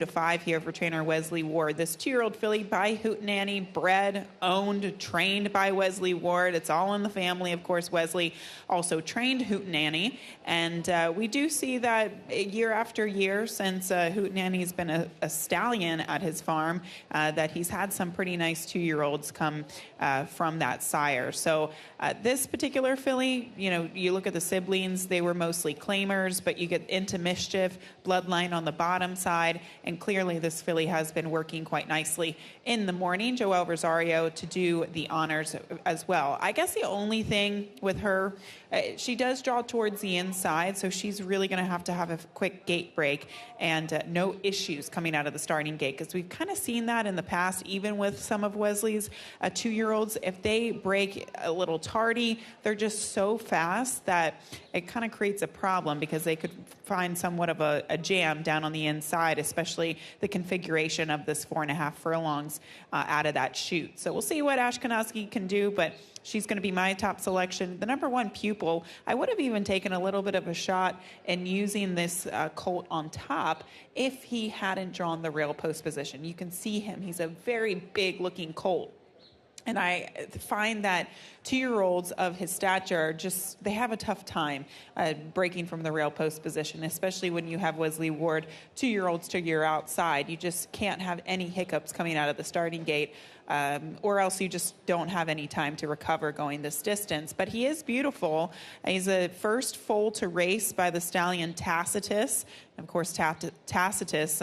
to 5 here for trainer Wesley Ward. This 2-year-old filly by Hootenanny, bred, owned, trained by Wesley Ward. It's all in the family. Of course, Wesley also trained Hootenanny. And we do see that year after year since Hootenanny's been a stallion at his farm, that he's had some pretty nice 2-year-olds come from that sire. So this particular filly, you look at the siblings, they were mostly claimers, but you get into Mischief, Bloodline on the bottom side, and clearly this filly has been working quite nicely in the morning. Joelle Rosario to do the honors as well. I guess the only thing with her, she does draw towards the inside, so she's really going to have a quick gate break and no issues coming out of the starting gate, because we've kind of seen that in the past, even with some of Wesley's 2-year-olds. If they break a little tardy, they're just so fast that it kind of creates a problem, because they could find somewhat of a jam down on the inside, especially the configuration of this 4.5 furlongs out of that chute. So we'll see what Ashkenazi can do, but she's going to be my top selection. The number 1 Pupil, I would have even taken a little bit of a shot in using this colt on top if he hadn't drawn the rail post position. You can see him. He's a very big looking colt. And I find that 2-year-olds of his stature they have a tough time breaking from the rail post position, especially when you have Wesley Ward 2-year-olds to your outside. You just can't have any hiccups coming out of the starting gate, or else you just don't have any time to recover going this distance. But he is beautiful. He's a first foal to race by the stallion Tacitus. Of course, Tacitus,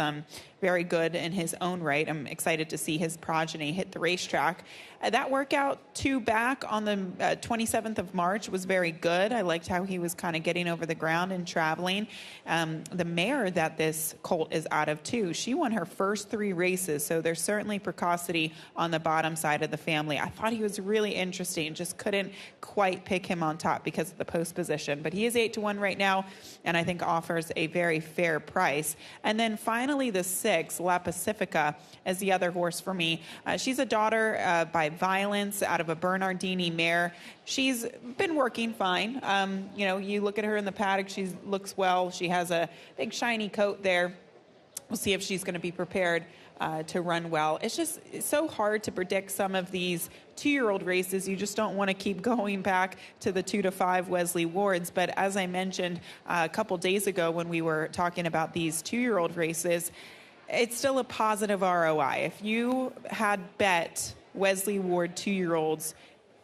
very good in his own right. I'm excited to see his progeny hit the racetrack. That workout 2 back on the 27th of March was very good. I liked how he was kind of getting over the ground and traveling. The mare that this colt is out of, too, she won her first 3 races, so there's certainly precocity on the bottom side of the family. I thought he was really interesting, just couldn't quite pick him on top because of the post position. But he is 8-1 right now, and I think offers a very fair price. And then finally, the 6, La Pacifica, is the other horse for me. She's a daughter by Violence out of a Bernardini mare. She's been working fine. You look at her in the paddock, she looks well. She has a big shiny coat there. We'll see if she's going to be prepared to run well. It's so hard to predict some of these 2-year-old races. You just don't want to keep going back to the 2 to 5 Wesley Wards. But as I mentioned a couple days ago when we were talking about these 2-year-old races, it's still a positive ROI. If you had bet Wesley Ward 2-year-olds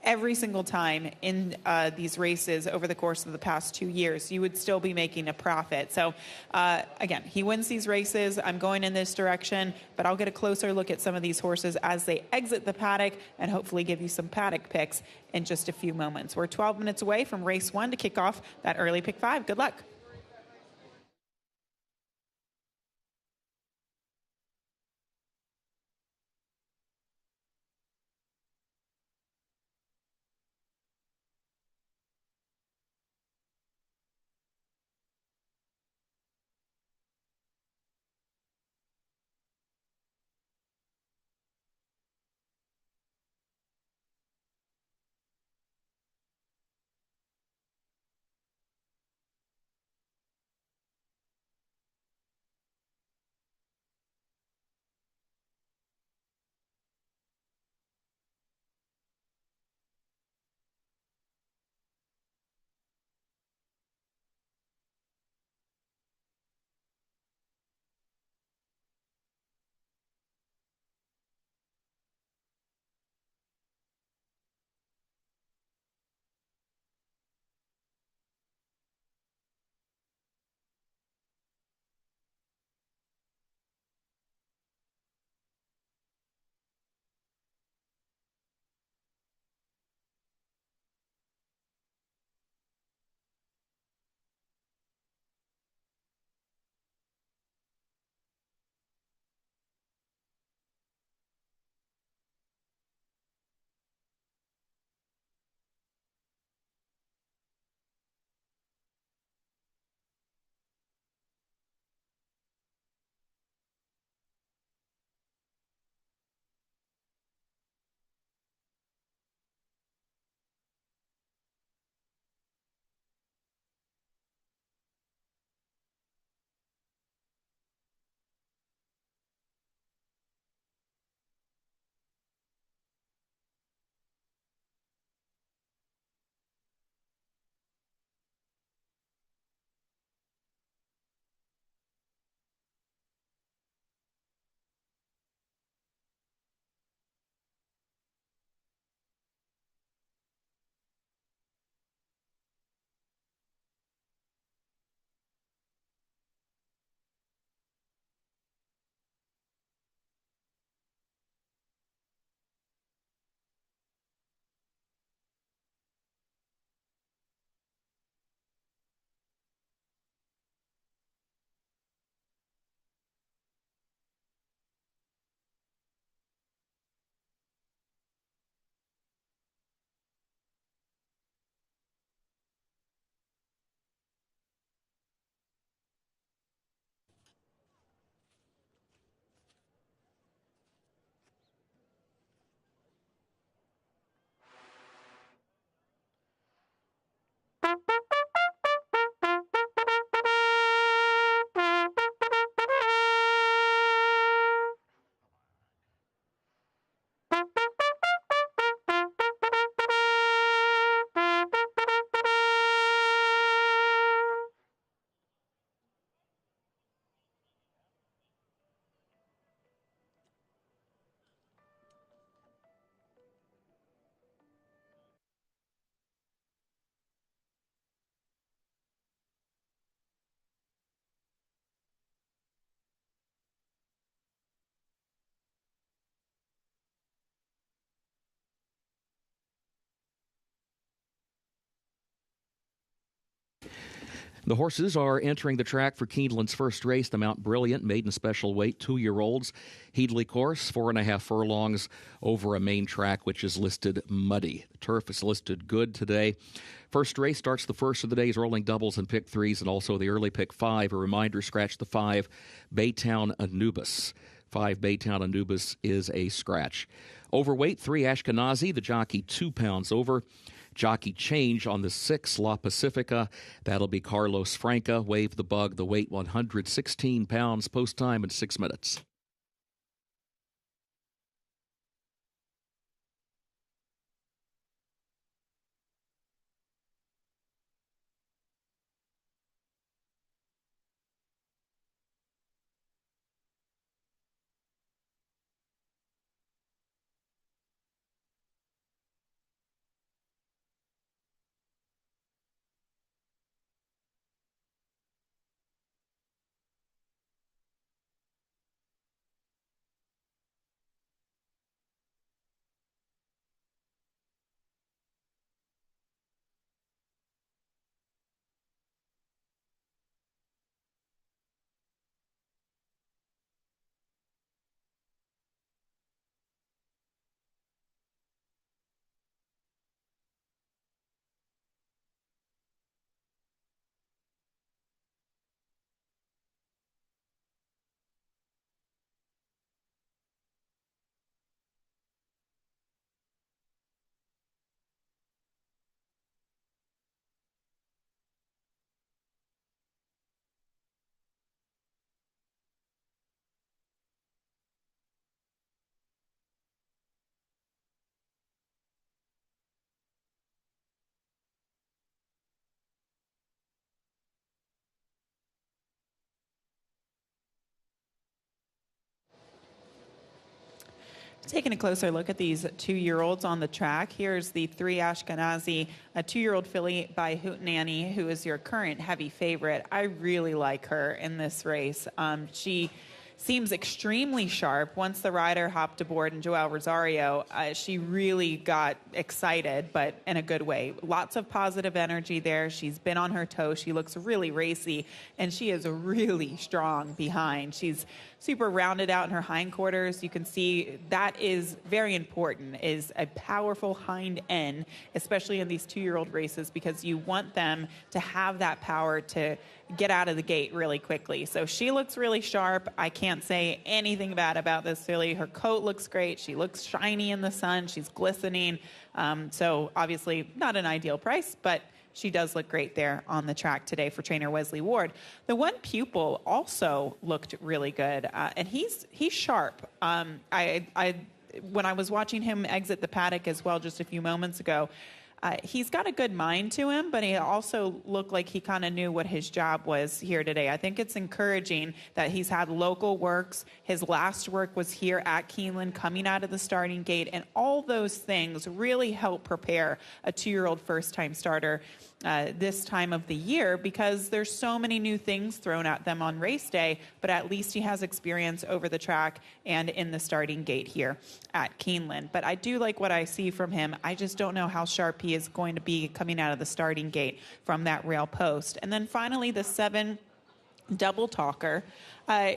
every single time in these races over the course of the past 2 years, you would still be making a profit. So again, he wins these races. I'm going in this direction, but I'll get a closer look at some of these horses as they exit the paddock and hopefully give you some paddock picks in just a few moments. We're 12 minutes away from race 1 to kick off that early pick 5. Good luck. The horses are entering the track for Keeneland's first race, the Mount Brilliant maiden special weight 2-year-olds Headley course, 4.5 furlongs over a main track which is listed muddy. The turf is listed good today. First race starts the first of the day's rolling doubles and pick threes, and also the early pick 5. A reminder: scratch the 5, Baytown Anubis. 5 Baytown Anubis is a scratch. Overweight 3 Ashkenazi, the jockey 2 pounds over. Jockey change on the 6 La Pacifica. That'll be Carlos Franca. Wave the Bug, the weight 116 pounds. Post time in 6 minutes. Taking a closer look at these 2-year-olds on the track, here's the 3 Ashkenazi, a 2-year-old filly by Hootenanny, who is your current heavy favorite. I really like her in this race. She seems extremely sharp. Once the rider hopped aboard in Joel Rosario, she really got excited, but in a good way. Lots of positive energy there. She's been on her toes. She looks really racy, and she is really strong behind. She's super rounded out in her hindquarters. You can see that is very important, is a powerful hind end, especially in these 2-year-old races, because you want them to have that power to get out of the gate really quickly. So she looks really sharp. I can't say anything bad about this filly. Her coat looks great. She looks shiny in the sun. She's glistening. So obviously not an ideal price, but she does look great there on the track today for trainer Wesley Ward. The one pupil also looked really good, and he's sharp. When I was watching him exit the paddock as well just a few moments ago, he's got a good mind to him, but he also looked like he kind of knew what his job was here today. I think it's encouraging that he's had local works. His last work was here at Keeneland, coming out of the starting gate, and all those things really help prepare a 2-year-old first-time starter this time of the year, because there's so many new things thrown at them on race day, but at least he has experience over the track and in the starting gate here at Keeneland. But I do like what I see from him. I just don't know how sharp he is going to be coming out of the starting gate from that rail post. And then finally, the 7 Double Talker.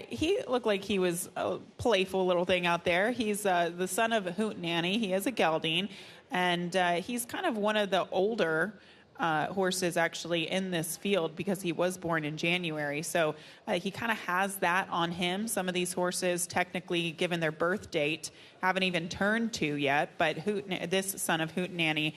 He looked like he was a playful little thing out there. He's the son of Hootenanny. He is a gelding, and he's kind of one of the older horses actually in this field, because he was born in January. So he kind of has that on him. Some of these horses, technically given their birth date, haven't even turned 2 yet, but this son of Hootenanny,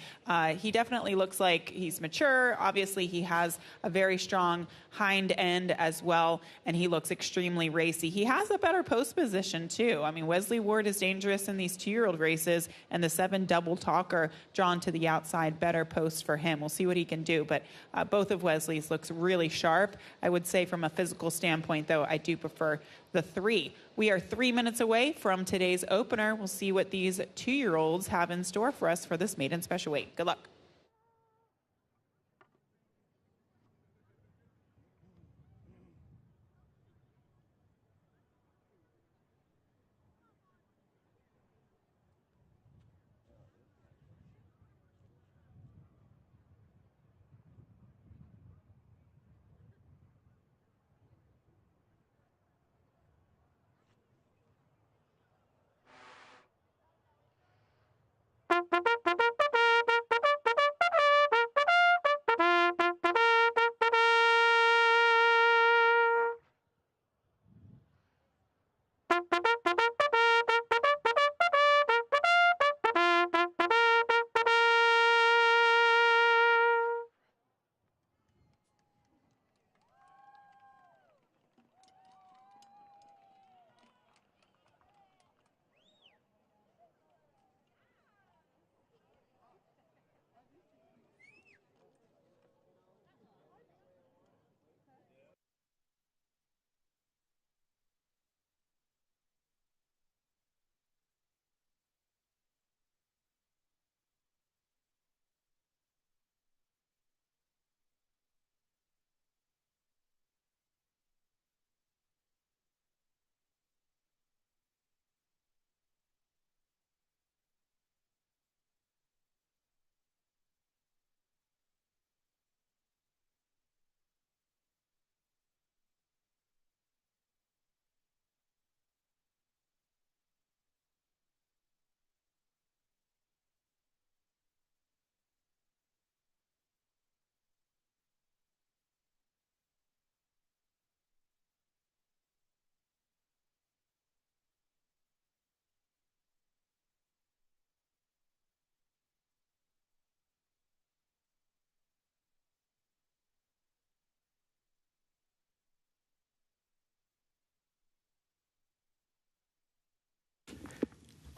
he definitely looks like he's mature. Obviously, he has a very strong hind end as well, and he looks extremely racy. He has a better post position, too. I mean, Wesley Ward is dangerous in these 2-year-old races, and the 7 Double Talker drawn to the outside, better post for him. We'll see what he can do, but both of Wesley's looks really sharp. I would say from a physical standpoint, though, I do prefer the 3. We are 3 minutes away from today's opener. We'll see what these 2-year-olds have in store for us for this maiden special weight. Good luck.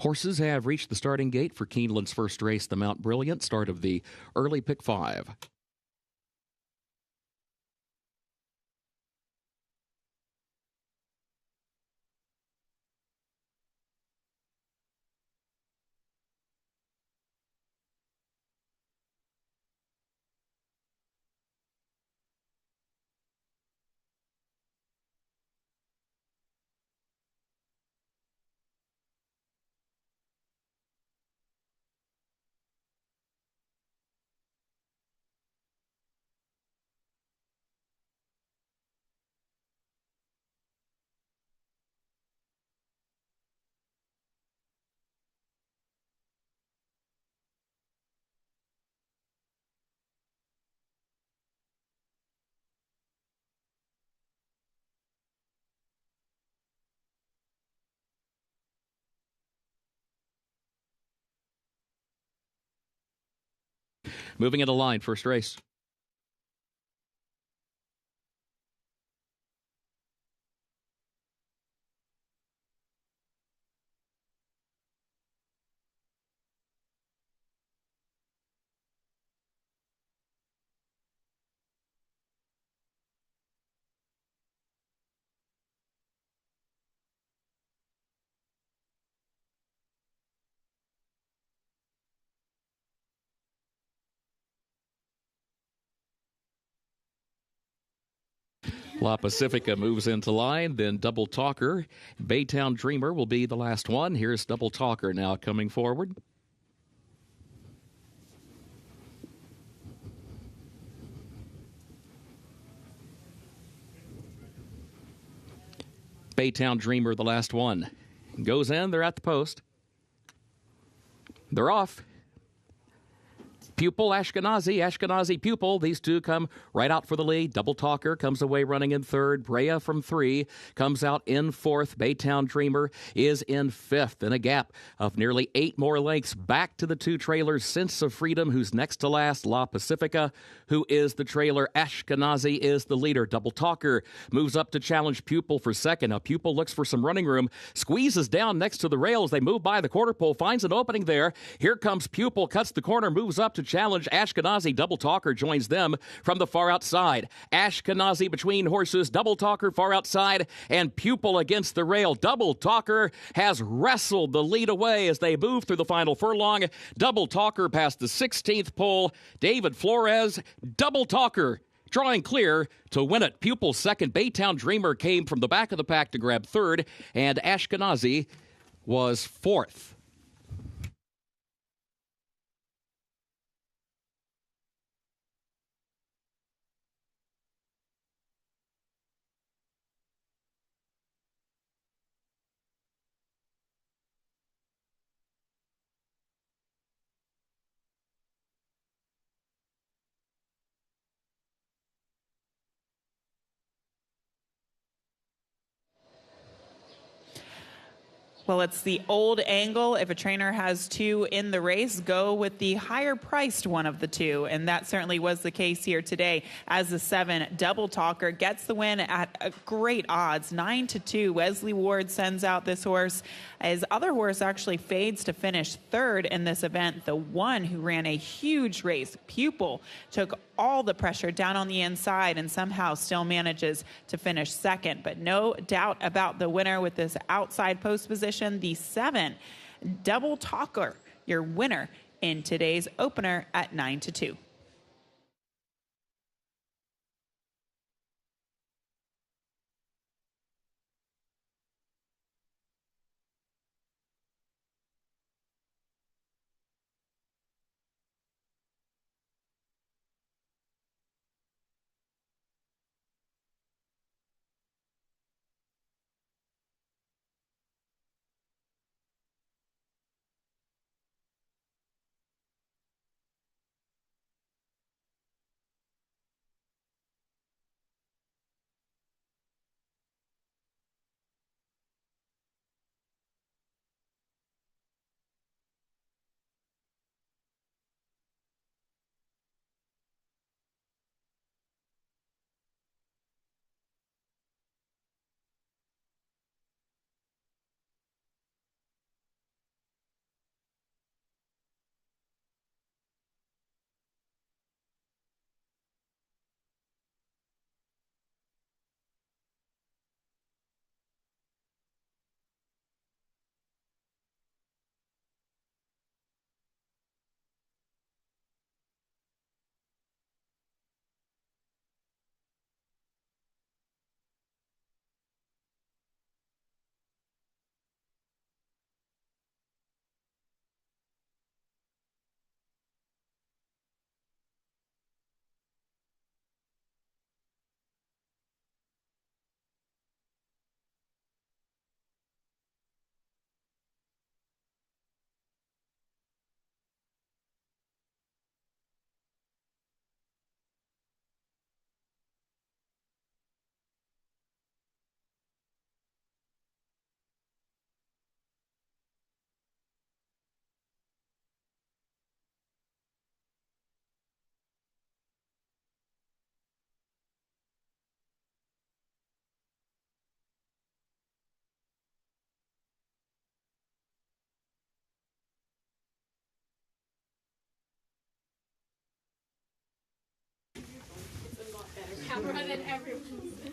Horses have reached the starting gate for Keeneland's first race, the Mount Brilliant, start of the early pick 5. Moving into line, first race. La Pacifica moves into line, then Double Talker. Baytown Dreamer will be the last one. Here's Double Talker now coming forward. Baytown Dreamer, the last one. Goes in, they're at the post. They're off. Pupil, Ashkenazi, Pupil. These two come right out for the lead. Double Talker comes away running in third. Brea from 3 comes out in fourth. Baytown Dreamer is in fifth in a gap of nearly 8 more lengths back to the 2 trailers. Sense of Freedom, who's next to last. La Pacifica, who is the trailer. Ashkenazi is the leader. Double Talker moves up to challenge Pupil for second. Now Pupil looks for some running room, squeezes down next to the rails. They move by the quarter pole, finds an opening there. Here comes Pupil, cuts the corner, moves up to challenge Ashkenazi. Double Talker joins them from the far outside. Ashkenazi between horses. Double Talker far outside, and Pupil against the rail. Double Talker has wrestled the lead away as they move through the final furlong. Double Talker past the 16th pole. David Flores. Double Talker drawing clear to win it. Pupil second. Baytown Dreamer came from the back of the pack to grab third, and Ashkenazi was fourth. Well, it's the old angle. If a trainer has 2 in the race, go with the higher priced one of the 2. And that certainly was the case here today as the 7 Double Talker gets the win at a great odds, 9-2. Wesley Ward sends out this horse. His other horse actually fades to finish third in this event. The one who ran a huge race, Pupil, took all the pressure down on the inside and somehow still manages to finish second. But no doubt about the winner with this outside post position, the 7 Double Talker, your winner in today's opener at 9-2.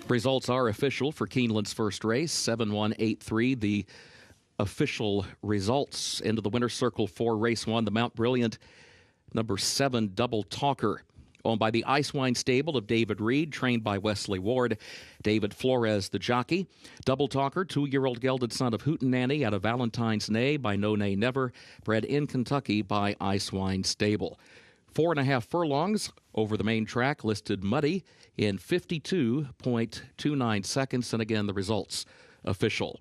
Results are official for Keeneland's first race, 7-1-8-3. The official results into the winner's circle for race 1, the Mount Brilliant number 7 Double Talker, owned by the Icewine stable of David Reed, trained by Wesley Ward. David Flores, the jockey. Double Talker, 2-year-old gelded son of Hootenanny out of Valentine's Nay by No Nay Never, bred in Kentucky by Icewine stable. 4.5 furlongs over the main track, listed muddy in 52.29 seconds. And again, the results official.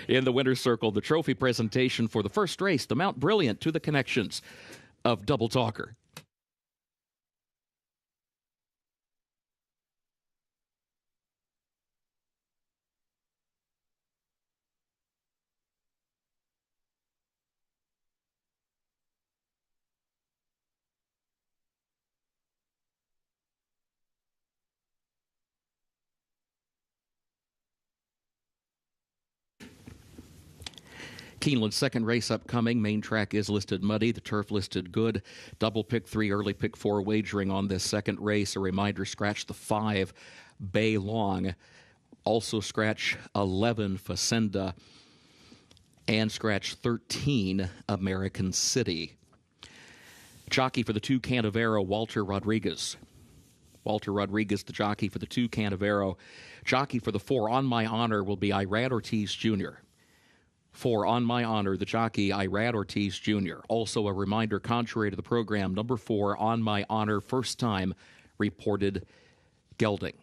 In the winner's circle, the trophy presentation for the first race, the Mount Brilliant, to the connections of Double Talker. Keeneland's second race upcoming. Main track is listed muddy. The turf listed good. Double pick 3, early pick 4 wagering on this second race. A reminder, scratch the 5 Bay Long. Also scratch 11 Facenda. And scratch 13 American City. Jockey for the 2 Canavero, Walter Rodriguez. Walter Rodriguez, the jockey for the 2 Canavero. Jockey for the 4 On My Honor will be Irad Ortiz Jr. For On My Honor, the jockey, Irad Ortiz Jr. Also a reminder, contrary to the program, number 4, On My Honor, first time reported gelding.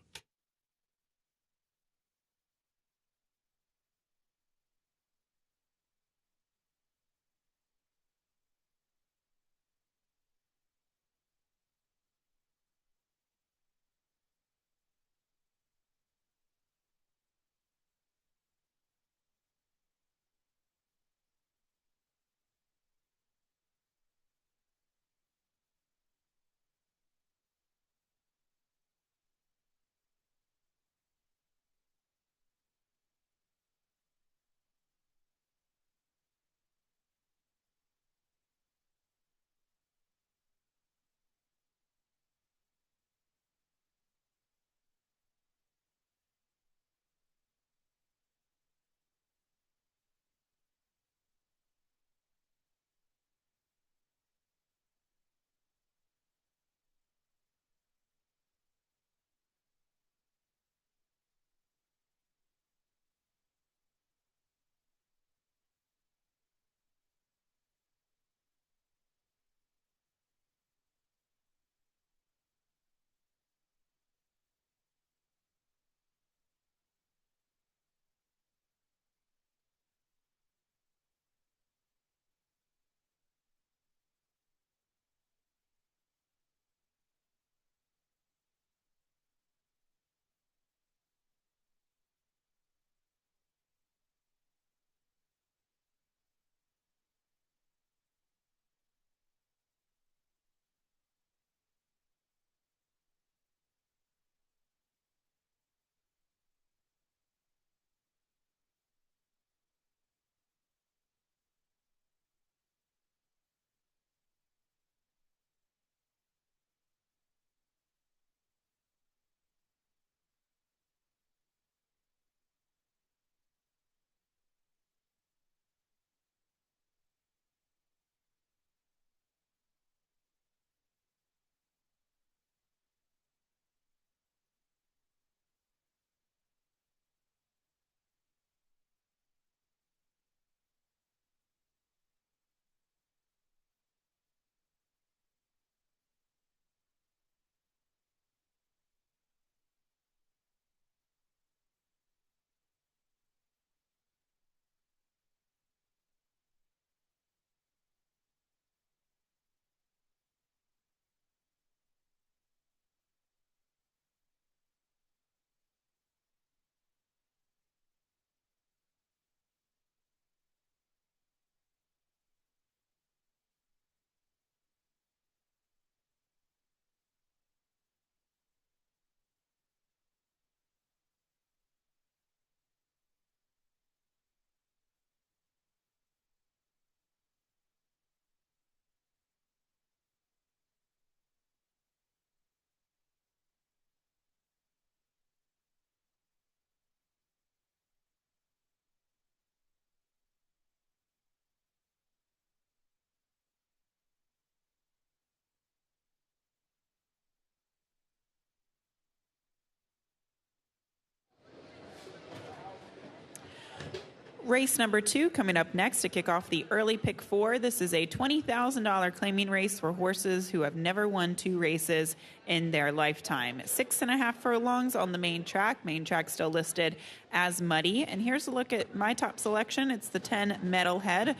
Race number 2 coming up next to kick off the early pick 4. This is a $20,000 claiming race for horses who have never won 2 races in their lifetime. 6.5 furlongs on the main track. Main track still listed as muddy. And here's a look at my top selection. It's the 10 Metalhead.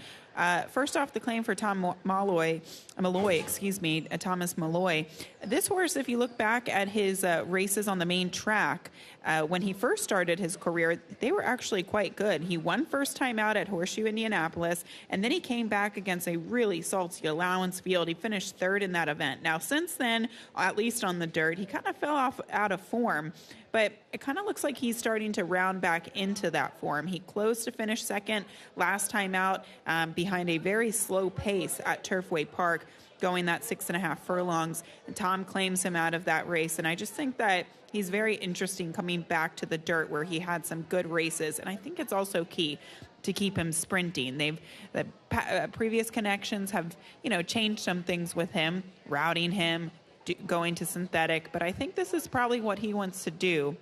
First off, the claim for Thomas Malloy. This horse, if you look back at his races on the main track, when he first started his career, they were actually quite good. He won first time out at Horseshoe Indianapolis, and then he came back against a really salty allowance field. He finished third in that event. Now, since then, at least on the dirt, he kind of fell off out of form. But it kind of looks like he's starting to round back into that form. He closed to finish second last time out behind a very slow pace at Turfway Park, going that 6.5 furlongs. And Tom claims him out of that race. And I just think that he's very interesting coming back to the dirt where he had some good races. And I think it's also key to keep him sprinting. The previous connections have, changed some things with him, routing him, going to synthetic, but I think this is probably what he wants to do,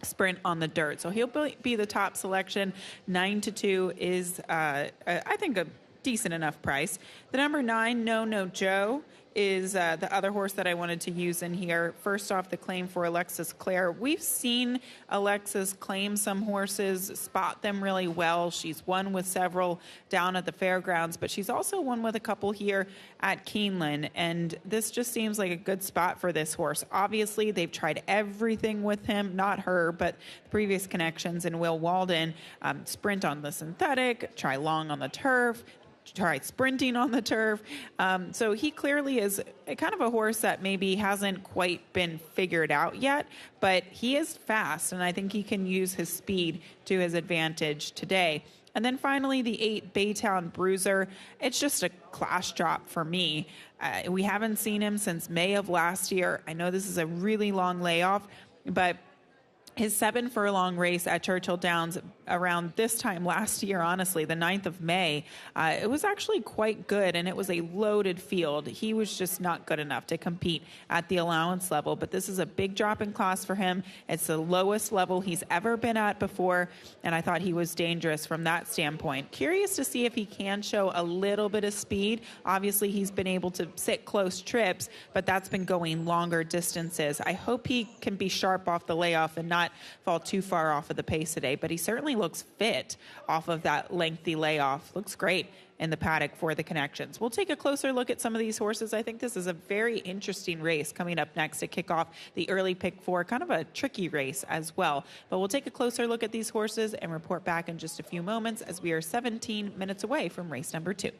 sprint on the dirt. So he'll be the top selection. 9-2 is, I think, a decent enough price. The number 9, No Joe, is the other horse that I wanted to use in here. First off, the claim for Alexis Clare. We've seen Alexis claim some horses, spot them really well. She's won with several down at the fairgrounds, but she's also won with a couple here at Keeneland, and this just seems like a good spot for this horse. Obviously, they've tried everything with him, not her, but previous connections, and Will Walden, sprint on the synthetic, try long on the turf, try sprinting on the turf. So he clearly is a kind of a horse that maybe hasn't quite been figured out yet, but he is fast, and I think he can use his speed to his advantage today. And then finally, the 8 Baytown Bruiser. It's just a class drop for me. We haven't seen him since May of last year. I know this is a really long layoff, but his 7 furlong race at Churchill Downs around this time last year, honestly, the 9th of May, it was actually quite good, and it was a loaded field. He was just not good enough to compete at the allowance level, but this is a big drop in class for him. It's the lowest level he's ever been at before, and I thought he was dangerous from that standpoint. Curious to see if he can show a little bit of speed. Obviously, he's been able to sit close trips, but that's been going longer distances. I hope he can be sharp off the layoff and not fall too far off of the pace today, but he certainly looks fit off of that lengthy layoff. Looks great in the paddock for the connections. We'll take a closer look at some of these horses. I think this is a very interesting race coming up next to kick off the early pick 4, kind of a tricky race as well. But we'll take a closer look at these horses and report back in just a few moments as we are 17 minutes away from race number 2.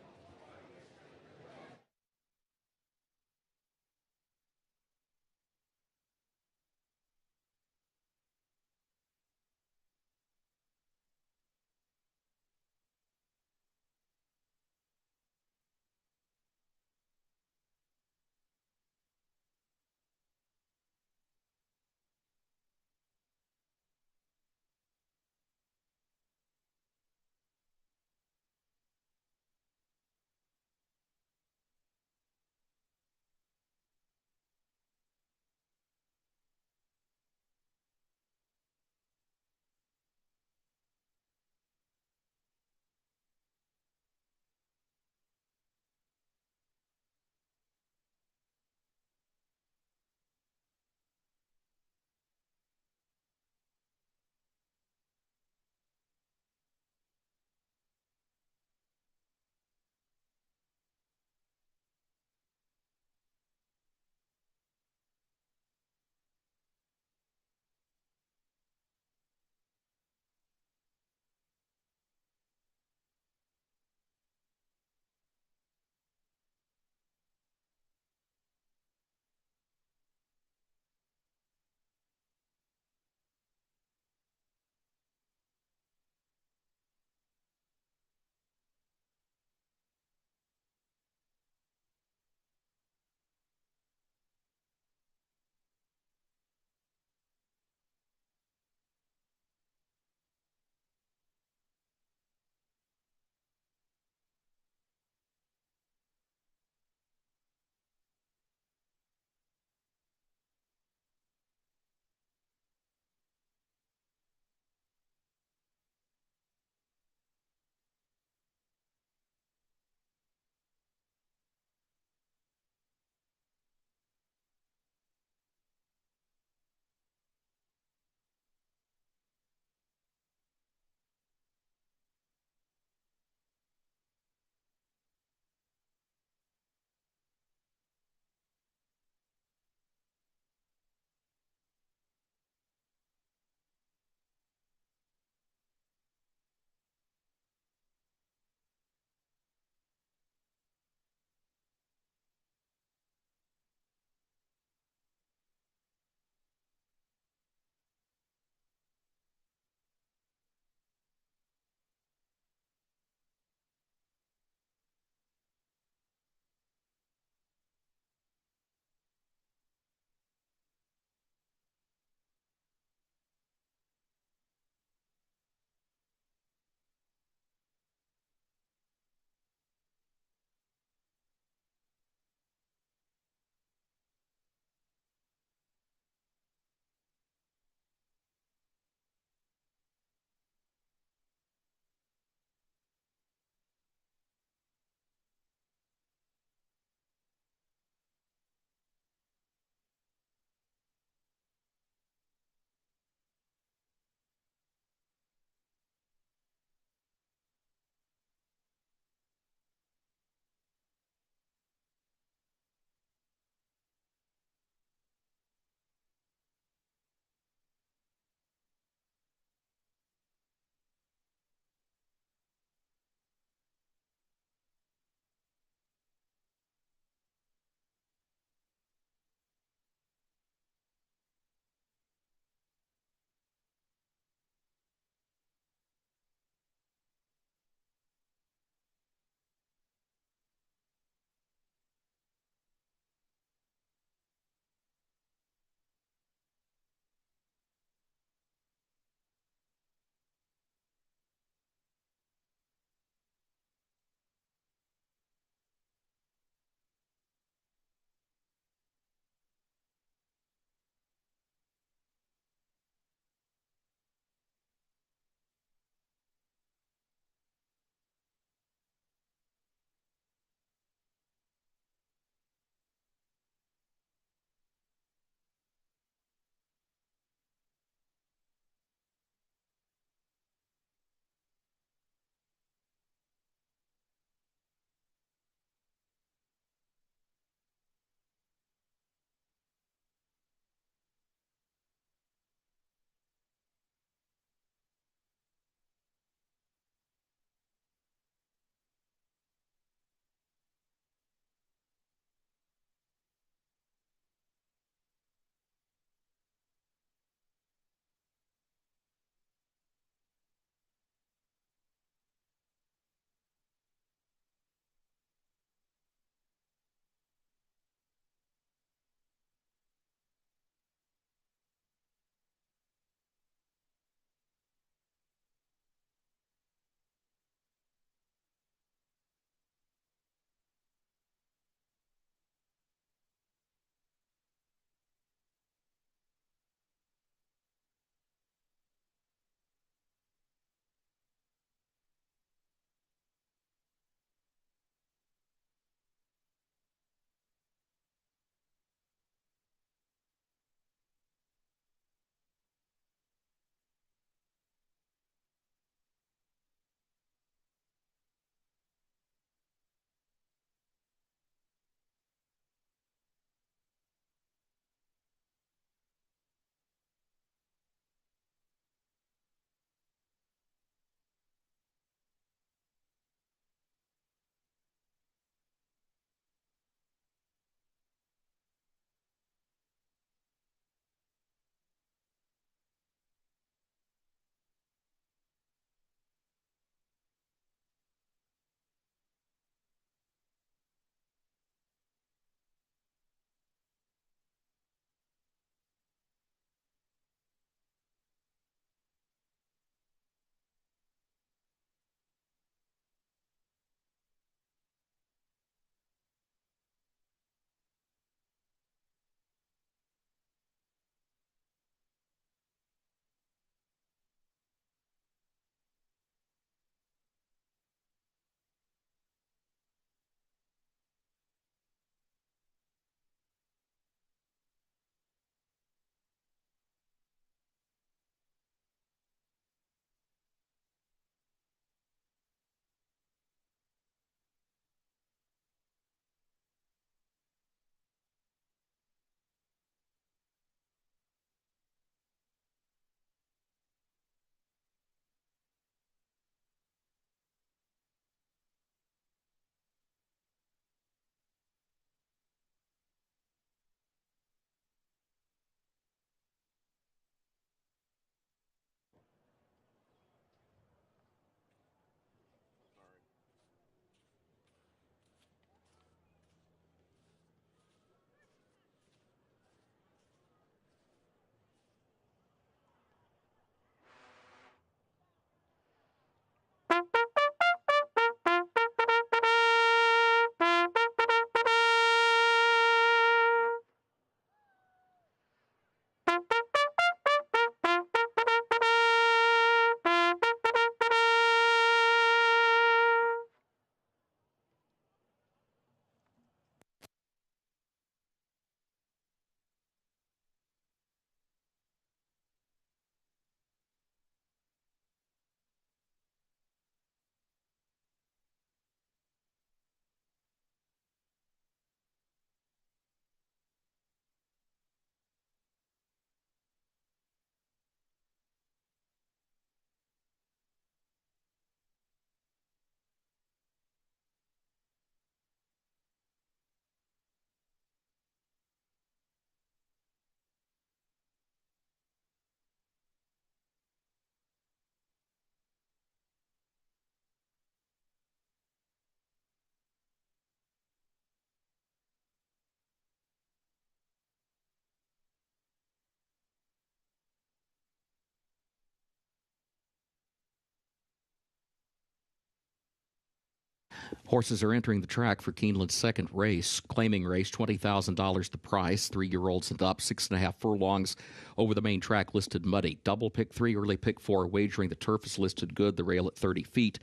Horses are entering the track for Keeneland's second race. Claiming race, $20,000 the price. 3-year-olds and up, 6.5 furlongs over the main track listed muddy. Double pick 3, early pick 4. Wagering the turf is listed good, the rail at 30 feet.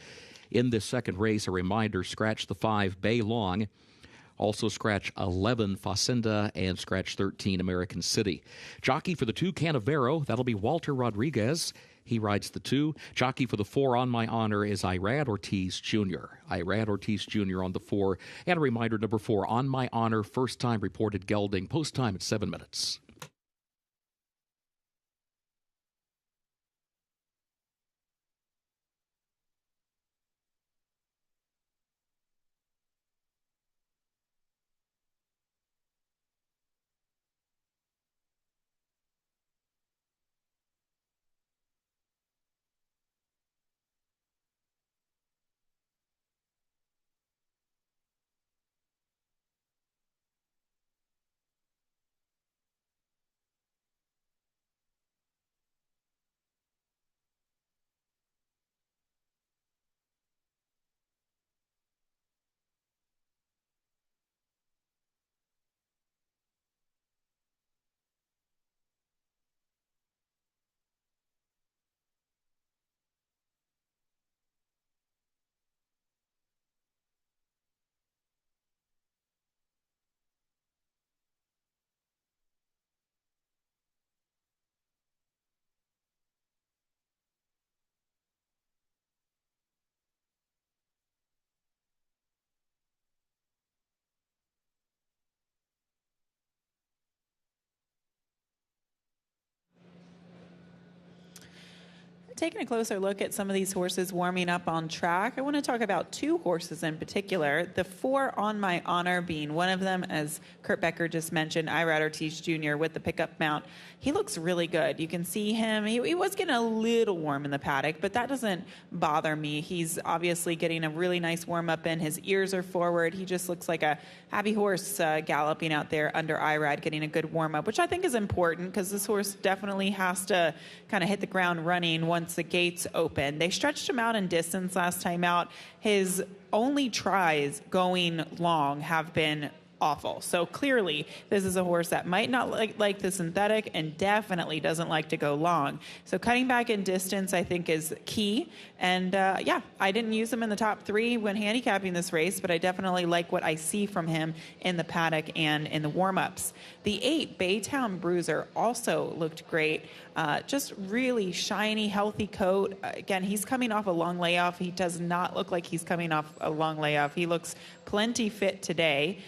In this second race, a reminder, scratch the 5 Bay Long. Also scratch 11 Facinda and scratch 13 American City. Jockey for the 2 Canavero, that'll be Walter Rodriguez. He rides the 2. Jockey for the 4 On My Honor is Irad Ortiz Jr. Irad Ortiz Jr. on the 4. And a reminder, number 4, On My Honor, first time reported gelding, post time at 7 minutes. Taking a closer look at some of these horses warming up on track, I want to talk about 2 horses in particular. The 4 On My Honor being one of them, as Kurt Becker just mentioned, Irad Ortiz Jr. with the pickup mount. He looks really good. You can see him. He was getting a little warm in the paddock, but that doesn't bother me. He's obviously getting a really nice warm-up in. His ears are forward. He just looks like a happy horse galloping out there under Irad, getting a good warm-up, which I think is important because this horse definitely has to kind of hit the ground running once the gates open. They stretched him out in distance last time out. His only tries going long have been awful. So clearly, this is a horse that might not like the synthetic and definitely doesn't like to go long. So cutting back in distance, I think, is key. And yeah, I didn't use him in the top 3 when handicapping this race, but I definitely like what I see from him in the paddock and in the warm-ups. The 8, Baytown Bruiser, also looked great. Just really shiny, healthy coat. Again, he's coming off a long layoff. He does not look like he's coming off a long layoff. He looks plenty fit today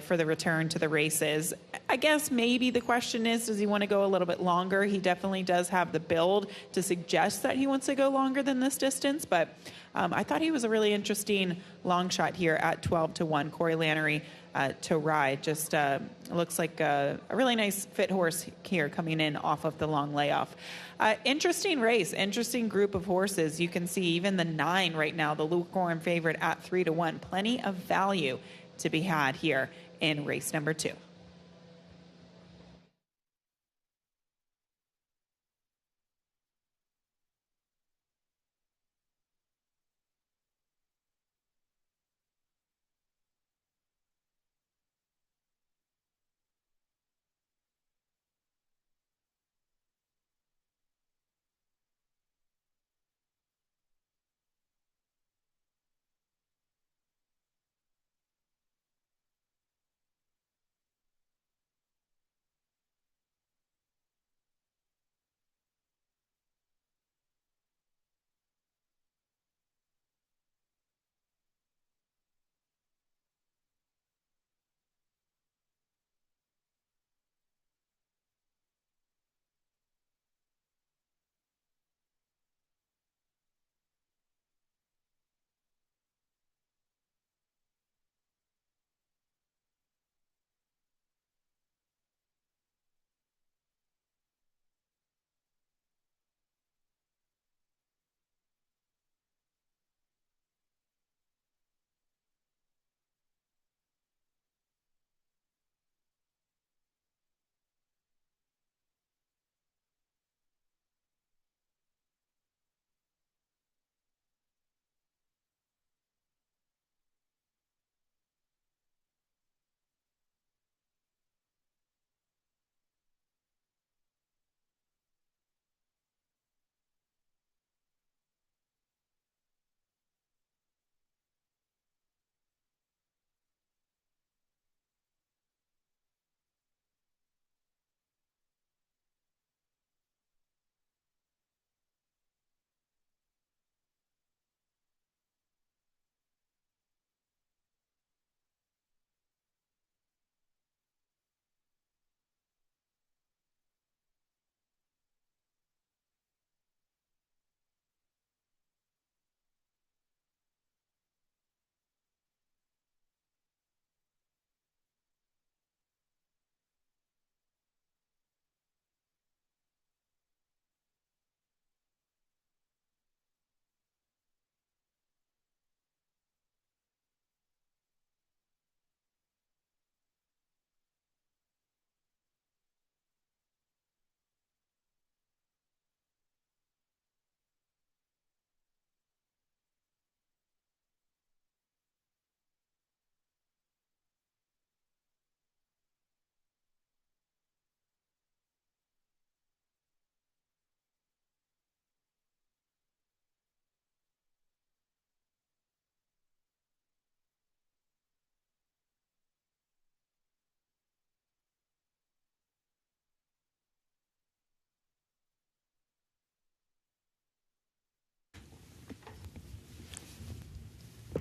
for the return to the races. I guess maybe the question is, does he want to go a little bit longer? He definitely does have the build to suggest that he wants to go longer than this distance, but I thought he was a really interesting long shot here at 12-1. Corey Lannery to ride. Just looks like a really nice fit horse here coming in off of the long layoff. Interesting race, interesting group of horses. You can see even the 9 right now, the lukewarm favorite at 3-1. Plenty of value to be had here in race number 2.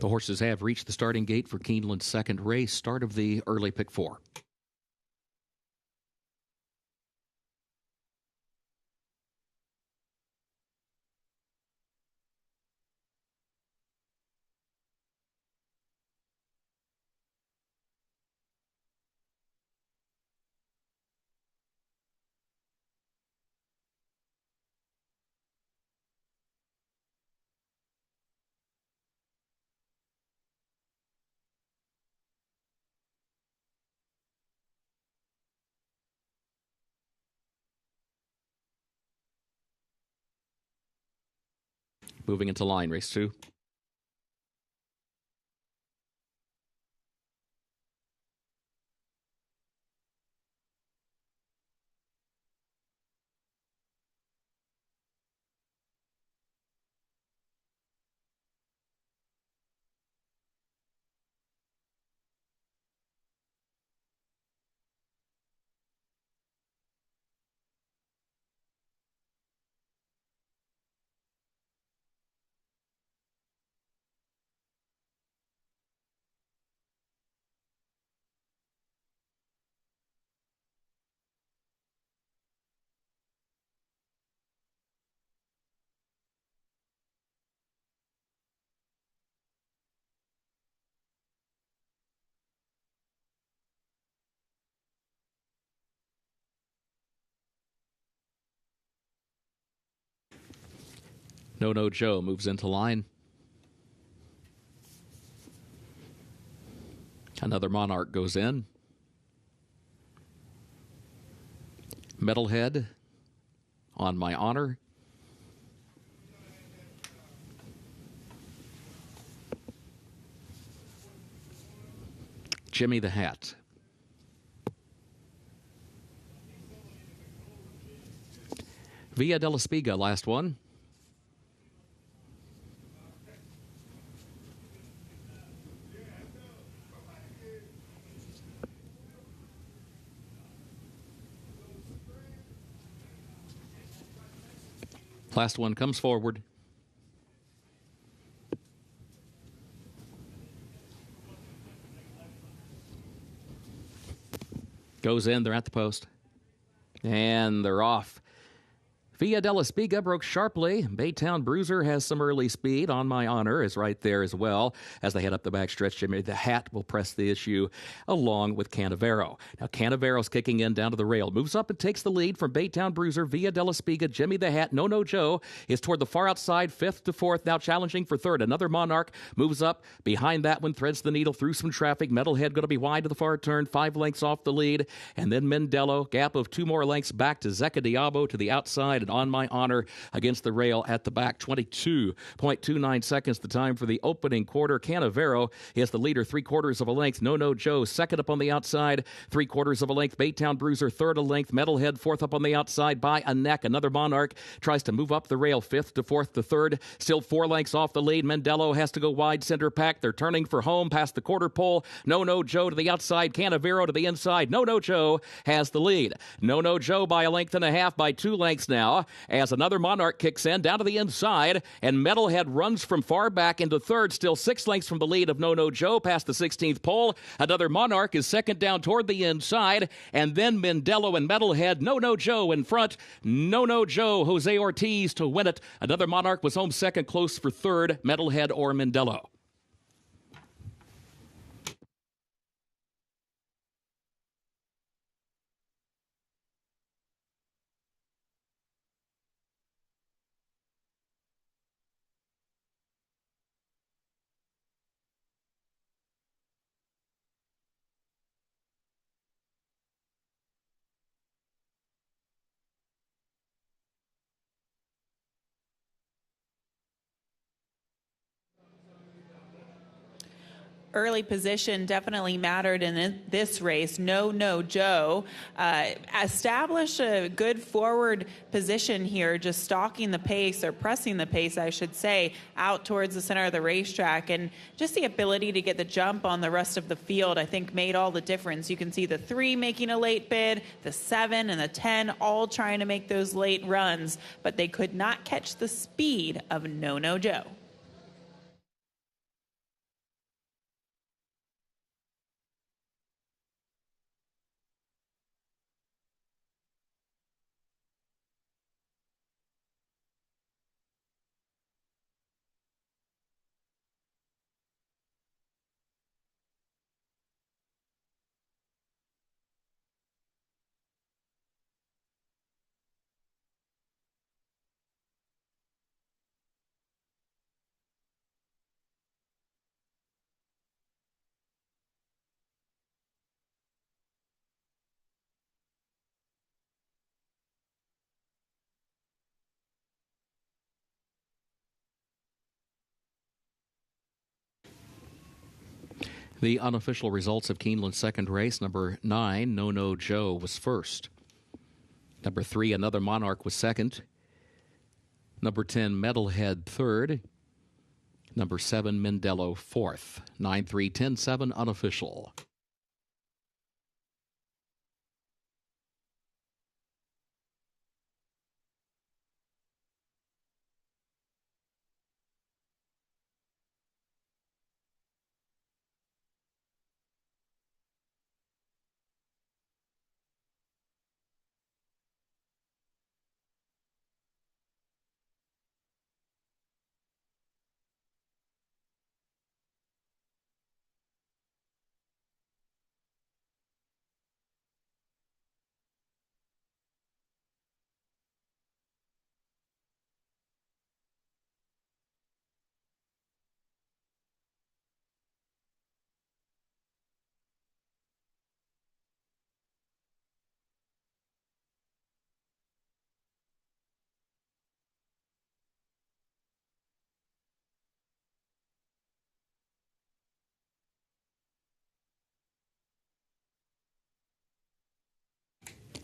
The horses have reached the starting gate for Keeneland's second race, start of the early pick 4. Moving into line, race 2. No Joe moves into line. Another Monarch goes in. Metalhead, On My Honor. Jimmy the Hat. Via de la Spiga, last one. Last one comes forward. Goes in, they're at the post. And they're off. Via de la Spiga broke sharply. Baytown Bruiser has some early speed. On My Honor is right there as well. As they head up the backstretch, Jimmy the Hat will press the issue along with Canavero. Now Canavero's kicking in down to the rail. Moves up and takes the lead from Baytown Bruiser. Via de la Spiga, Jimmy the Hat, No Joe is toward the far outside, 5th to 4th. Now challenging for 3rd. Another Monarch moves up. Behind that one, threads the needle through some traffic. Metalhead going to be wide to the far turn, 5 lengths off the lead. And then Mendello, gap of 2 more lengths back to Zecca Diabo to the outside. And On My Honor against the rail at the back. 22.29 seconds the time for the opening quarter. Canavero is the leader, 3/4 of a length. No Joe second up on the outside, 3/4 of a length. Baytown Bruiser third a length. Metalhead 4th up on the outside by a neck. Another Monarch tries to move up the rail, 5th to 4th to 3rd. Still 4 lengths off the lead. Mendello has to go wide center pack. They're turning for home past the quarter pole. No Joe to the outside. Canavero to the inside. No Joe has the lead. No Joe by a length and a half, by 2 lengths now. As another Monarch kicks in down to the inside, and Metalhead runs from far back into 3rd, still 6 lengths from the lead of No Joe past the 16th pole. Another Monarch is second down toward the inside, and then Mendello and Metalhead. No Joe in front. No Joe, Jose Ortiz to win it. Another Monarch was home second, close for 3rd, Metalhead or Mendello. Early position definitely mattered in this race. No Joe established a good forward position here, just stalking the pace, or pressing the pace, I should say, out towards the center of the racetrack. And just the ability to get the jump on the rest of the field, I think, made all the difference. You can see the 3 making a late bid, the 7 and the 10 all trying to make those late runs, but they could not catch the speed of No Joe. The unofficial results of Keeneland's second race: number 9, No No Joe, was first. Number 3, Another Monarch, was second. Number 10, Metalhead, third. Number 7, Mendello, fourth. 9-3-10-7 unofficial.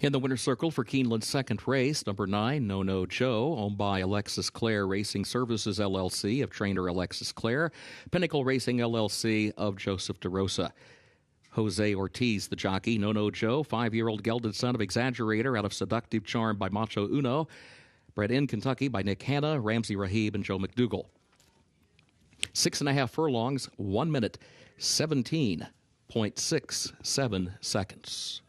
In the winner's circle for Keeneland's second race, number 9, No No Joe, owned by Alexis Clare Racing Services, LLC, of trainer Alexis Clare, Pinnacle Racing, LLC, of Joseph DeRosa. Jose Ortiz, the jockey. No No Joe, 5-year-old gelded son of Exaggerator out of Seductive Charm by Macho Uno, bred in Kentucky by Nick Hanna, Ramsey Rahib, and Joe McDougall. 6.5 furlongs, 1 minute, 17.67 seconds.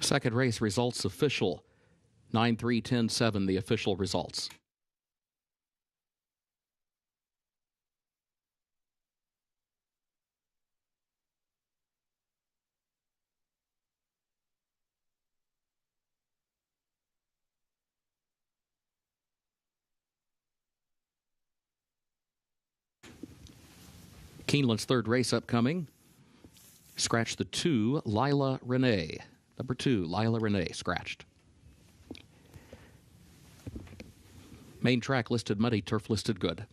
Second race results official. 9-3-10-7, the official results. Keeneland's third race upcoming. Scratch the 2, Lila Renee. Number 2, Lila Renee, scratched. Main track listed muddy, turf listed good.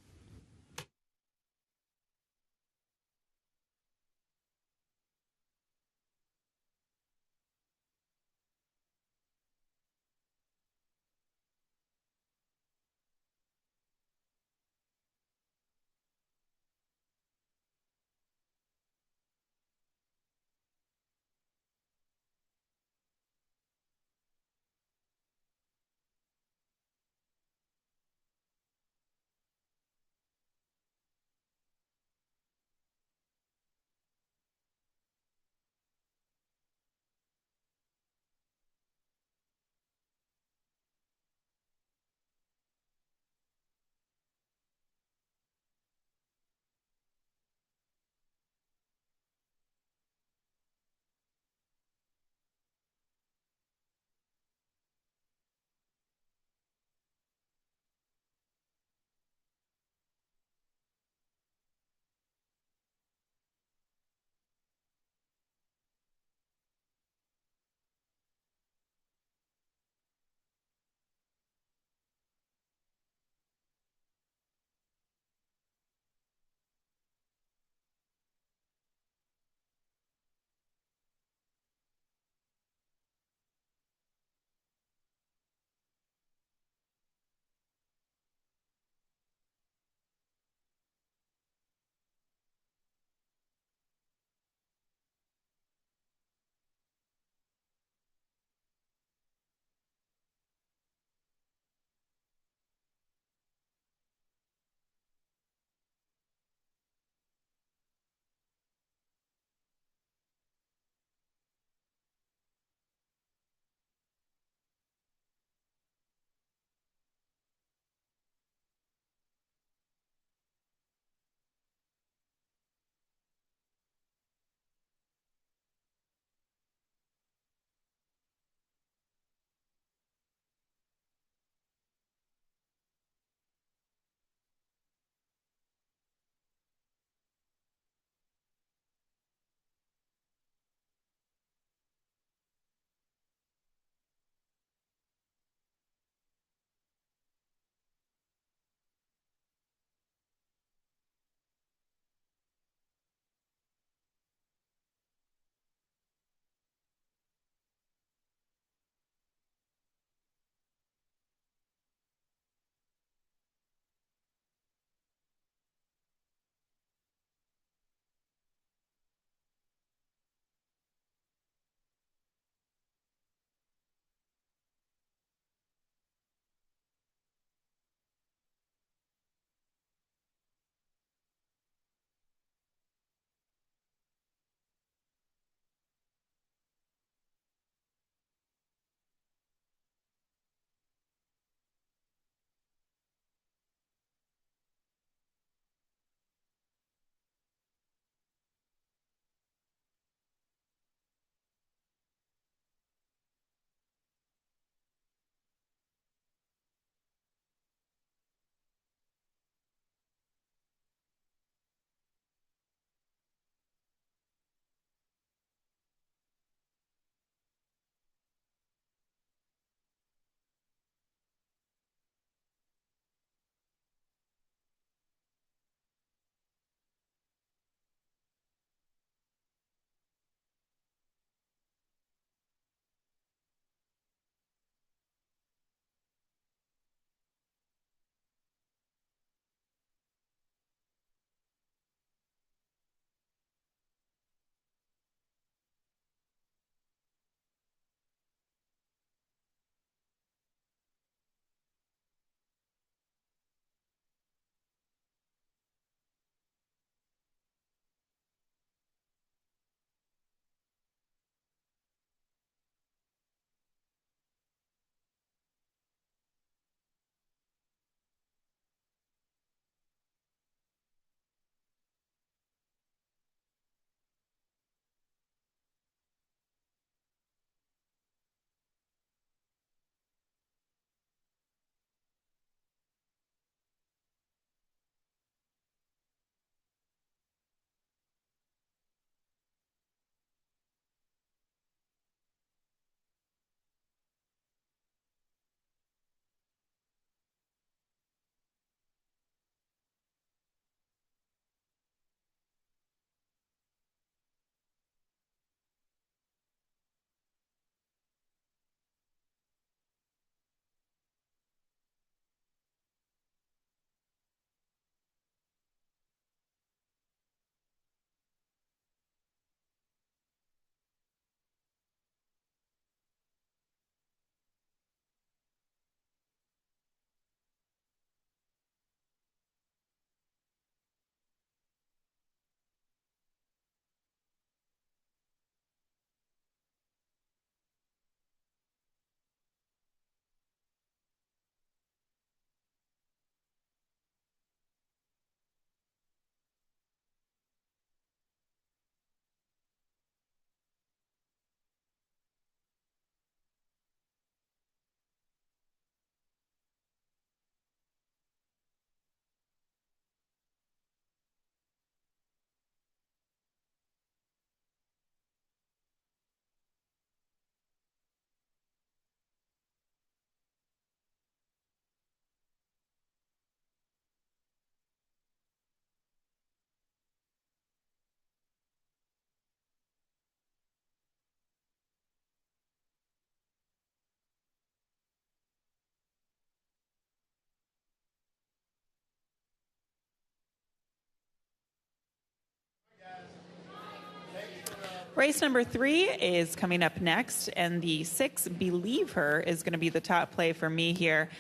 Race number 3 is coming up next, and the 6, Believe Her, is going to be the top play for me here.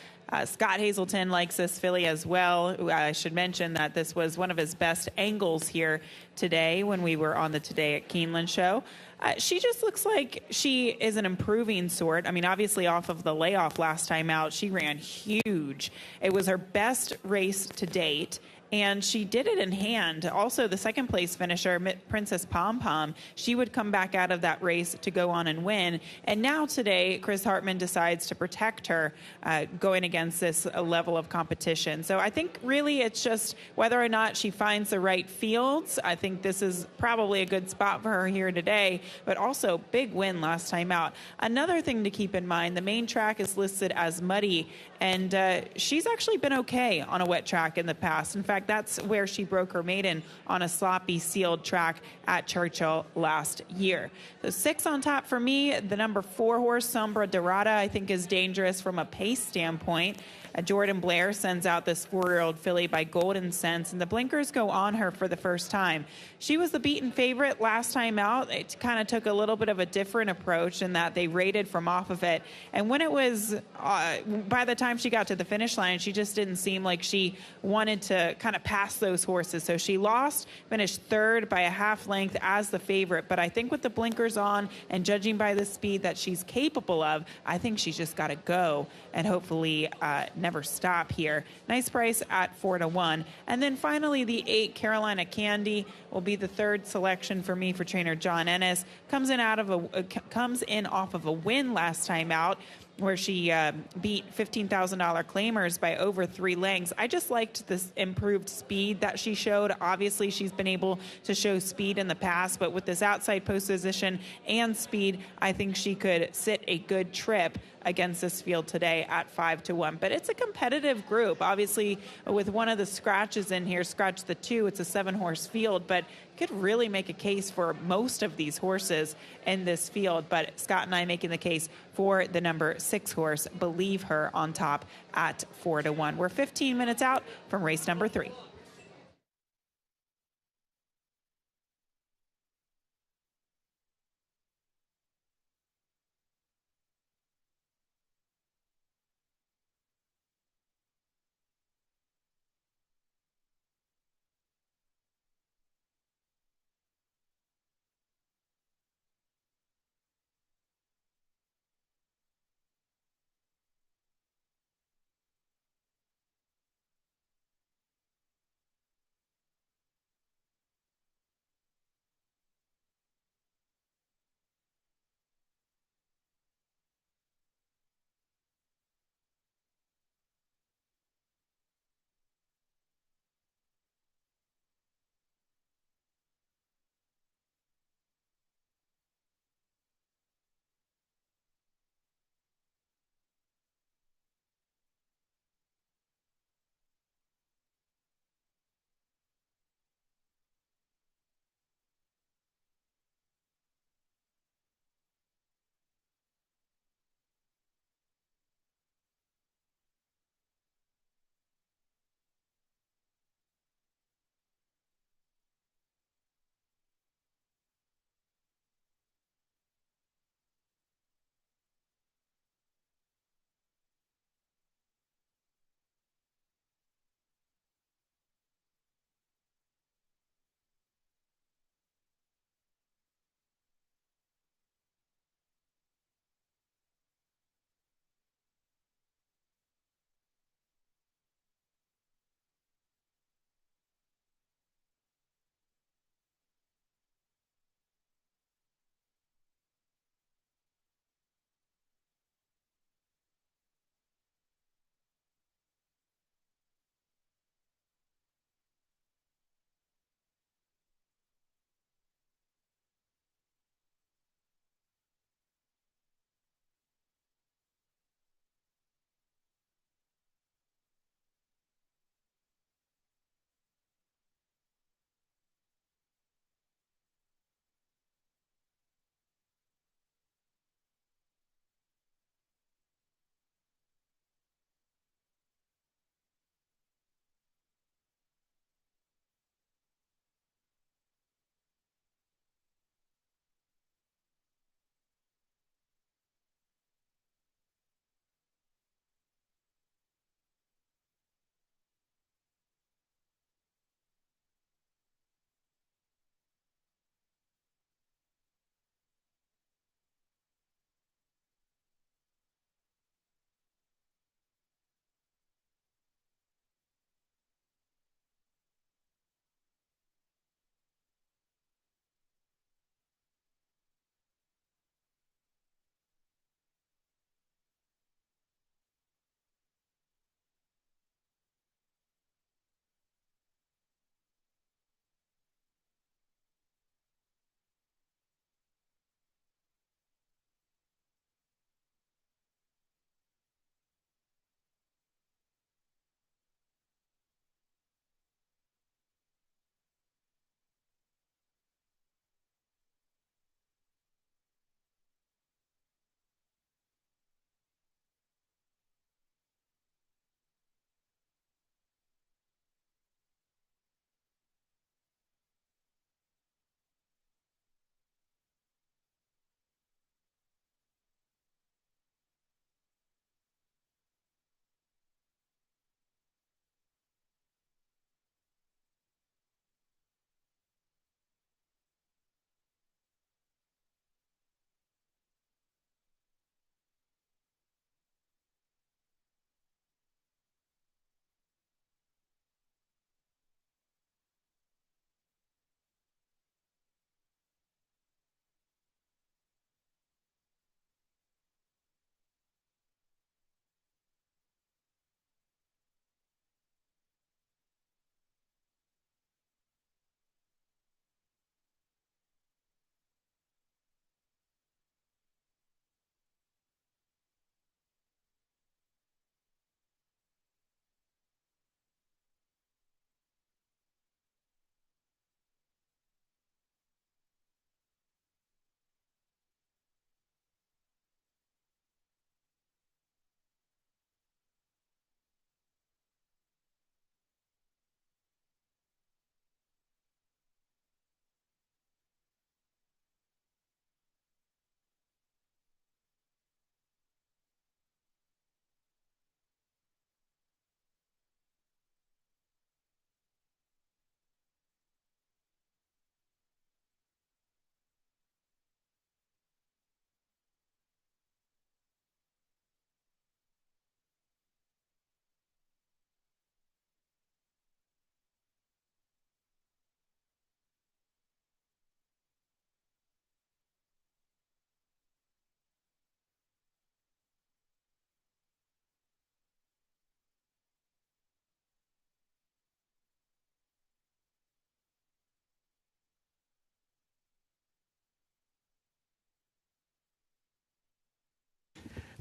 Scott Hazelton likes this filly as well. I should mention that this was one of his best angles here today when we were on the Today at Keeneland show. She just looks like she is an improving sort. I mean, obviously off of the layoff last time out, she ran huge. It was her best race to date. And she did it in hand. Also, the second place finisher, Princess Pom Pom, she would come back out of that race to go on and win. And now today, Chris Hartman decides to protect her going against this level of competition. So I think really it's just whether or not she finds the right fields. I think this is probably a good spot for her here today, but also big win last time out. Another thing to keep in mind, the main track is listed as muddy, and she's actually been okay on a wet track in the past. In fact, that's where she broke her maiden on a sloppy sealed track at Churchill last year. So 6 on top for me. The number 4 horse, Sombra Dorada, I think is dangerous from a pace standpoint. Jordan Blair sends out this 4-year-old filly by Golden Sense, and the blinkers go on her for the first time. She was the beaten favorite last time out. It kind of took a little bit of a different approach in that they rated from off of it. And when it was, by the time she got to the finish line, she just didn't seem like she wanted to kind of pass those horses. So she lost, finished third by a half length as the favorite. But I think with the blinkers on and judging by the speed that she's capable of, I think she's just got to go and hopefully never stop here. Nice price at 4-1. And then finally, the 8, Carolina Candy, will be the third selection for me for trainer John Ennis. Comes in off of a win last time out, where she beat $15,000 claimers by over 3 lengths. I just liked this improved speed that she showed. Obviously, she's been able to show speed in the past, but with this outside post position and speed, I think she could sit a good trip against this field today at 5-1. But it's a competitive group. Obviously, with one of the scratches in here, scratch the 2, it's a 7-horse field, but could really make a case for most of these horses in this field. But Scott and I making the case for the number 6 horse, Believe Her, on top at 4-1. We're 15 minutes out from race number 3.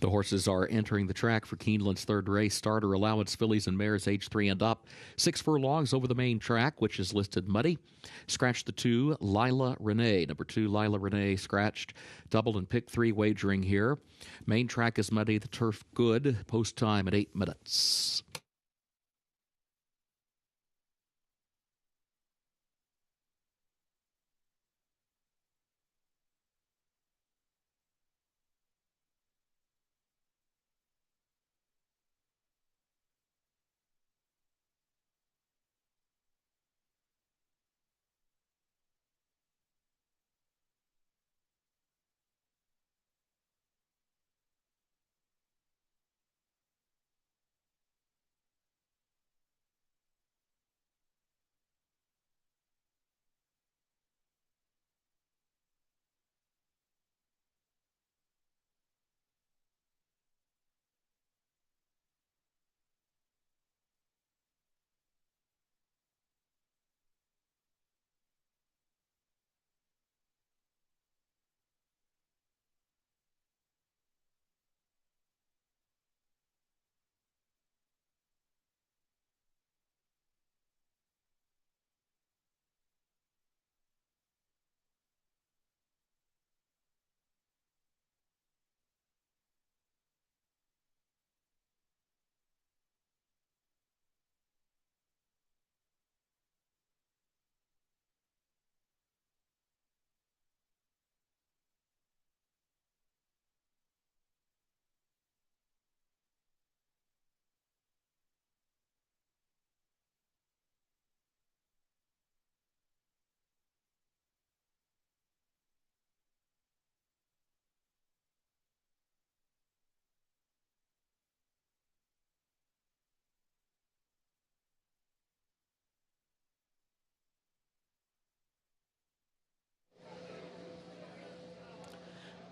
The horses are entering the track for Keeneland's third race. Starter allowance fillies and mares age 3 and up. 6 furlongs over the main track, which is listed muddy. Scratch the 2, Lila Renee. Number 2, Lila Renee scratched. Double and pick 3 wagering here. Main track is muddy. The turf good. Post time at 8 minutes.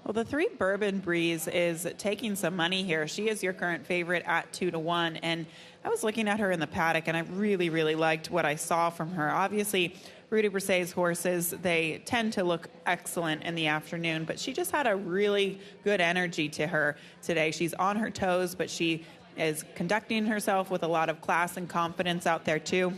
Well, the 3 Bourbon Breeze is taking some money here. She is your current favorite at 2-1. And I was looking at her in the paddock, and I really, really liked what I saw from her. Obviously, Rudy Brisset's horses, they tend to look excellent in the afternoon, but she just had a really good energy to her today. She's on her toes, but she is conducting herself with a lot of class and confidence out there, too.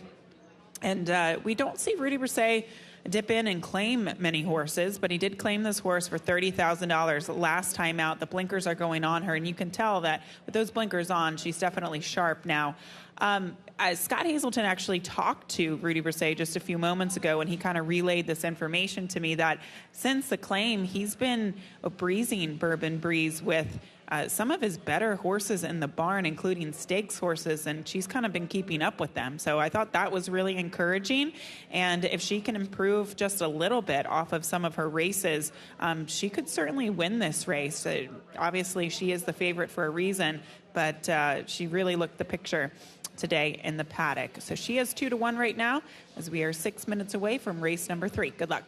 And we don't see Rudy Brisset dip in and claim many horses, but he did claim this horse for $30,000 last time out. The blinkers are going on her, and you can tell that with those blinkers on, she's definitely sharp now. Scott Hazelton actually talked to Rudy Brisset just a few moments ago, and he kind of relayed this information to me that since the claim, he's been breezing Bourbon Breeze with some of his better horses in the barn, including stakes horses, and she's kind of been keeping up with them. So I thought that was really encouraging. And if she can improve just a little bit off of some of her races, she could certainly win this race. Obviously, she is the favorite for a reason, but she really looked the picture today in the paddock. So she is 2-1 right now as we are 6 minutes away from race number 3. Good luck.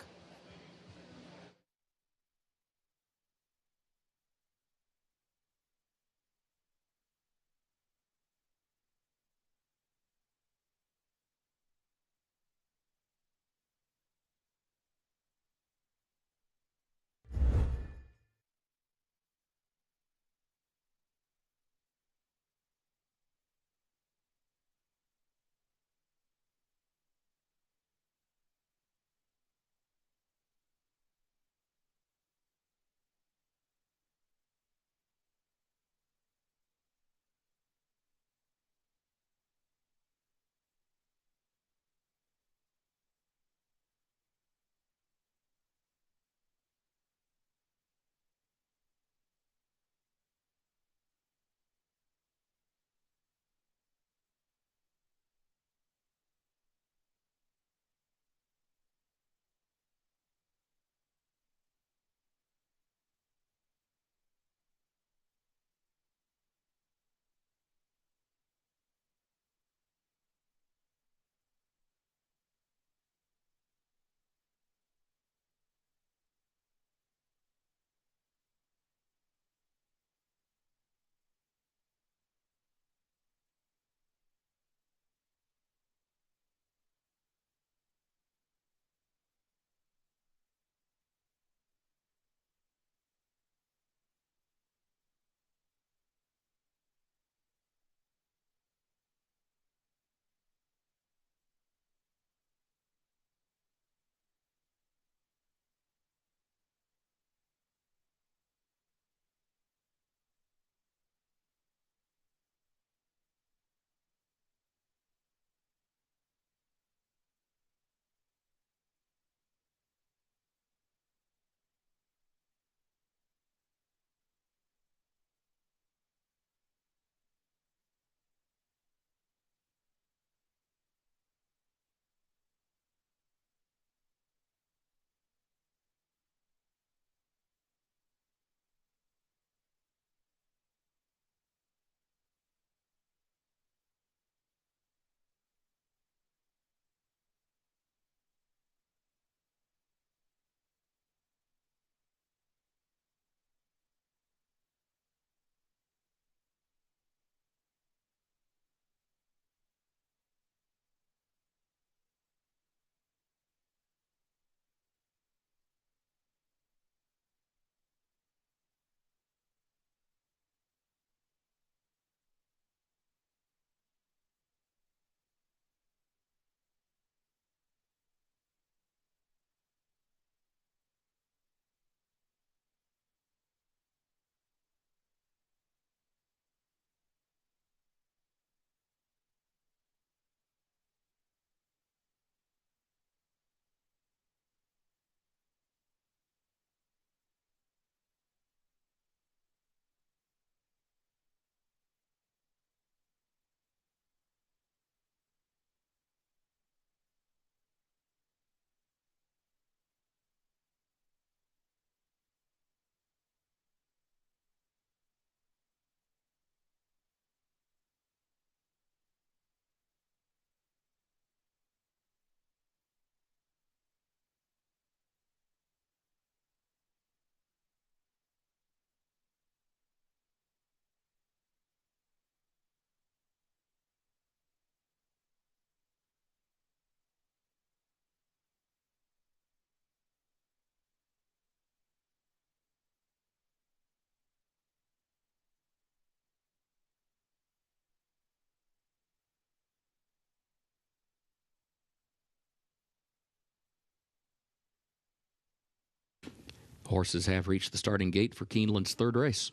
Horses have reached the starting gate for Keeneland's third race.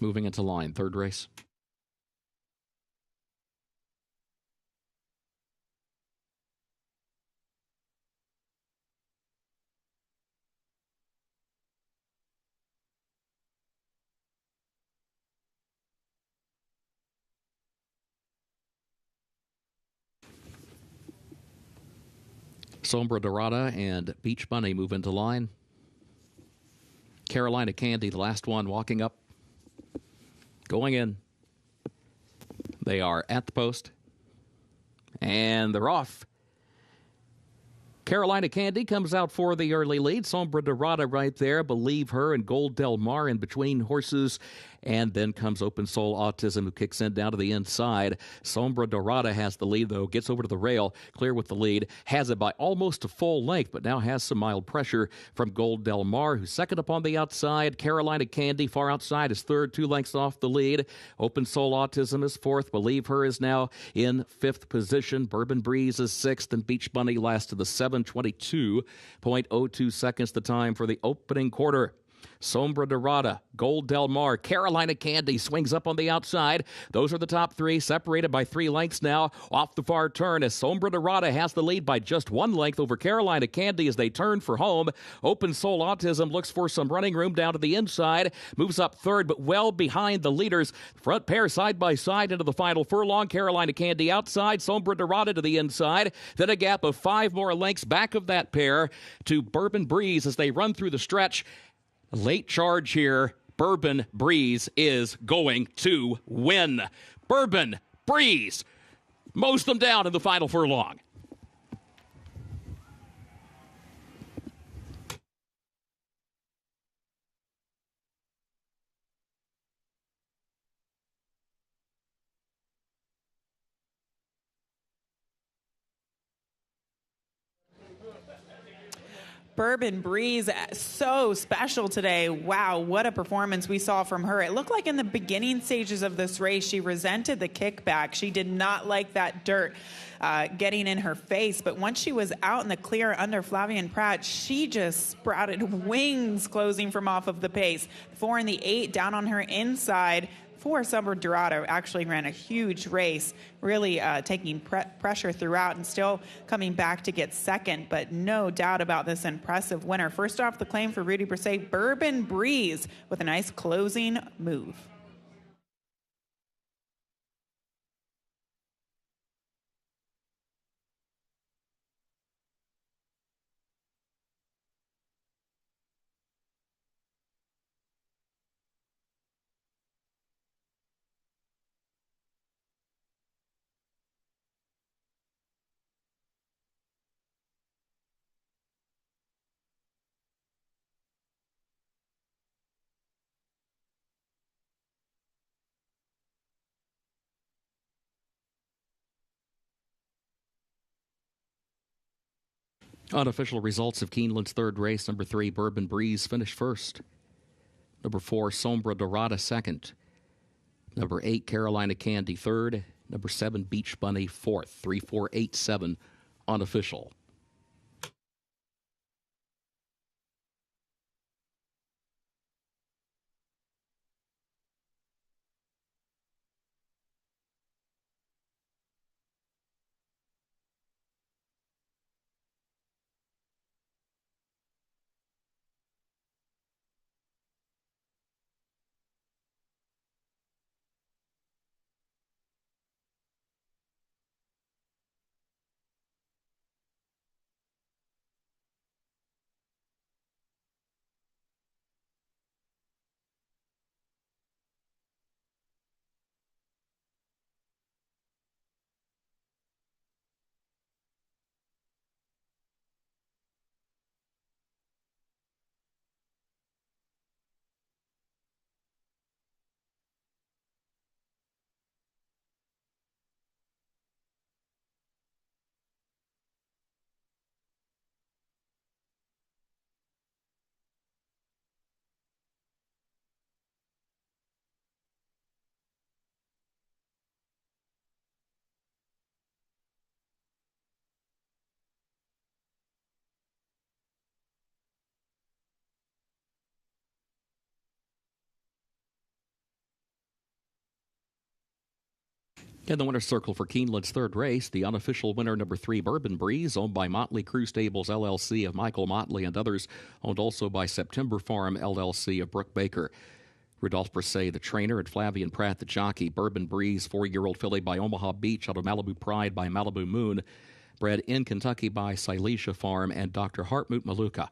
Moving into line, third race. Sombra Dorada and Beach Bunny move into line. Carolina Candy, the last one, walking up. Going in. They are at the post. And they're off. Carolina Candy comes out for the early lead. Sombra Dorada right there. Believe Her and Gold Del Mar in between horses. And then comes Open Soul Autism, who kicks in down to the inside. Sombra Dorada has the lead, though. Gets over to the rail, clear with the lead. Has it by almost a full length, but now has some mild pressure from Gold Del Mar, who's second up on the outside. Carolina Candy far outside is third, 2 lengths off the lead. Open Soul Autism is fourth. Believe Her is now in fifth position. Bourbon Breeze is sixth, and Beach Bunny last to the 7:22.02 seconds the time for the opening quarter. Sombra Dorada, Gold Del Mar, Carolina Candy swings up on the outside. Those are the top three, separated by 3 lengths now. Off the far turn as Sombra Dorada has the lead by just 1 length over Carolina Candy as they turn for home. Open Soul Autism looks for some running room down to the inside. Moves up third, but well behind the leaders. Front pair side by side into the final furlong. Carolina Candy outside, Sombra Dorada to the inside. Then a gap of 5 more lengths back of that pair to Bourbon Breeze as they run through the stretch. Late charge here. Bourbon Breeze is going to win. Bourbon Breeze mows them down in the final furlong. Bourbon Breeze, so special today. Wow, what a performance we saw from her. It looked like in the beginning stages of this race, she resented the kickback. She did not like that dirt getting in her face. But once she was out in the clear under Flavien Prat, she just sprouted wings closing from off of the pace. 4 and the 8 down on her inside. For Sombra Dorada actually ran a huge race, really taking pressure throughout and still coming back to get second, but no doubt about this impressive winner. First off the claim for Rudy Brisset, Bourbon Breeze with a nice closing move. Unofficial results of Keeneland's third race. Number 3, Bourbon Breeze, finished first. Number 4, Sombra Dorada, second. Number 8, Carolina Candy, third. Number 7, Beach Bunny, fourth. 3, 4, 8, 7, unofficial. In the winner's circle for Keeneland's third race, the unofficial winner, number 3, Bourbon Breeze, owned by Motley Crew Stables, LLC of Michael Motley and others, owned also by September Farm, LLC of Brooke Baker. Rudolph Brisset, the trainer, and Flavian Pratt, the jockey. Bourbon Breeze, 4-year-old filly by Omaha Beach out of Malibu Pride by Malibu Moon, bred in Kentucky by Silesia Farm and Dr. Hartmut Maluka.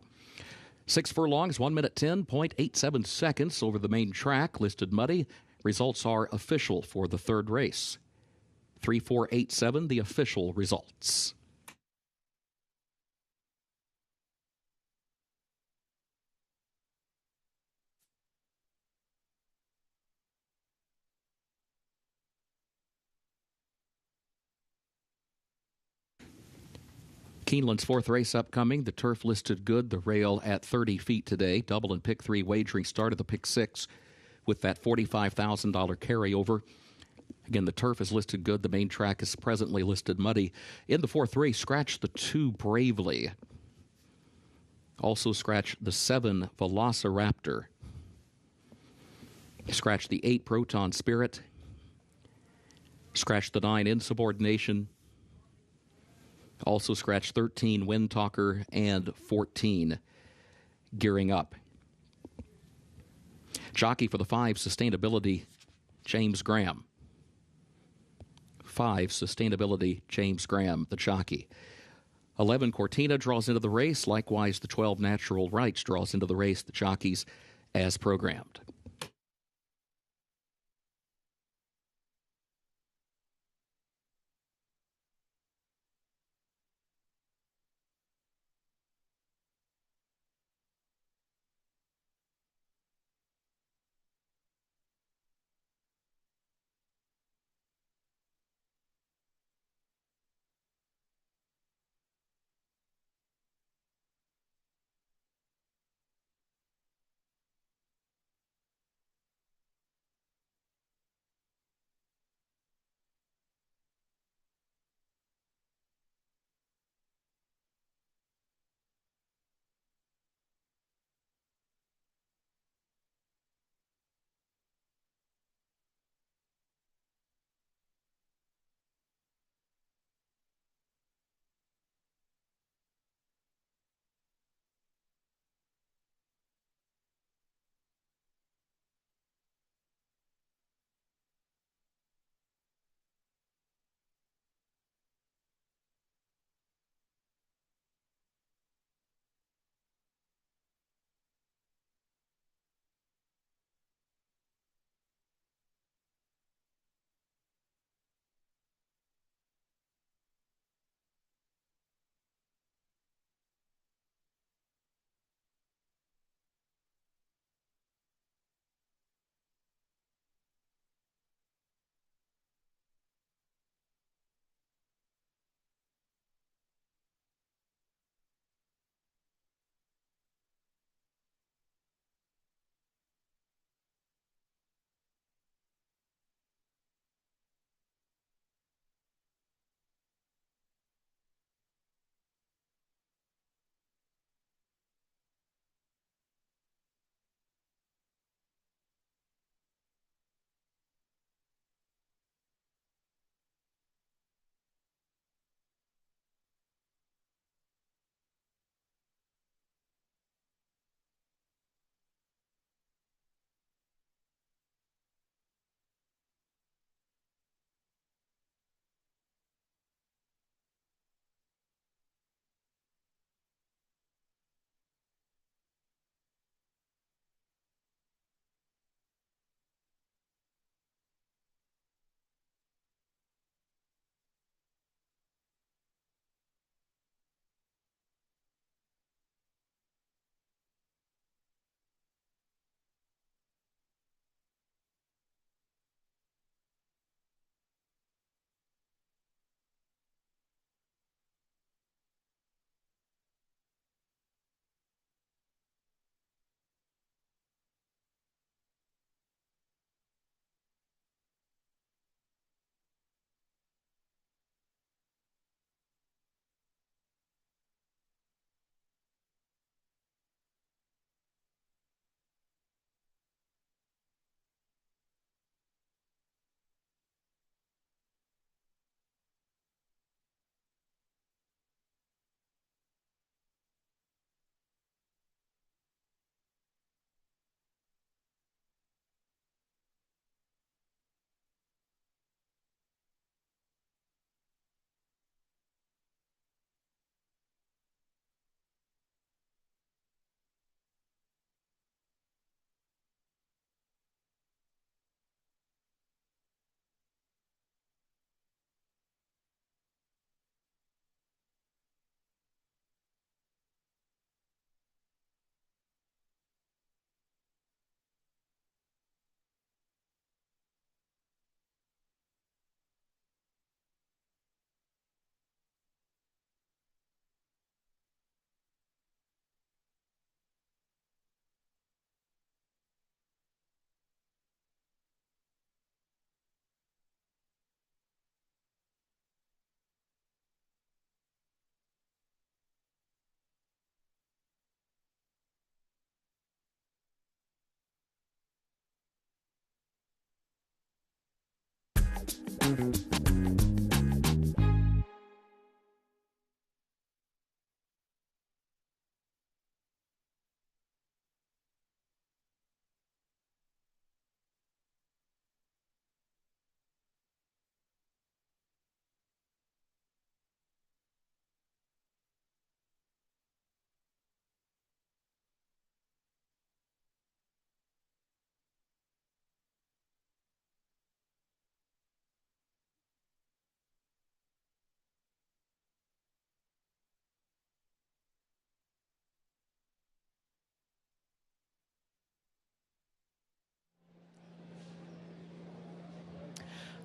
6 furlongs, 1 minute 10.87 seconds over the main track, listed muddy. Results are official for the third race. 3-4-8-7, the official results. Keeneland's fourth race upcoming. The turf listed good. The rail at 30 feet today. Double and pick 3 wagering started the pick 6 with that $45,000 carryover. Again, the turf is listed good. The main track is presently listed muddy. In the fourth race, scratch the 2 Bravely. Also scratch the 7 Velociraptor. Scratch the 8 Proton Spirit. Scratch the 9 Insubordination. Also scratch 13 Wind Talker and 14 Gearing Up. Jockey for the 5 Sustainability, James Graham. 5 Sustainability, James Graham, the jockey. 11 Cortina draws into the race. Likewise, the 12 Natural Rights draws into the race. The jockeys as programmed.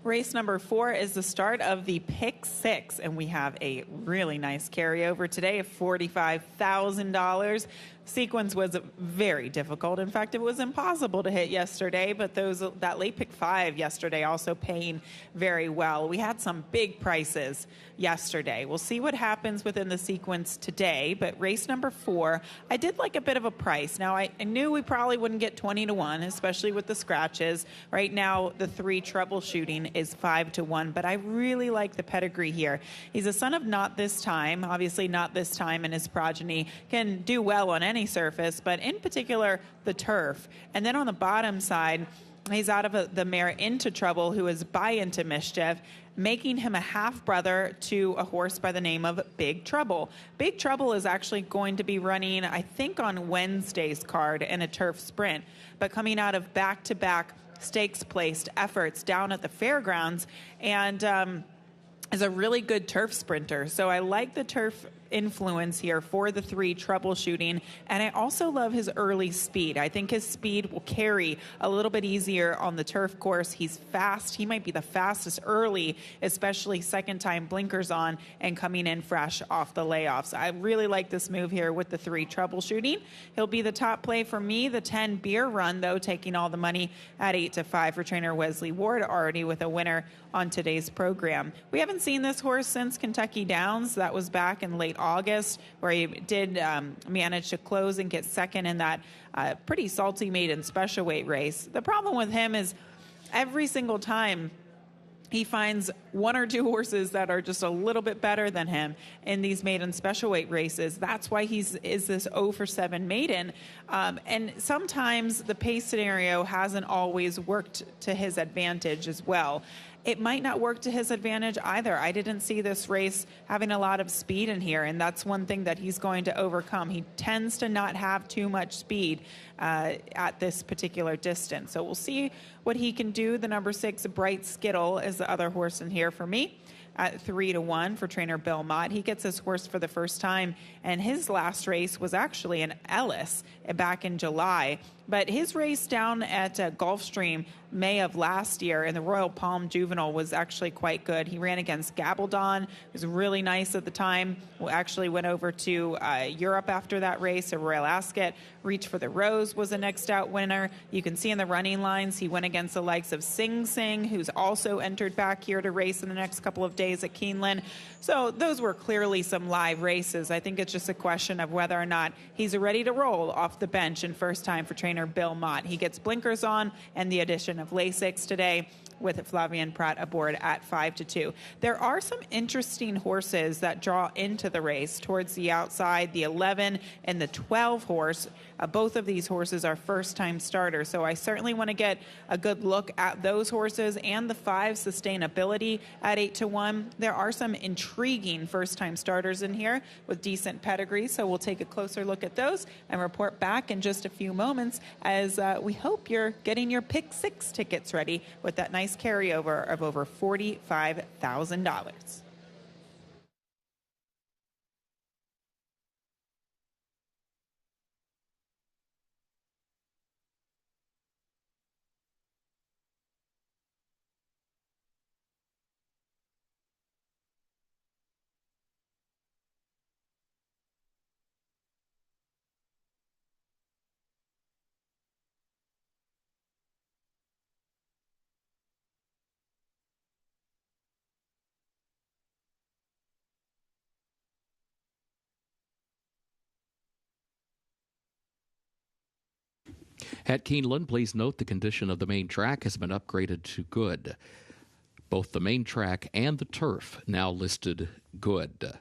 Race number 4 is the start of the Pick Six, and we have a really nice carryover today of $45,000. Sequence was very difficult. In fact, it was impossible to hit yesterday, but that late pick 5 yesterday also paying very well. We had some big prices yesterday. We'll see what happens within the sequence today, but race number 4, I did like a bit of a price. Now, I knew we probably wouldn't get 20-1, especially with the scratches. Right now, the 3 troubleshooting is 5-1, but I really like the pedigree here. He's a son of Not This Time. Obviously, Not This Time and his progeny can do well on any surface, but in particular, the turf. And then on the bottom side, he's out of the mare Into Trouble, who is Buy Into Mischief, making him a half-brother to a horse by the name of Big Trouble. Big Trouble is actually going to be running, I think, on Wednesday's card in a turf sprint, but coming out of back-to-back stakes-placed efforts down at the fairgrounds, and is a really good turf sprinter. So I like the turf influence here for the 3 troubleshooting, and I also love his early speed. I think his speed will carry a little bit easier on the turf course. He's fast. He might be the fastest early, especially second time blinkers on and coming in fresh off the layoffs. I really like this move here with the 3 troubleshooting. He'll be the top play for me. The 10 Beer Run, though, taking all the money at 8-5 for trainer Wesley Ward, already with a winner on today's program. We haven't seen this horse since Kentucky Downs. That was back in late August, where he did manage to close and get second in that pretty salty maiden special weight race. The problem with him is every single time he finds 1 or 2 horses that are just a little bit better than him in these maiden special weight races. That's why is this 0-for-7 maiden. And sometimes the pace scenario hasn't always worked to his advantage as well. It might not work to his advantage either. I didn't see this race having a lot of speed in here, and that's one thing that he's going to overcome. He tends to not have too much speed at this particular distance. So we'll see what he can do. The number 6, Bright Skittle, is the other horse in here for me at 3-1 for trainer Bill Mott. He gets his horse for the first time, and his last race was actually an Ellis back in July. But his race down at Gulfstream May of last year in the Royal Palm Juvenile was actually quite good. He ran against Gabaldon. It was really nice at the time. We actually went over to Europe after that race. A Royal Ascot. Reach for the Rose was a next out winner. You can see in the running lines he went against the likes of Sing Sing, who's also entered back here to race in the next couple of days at Keeneland. So those were clearly some live races. I think it's just a question of whether or not he's ready to roll off the bench in first time for trainer Bill Mott. He gets blinkers on and the addition of Lasix today, with Flavian Pratt aboard at 5-2. There are some interesting horses that draw into the race towards the outside, the 11 and the 12 horse. Both of these horses are first-time starters, so I certainly want to get a good look at those horses and the 5 sustainability at 8-1. There are some intriguing first-time starters in here with decent pedigree, so we'll take a closer look at those and report back in just a few moments as we hope you're getting your Pick 6 tickets ready with that nice carryover of over $45,000. At Keeneland, please note the condition of the main track has been upgraded to good. both the main track and the turf now listed good.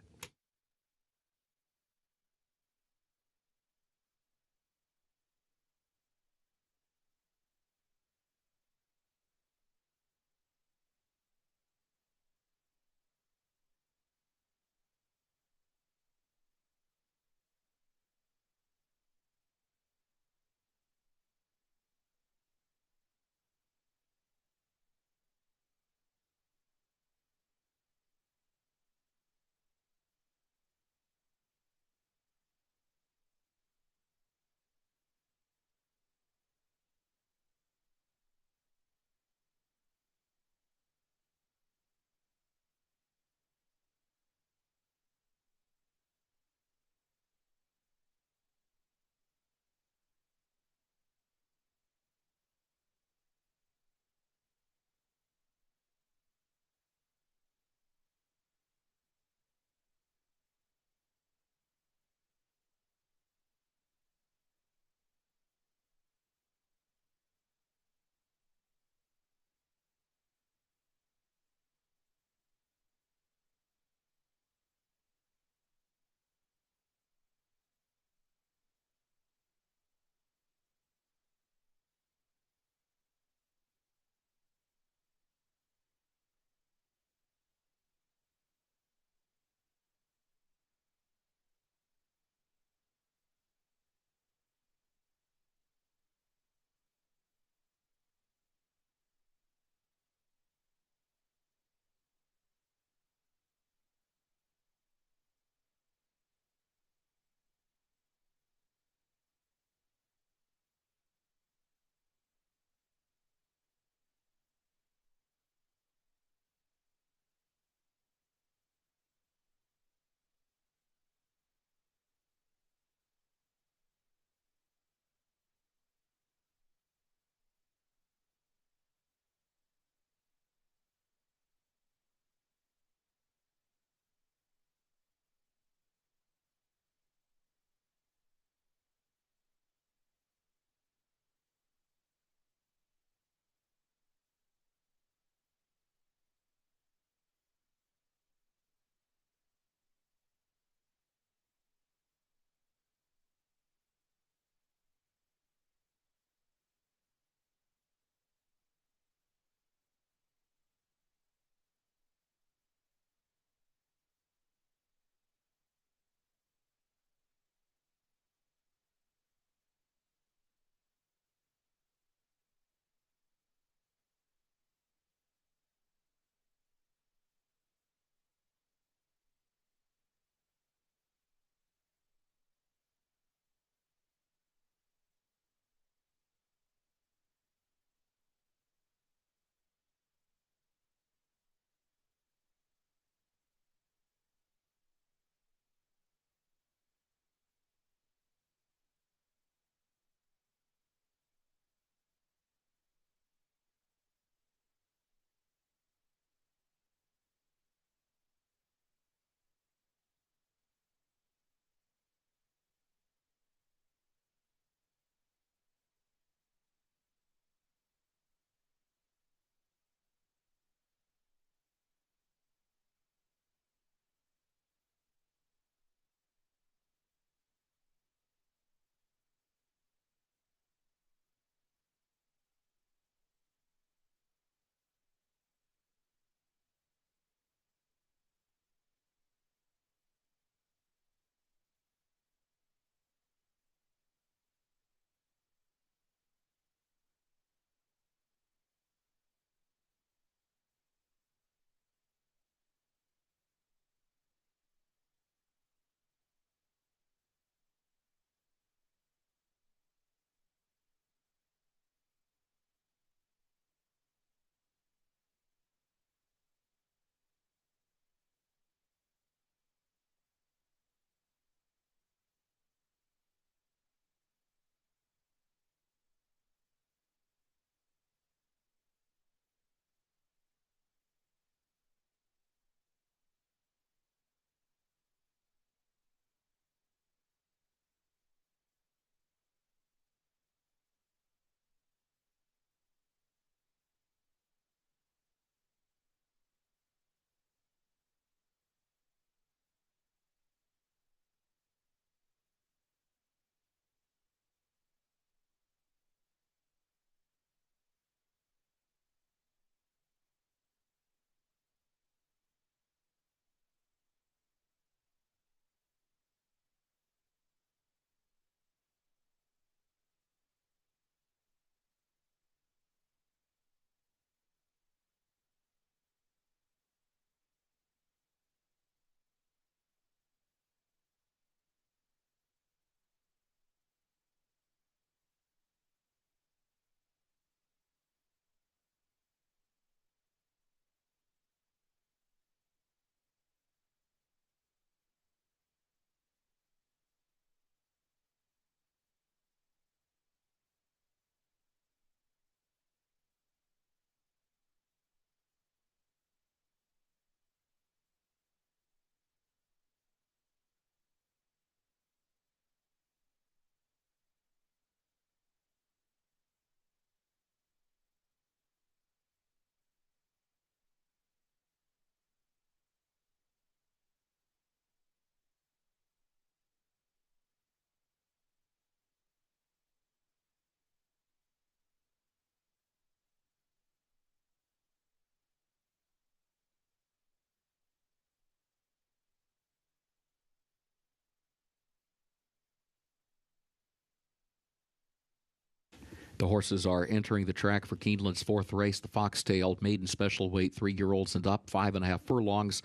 The horses are entering the track for Keeneland's fourth race, the Foxtail maiden special weight, 3-year-olds and up, 5.5 furlongs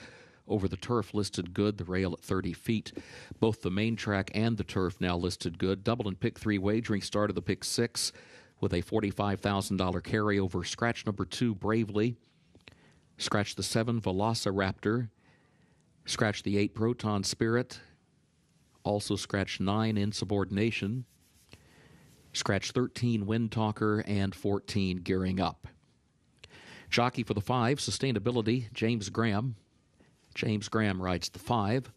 over the turf, listed good, the rail at 30 feet. Both the main track and the turf now listed good. Double and pick 3 wagering started the pick 6 with a $45,000 carryover. Scratch number 2, Bravely. Scratch the 7, Velociraptor. Scratch the 8, Proton Spirit. Also scratch 9, Insubordination. Scratch 13, Wind Talker, and 14, Gearing Up. Jockey for the 5, Sustainability, James Graham. James Graham rides the 5.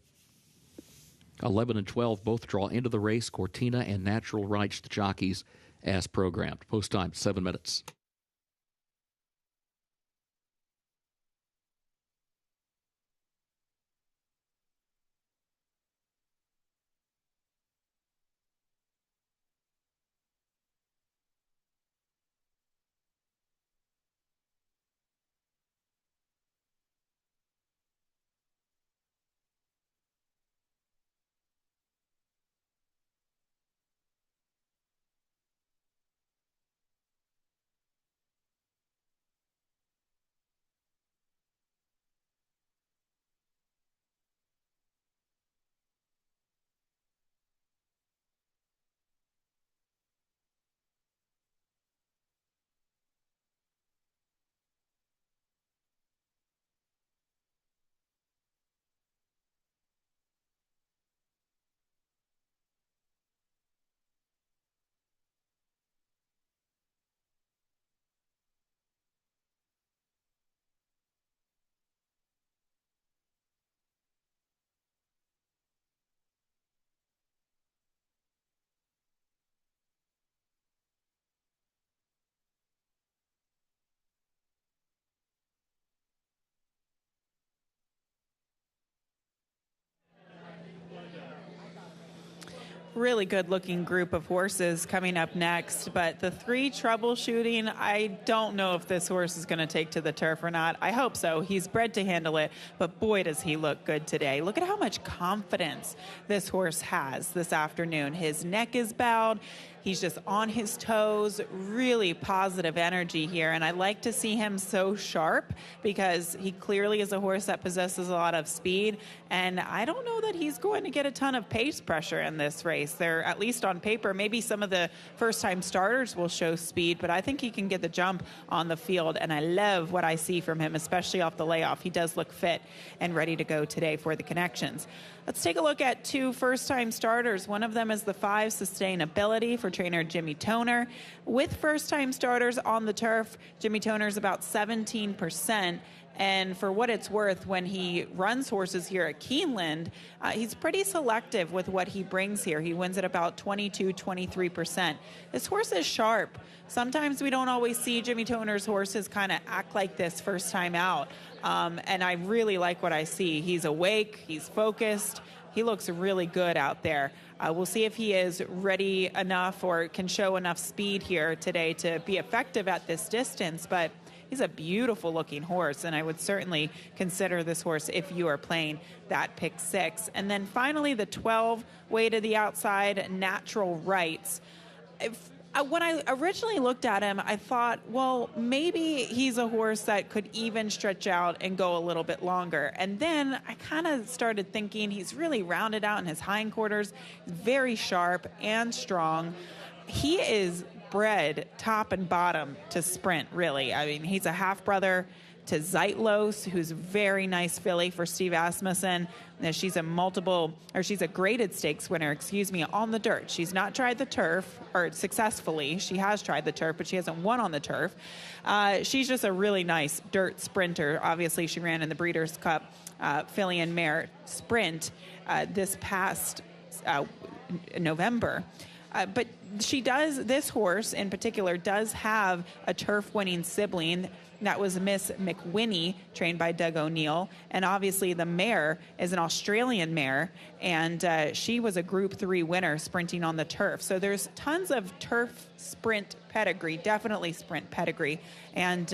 11 and 12 both draw into the race. Cortina and Natural rides the jockeys as programmed. Post time, 7 minutes. Really good looking group of horses coming up next, but the 3 troubleshooting, I don't know if this horse is going to take to the turf or not. I hope so. He's bred to handle it, but boy does he look good today. Look at how much confidence this horse has this afternoon. His neck is bowed. He's just on his toes, really positive energy here. And I like to see him so sharp because he clearly is a horse that possesses a lot of speed. And I don't know that he's going to get a ton of pace pressure in this race. They're, at least on paper, maybe some of the first-time starters will show speed, but I think he can get the jump on the field. And I love what I see from him, especially off the layoff. He does look fit and ready to go today for the connections. Let's take a look at 2 first-time starters. One of them is the 5, Sustainability, for trainer Jimmy Toner. With first-time starters on the turf, Jimmy Toner's about 17%. And for what it's worth, when he runs horses here at Keeneland, he's pretty selective with what he brings here. He wins at about 22, 23%. This horse is sharp. Sometimes we don't always see Jimmy Toner's horses kind of act like this first time out. And I really like what I see. He's awake. He's focused. He looks really good out there. We'll see if he is ready enough or can show enough speed here today to be effective at this distance. But he's a beautiful looking horse, and I would certainly consider this horse if you are playing that pick 6. And then finally, the 12, way to the outside, Natural Rights. When I originally looked at him, I thought, well, maybe he's a horse that could even stretch out and go a little bit longer. And then I kind of started thinking he's really rounded out in his hindquarters, very sharp and strong. He is bred top and bottom to sprint, really. I mean, he's a half-brother to Zeitlos, who's a very nice filly for Steve Asmussen. She's a graded stakes winner, on the dirt. She's not tried the turf, or successfully. She has tried the turf, but she hasn't won on the turf. She's just a really nice dirt sprinter. Obviously, she ran in the Breeders' Cup filly and mare sprint this past November. But this horse in particular does have a turf-winning sibling. That was Miss McWhinney, trained by Doug O'Neill. And obviously the mare is an Australian mare, and she was a Group 3 winner sprinting on the turf. So there's tons of turf sprint pedigree, definitely sprint pedigree. And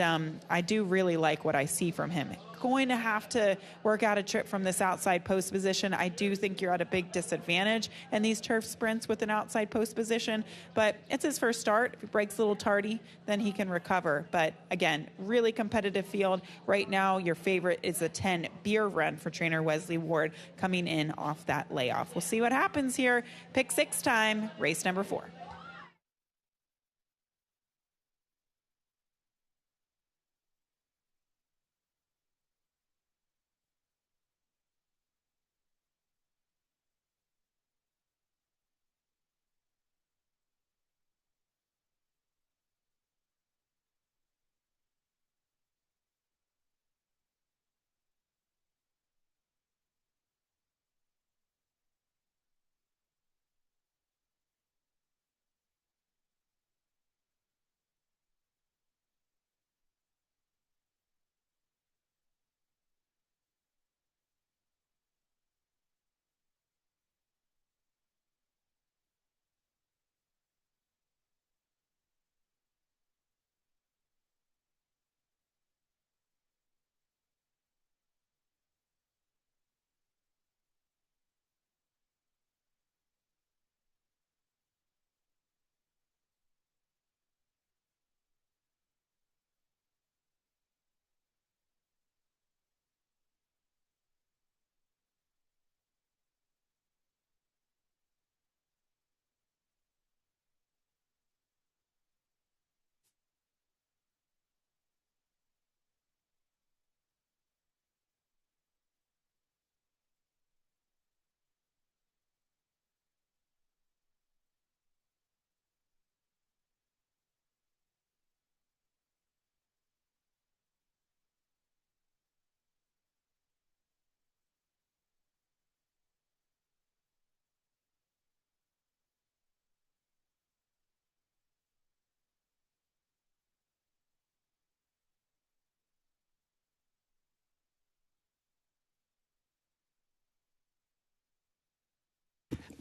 I do really like what I see from him. going to have to work out a trip from this outside post position. I do think you're at a big disadvantage in these turf sprints with an outside post position, but it's his first start. If he breaks a little tardy, then he can recover. But again, really competitive field. Right now, your favorite is a 10 Beer Run for trainer Wesley Ward coming in off that layoff. We'll see what happens here. Pick 6 time, race number 4.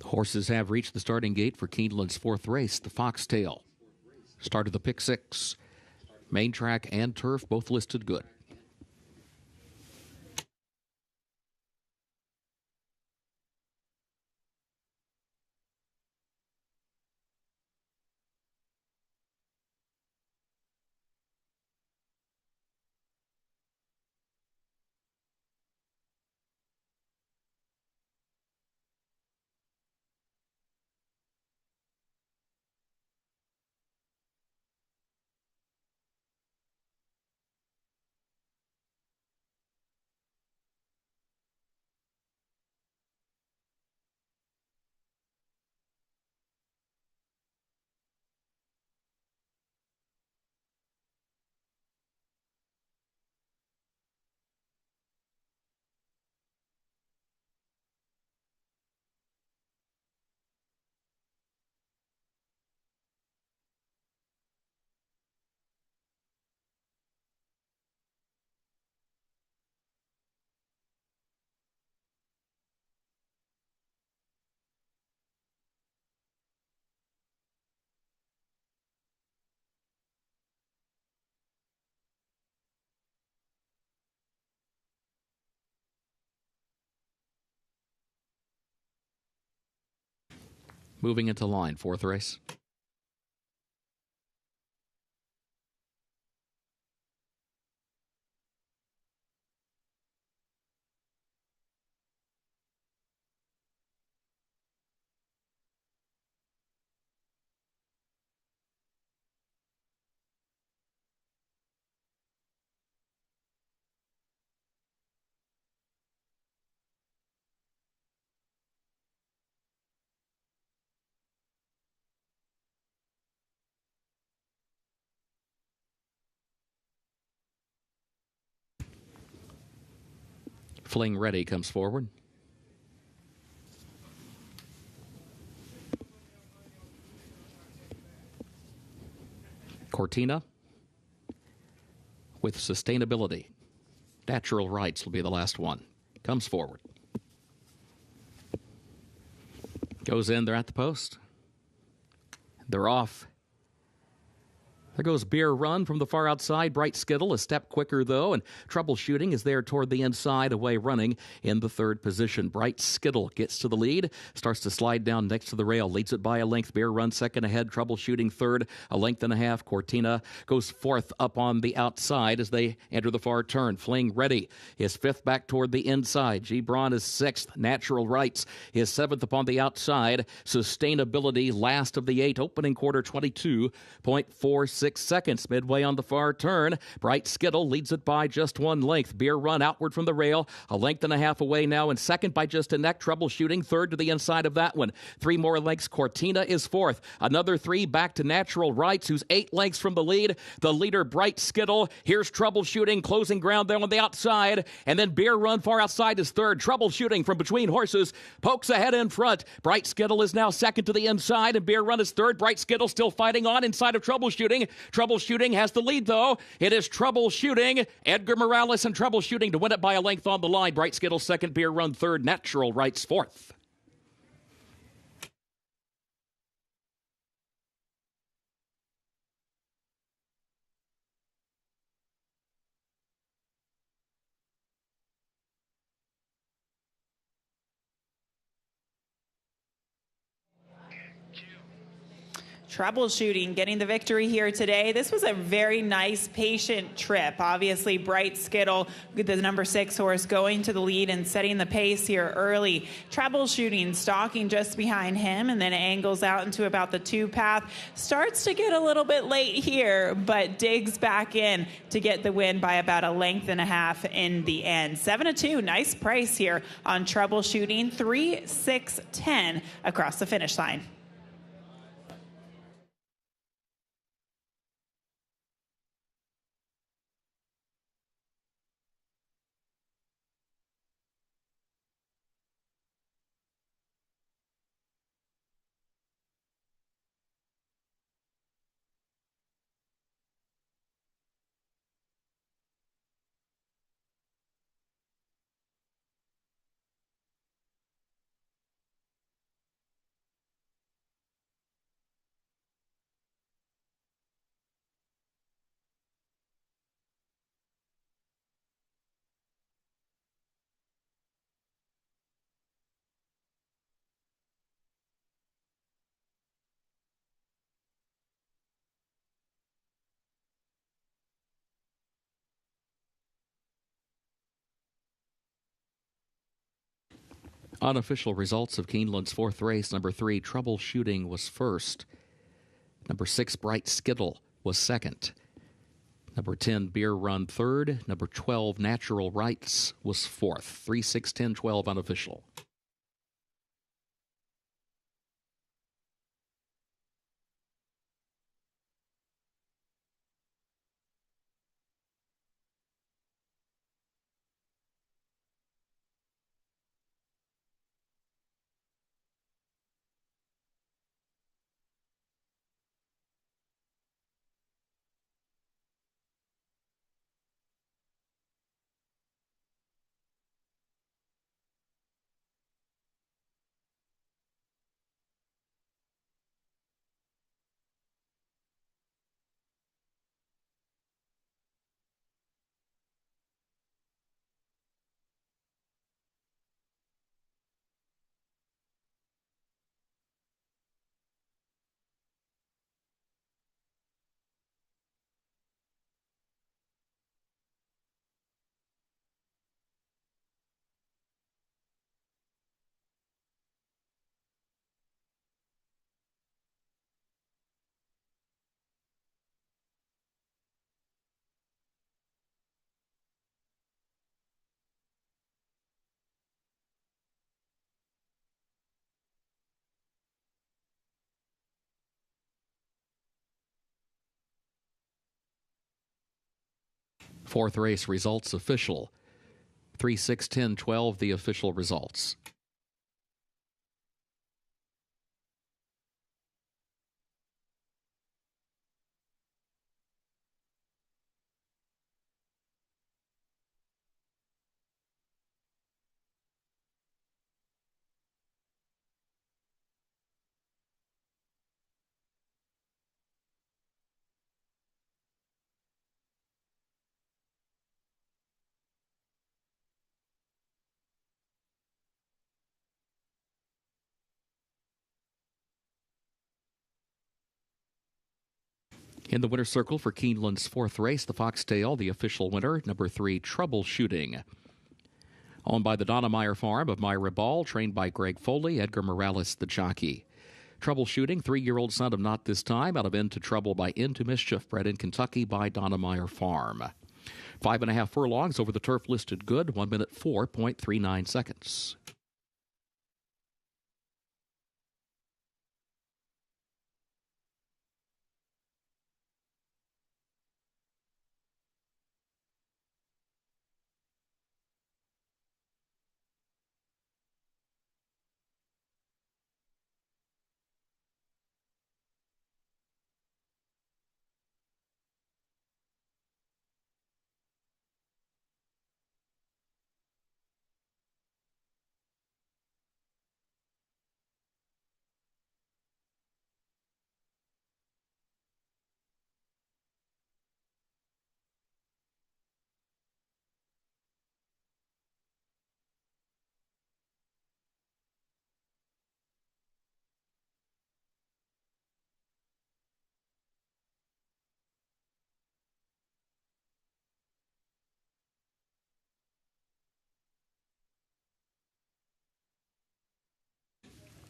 Horses have reached the starting gate for Keeneland's 4th race, the Foxtail. Start of the pick 6. Main track and turf both listed good. Moving into line, 4th race. Fling Ready comes forward. Cortina with Sustainability. Natural Rights will be the last one. Comes forward. Goes in, they're at the post. They're off. There goes Beer Run from the far outside. Bright Skittle a step quicker, though, and Troubleshooting is there toward the inside, away running in the third position. Bright Skittle gets to the lead, starts to slide down next to the rail, leads it by a length. Beer Run second ahead, Troubleshooting third, a length and a half. Cortina goes fourth up on the outside as they enter the far turn. Fling Ready is fifth back toward the inside. G. Braun is sixth. Natural Rights is seventh upon the outside. Sustainability last of the eight, opening quarter 22.46 seconds. Midway on the far turn, Bright Skittle leads it by just one length. Beer Run outward from the rail, a length and a half away now, and second by just a neck. Troubleshooting third to the inside of that one. 3 more lengths. Cortina is fourth. Another 3 back to Natural Rights, who's 8 lengths from the lead. The leader, Bright Skittle. Here's Troubleshooting closing ground there on the outside, and then Beer Run far outside is third. Troubleshooting from between horses pokes ahead in front. Bright Skittle is now second to the inside, and Beer Run is third. Bright Skittle still fighting on inside of Troubleshooting. Troubleshooting has the lead, though. It is Troubleshooting. Edgar Morales and Troubleshooting to win it by a length on the line. Bright Skittle second, Beer Run third, Natural Rights fourth. Troubleshooting getting the victory here today. This was a very nice, patient trip. Obviously, Bright Skittle, the number 6 horse, going to the lead and setting the pace here early. Troubleshooting stalking just behind him and then angles out into about the 2 path. Starts to get a little bit late here, but digs back in to get the win by about a length and a half in the end. 7-2, nice price here on Troubleshooting. 3-6-10 across the finish line. Unofficial results of Keeneland's fourth race. Number 3, Troubleshooting, was first. Number 6, Bright Skittle, was second. Number 10, Beer Run, third. Number 12, Natural Rights, was fourth. 3, 6, 10, 12 unofficial. Fourth race results official. 3, 6, 10, 12, the official results. In the winner's circle for Keeneland's fourth race, the Foxtail, the official winner, number 3, Troubleshooting. Owned by the Donnemeyer Farm of Myra Ball, trained by Greg Foley, Edgar Morales, the jockey. Troubleshooting, 3-year-old son of Not This Time, out of Into Trouble by Into Mischief, bred in Kentucky by Donnemeyer Farm. 5.5 furlongs over the turf listed good, 1 minute 4.39 seconds.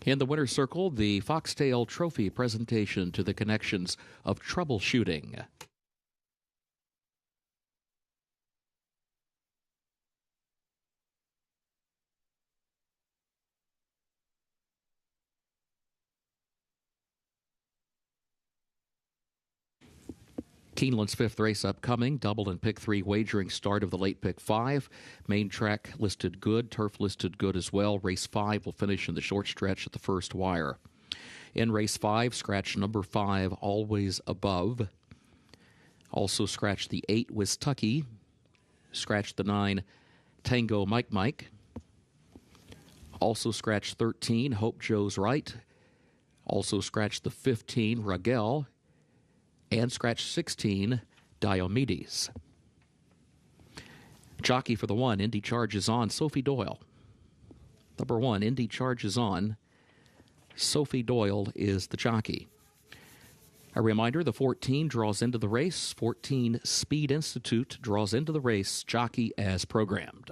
In the winner's circle, the Foxtail Trophy presentation to the connections of Troubleshooting. Keeneland's fifth race upcoming, double and pick 3 wagering start of the late pick 5. Main track listed good, turf listed good as well. Race 5 will finish in the short stretch at the first wire. In race 5, scratch number 5, Always Above. Also scratch the 8, Wistucky. Scratch the 9, Tango Mike Mike. Also scratch 13, Hope Joe's Right. Also scratch the 15, Ragel. And scratch 16, Diomedes. Jockey for the 1, Indy Charges On, Sophie Doyle. Number 1, Indy Charges On. Sophie Doyle is the jockey. A reminder, the 14 draws into the race. 14 Speed Institute draws into the race, jockey as programmed.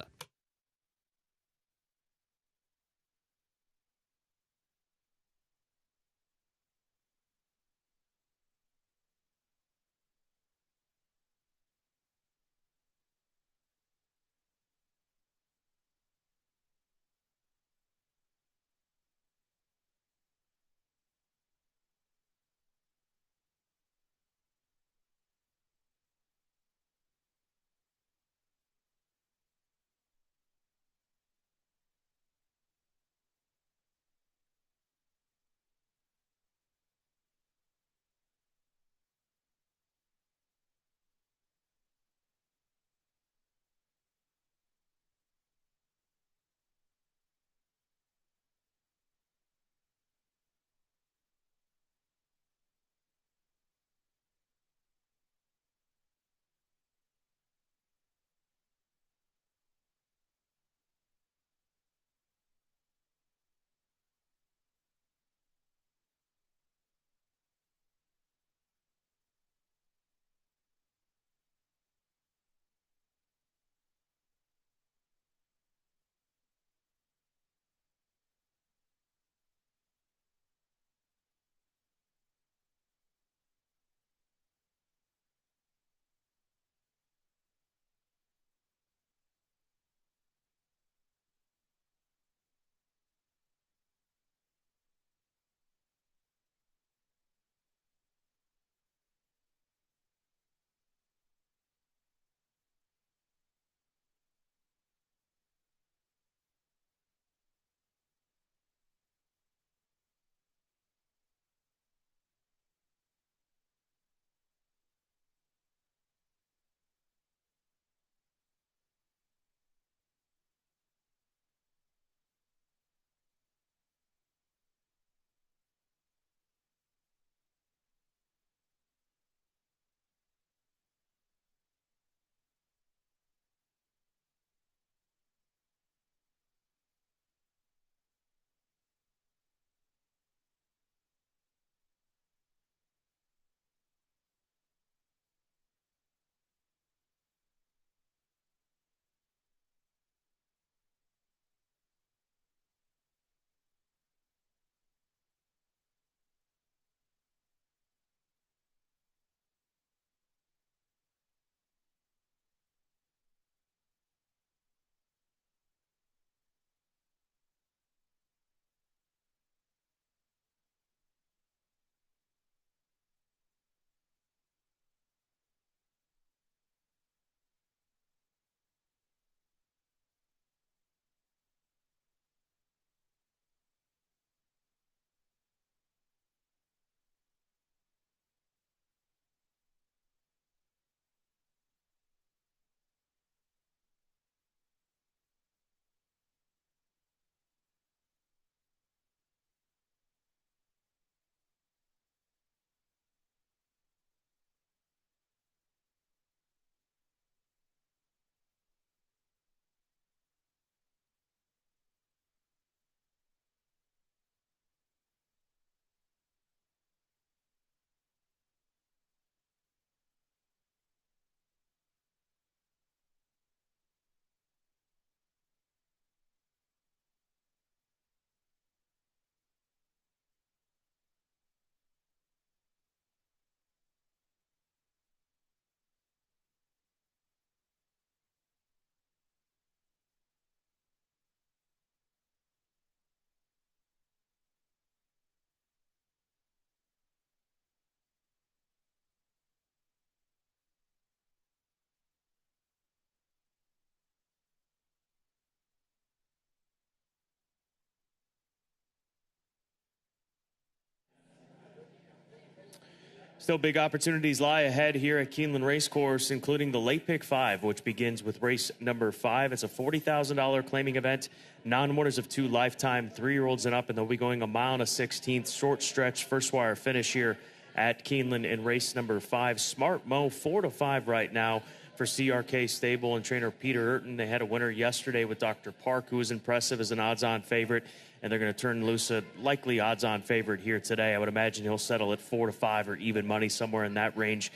Still big opportunities lie ahead here at Keeneland Racecourse, including the Late Pick 5, which begins with race number 5. It's a $40,000 claiming event. Non-winners of 2 lifetime 3-year-olds and up, and they'll be going a mile and a 16th. Short stretch, first wire finish here at Keeneland in race number 5. Smart Mo, 4-5 right now for CRK Stable and trainer Peter Urton. They had a winner yesterday with Dr. Park, who was impressive as an odds-on favorite. And they're going to turn loose a likely odds-on favorite here today. I would imagine he'll settle at 4-5 or even money, somewhere in that range,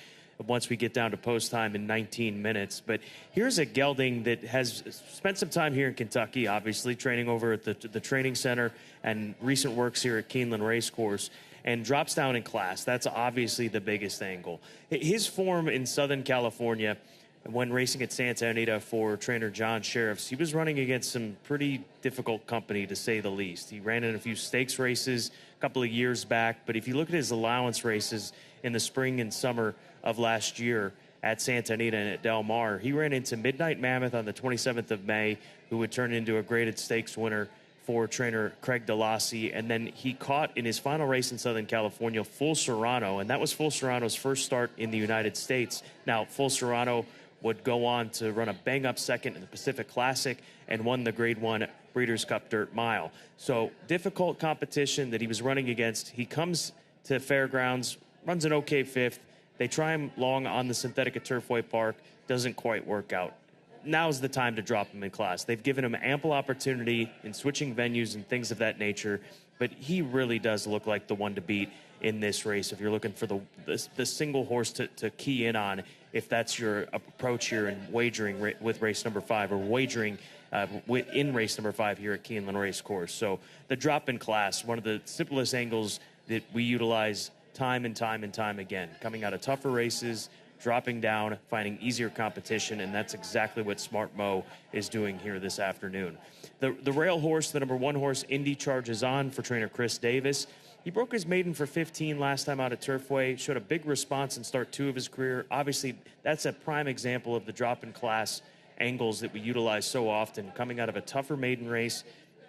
once we get down to post time in 19 minutes. But here's a gelding that has spent some time here in Kentucky, obviously, training over at the training center and recent works here at Keeneland Racecourse, and drops down in class. That's obviously the biggest angle. His form in Southern California, when racing at Santa Anita for trainer John Sheriffs, he was running against some pretty difficult company, to say the least. He ran in a few stakes races a couple of years back, but if you look at his allowance races in the spring and summer of last year at Santa Anita and at Del Mar, he ran into Midnight Mammoth on the 27th of May, who would turn into a graded stakes winner for trainer Craig DeLassy, and then he caught in his final race in Southern California Full Serrano, and that was Full Serrano's first start in the United States. Now, Full Serrano would go on to run a bang-up second in the Pacific Classic and won the Grade 1 Breeders' Cup Dirt Mile. So difficult competition that he was running against. He comes to Fairgrounds, runs an okay 5th. They try him long on the synthetic at Turfway Park. Doesn't quite work out. Now's the time to drop him in class. They've given him ample opportunity in switching venues and things of that nature, but he really does look like the one to beat in this race if you're looking for the single horse to key in on, if that's your approach here in wagering with race number 5, or wagering in race number 5 here at Keeneland Racecourse. So the drop in class, one of the simplest angles that we utilize time and time and time again, coming out of tougher races, dropping down, finding easier competition, and that's exactly what Smart Mo is doing here this afternoon. The rail horse, the number 1 horse, Indy Charges On, for trainer Chris Davis. He broke his maiden for 15 last time out at Turfway, showed a big response in start 2 of his career. Obviously, that's a prime example of the drop in class angles that we utilize so often, coming out of a tougher maiden race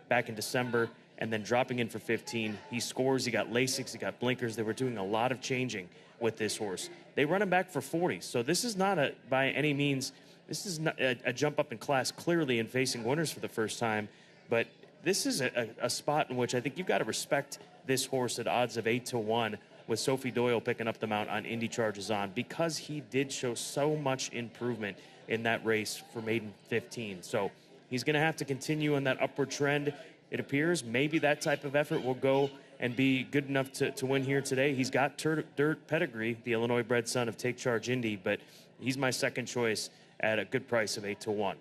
back in December and then dropping in for 15. He scores, he got Lasix, he got blinkers. They were doing a lot of changing with this horse. They run him back for 40, so this is not by any means, this is not a jump up in class clearly in facing winners for the first time, but this is a spot in which I think you've got to respect this horse at odds of 8-1, with Sophie Doyle picking up the mount on Indy Charges On, because he did show so much improvement in that race for maiden 15. So he's going to have to continue on that upward trend, it appears. Maybe that type of effort will go and be good enough to win here today. He's got dirt pedigree, the Illinois-bred son of Take Charge Indy, but he's my second choice at a good price of 8-1.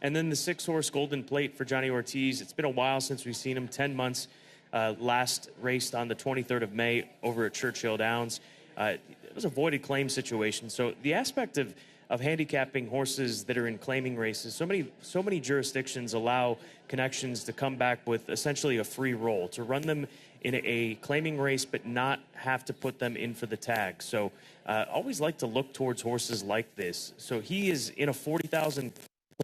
And then the 6-horse Golden Plate for Johnny Ortiz. It's been a while since we've seen him, 10 months. Last raced on the 23rd of May over at Churchill Downs. It was a voided claim situation. So the aspect of handicapping horses that are in claiming races, so many jurisdictions allow connections to come back with essentially a free roll, to run them in a claiming race but not have to put them in for the tag. So always like to look towards horses like this. So he is in a $40,000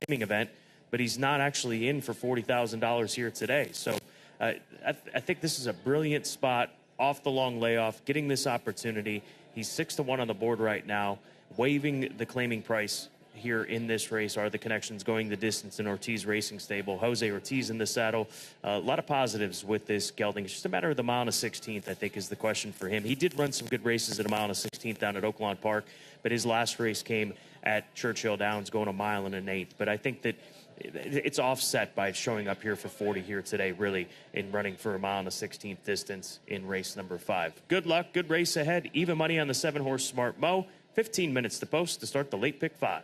claiming event, but he's not actually in for $40,000 here today. So I think this is a brilliant spot off the long layoff, getting this opportunity. He's 6-1 on the board right now. Waiving the claiming price here in this race are the connections going the distance in Ortiz Racing Stable. Jose Ortiz in the saddle. A lot of positives with this gelding. It's just a matter of the mile and a 16th, I think, is the question for him. He did run some good races at a mile and a 16th down at Oaklawn Park, but his last race came at Churchill Downs, going a mile and an 8th. But I think that it's offset by showing up here for 40 here today, really, in running for a mile and a 16th distance in race number 5. Good luck, good race ahead. Even money on the 7-horse Smart Mo. 15 minutes to post to start the Late Pick 5.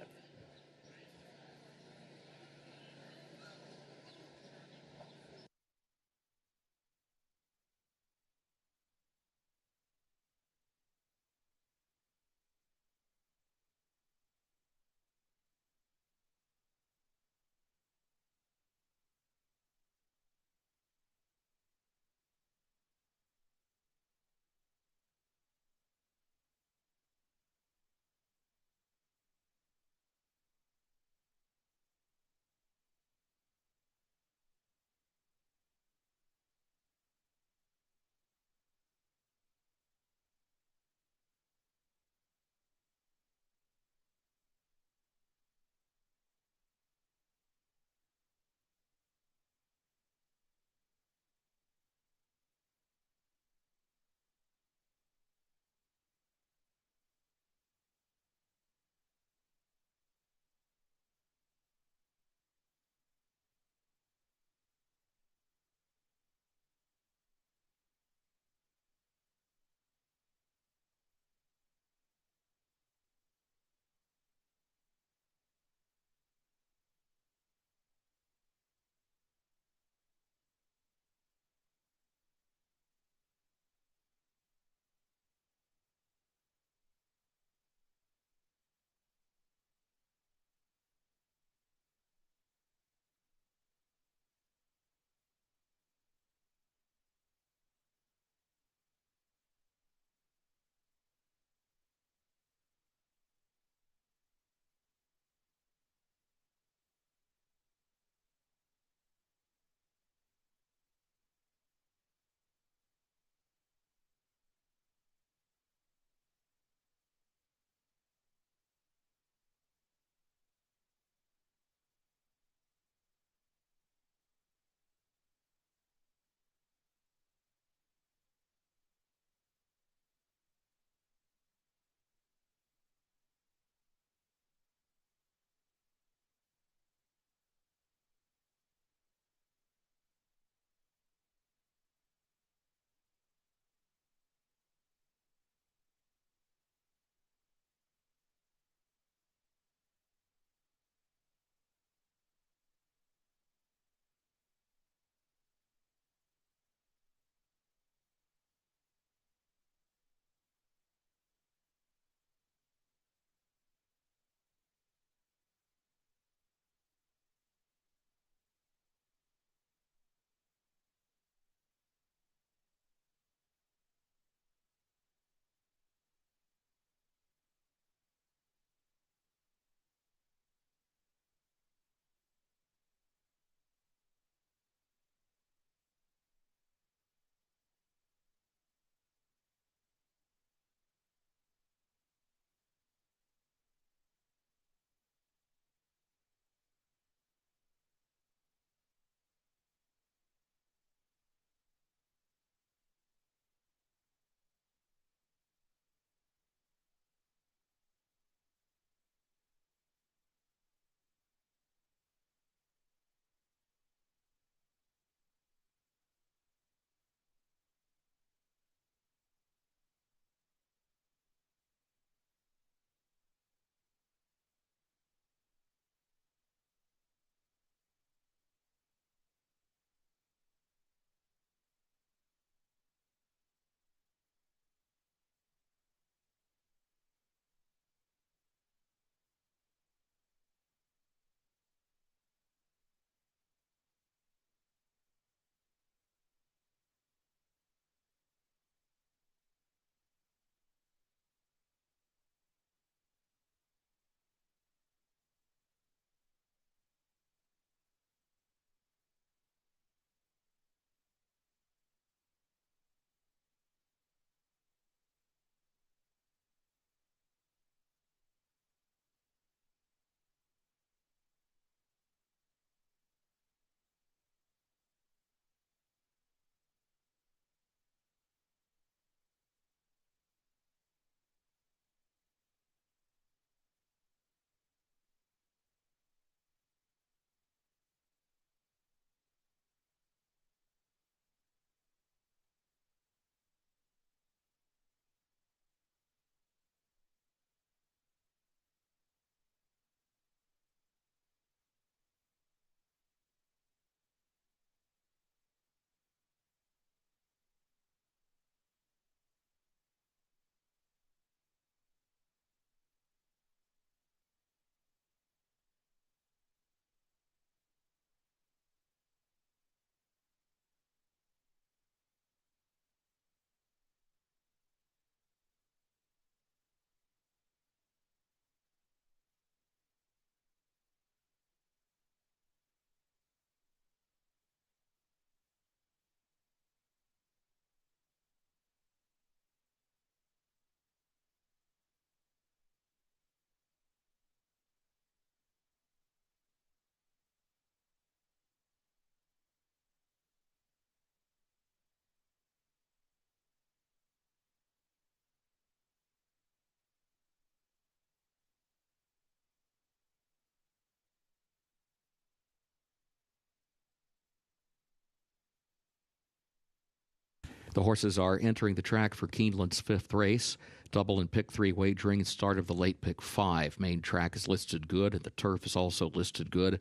The horses are entering the track for Keeneland's fifth race. Double and pick 3 wagering and start of the late pick 5. Main track is listed good, and the turf is also listed good.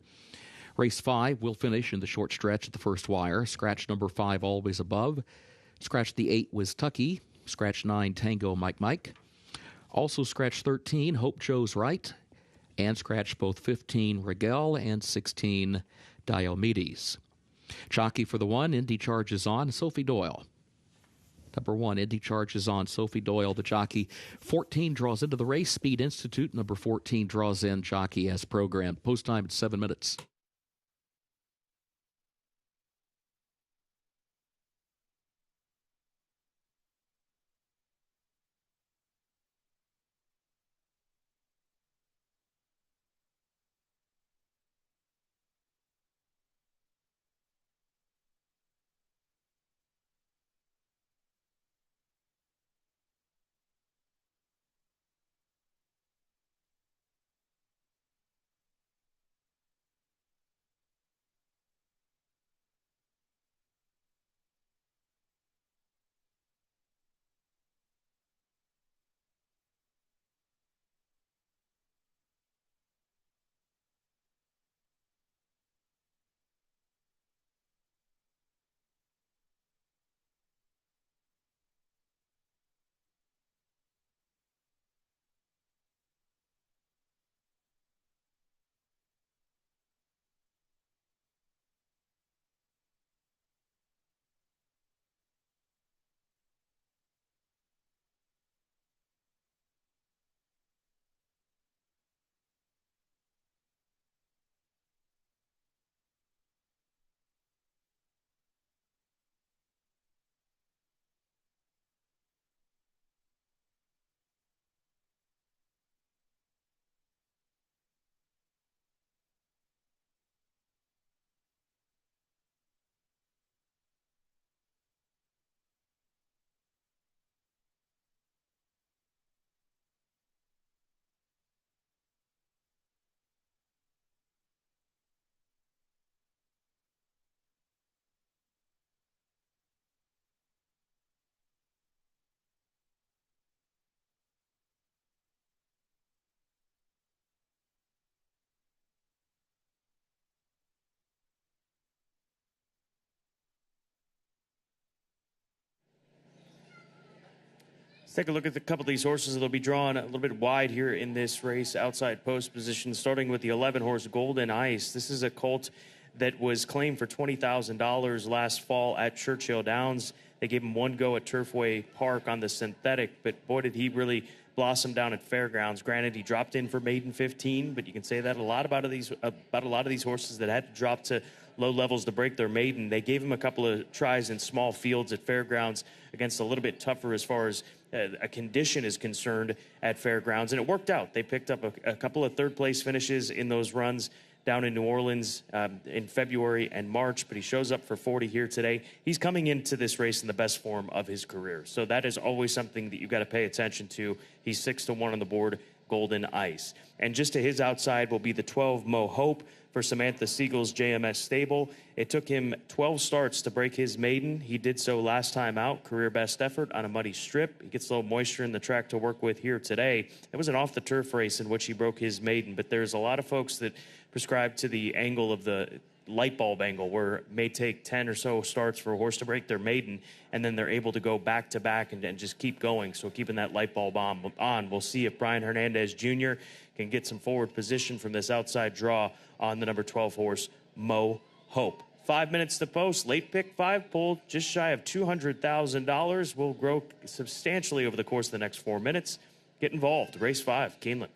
Race 5 will finish in the short stretch at the first wire. Scratch number 5 always above. Scratch the 8 was Tucky. Scratch 9 Tango Mike Mike. Also scratch 13 Hope Joe's Right. And scratch both 15 Regel and 16 Diomedes. Jockey for the 1, Indy Charges On, Sophie Doyle. Number 1, Indy Charges On, Sophie Doyle, the jockey. 14 draws into the race. Speed Institute, number 14, draws in. Jockey as programmed. Post time at 7 minutes. Let's take a look at a couple of these horses that'll be drawn a little bit wide here in this race, outside post position, starting with the 11 horse Golden Ice. This is a colt that was claimed for $20,000 last fall at Churchill Downs. They gave him one go at Turfway Park on the synthetic, but boy, did he really blossom down at Fairgrounds. Granted, he dropped in for maiden 15, but you can say that a lot about a lot of these horses that had to drop to low levels to break their maiden. They gave him a couple of tries in small fields at Fairgrounds against a little bit tougher as far as a condition is concerned at Fairgrounds, and it worked out. They picked up a couple of third-place finishes in those runs down in New Orleans in February and March, but he shows up for 40 here today. He's coming into this race in the best form of his career, so that is always something that you've got to pay attention to. He's 6-1 on the board, Golden Ice. And just to his outside will be the 12 Mo Hope for Samantha Siegel's JMS stable. It took him 12 starts to break his maiden. He did so last time out, career best effort on a muddy strip. He gets a little moisture in the track to work with here today. It was an off-the-turf race in which he broke his maiden, but there's a lot of folks that prescribe to the angle of the light bulb angle, where it may take 10 or so starts for a horse to break their maiden, and then they're able to go back to back and just keep going. So keeping that light bulb on. We'll see if Brian Hernandez Jr. can get some forward position from this outside draw on the number 12 horse, Mo Hope. 5 minutes to post. Late pick 5 pulled just shy of $200,000. Will grow substantially over the course of the next 4 minutes. Get involved. Race 5, Keeneland.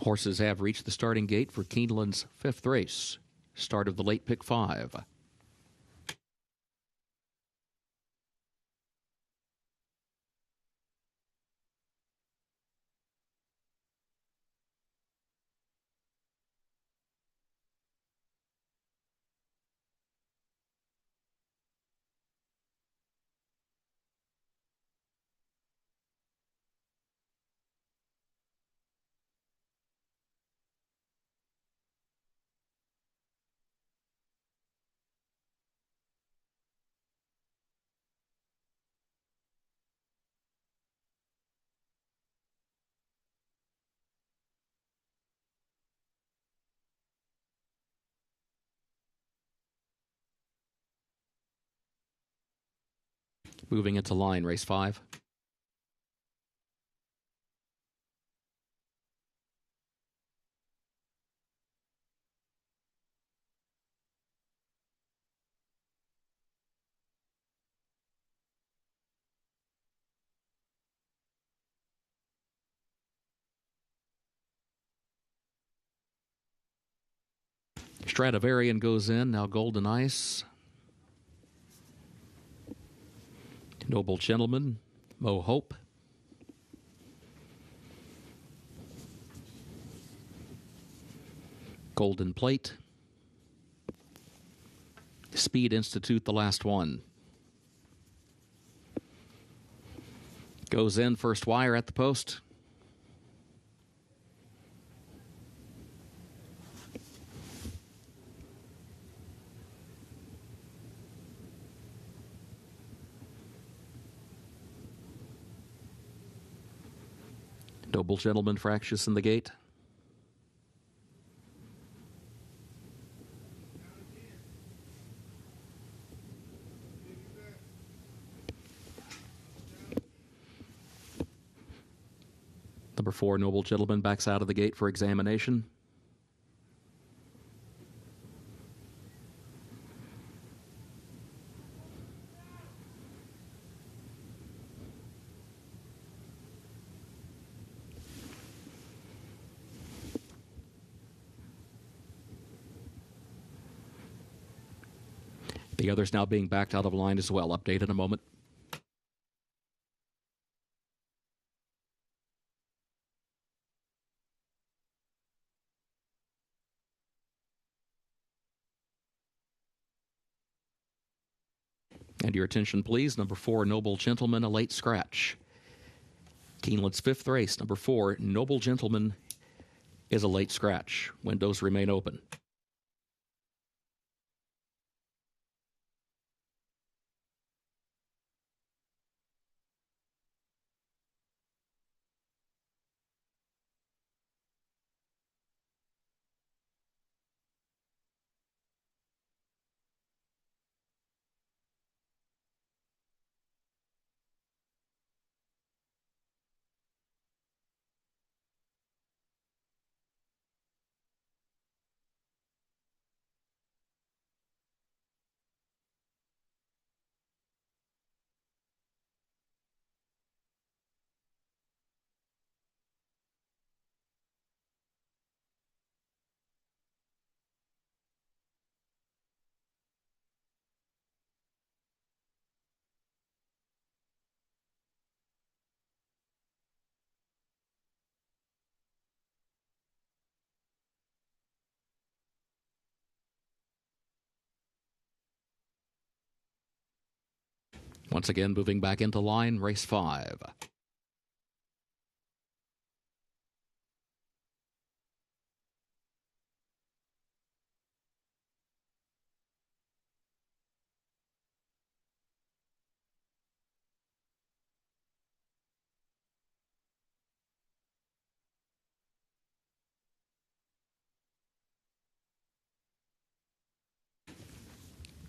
Horses have reached the starting gate for Keeneland's 5th race. Start of the late pick 5. Moving into line, race 5. Stradivarian goes in, now Golden Ice. Noble Gentleman, Mo Hope. Golden Plate. Speed Institute, the last one. Goes in, first wire at the post. Noble Gentleman fractious in the gate. Number 4, Noble Gentleman backs out of the gate for examination. The others now being backed out of line as well. Update in a moment. And your attention, please. Number 4, Noble Gentleman, a late scratch. Keeneland's 5th race. Number 4, Noble Gentleman is a late scratch. Windows remain open. Once again, moving back into line, race 5.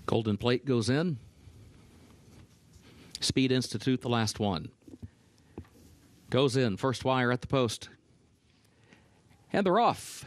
Golden Plate goes in. Speed Institute, the last one. Goes in, first wire at the post. And they're off.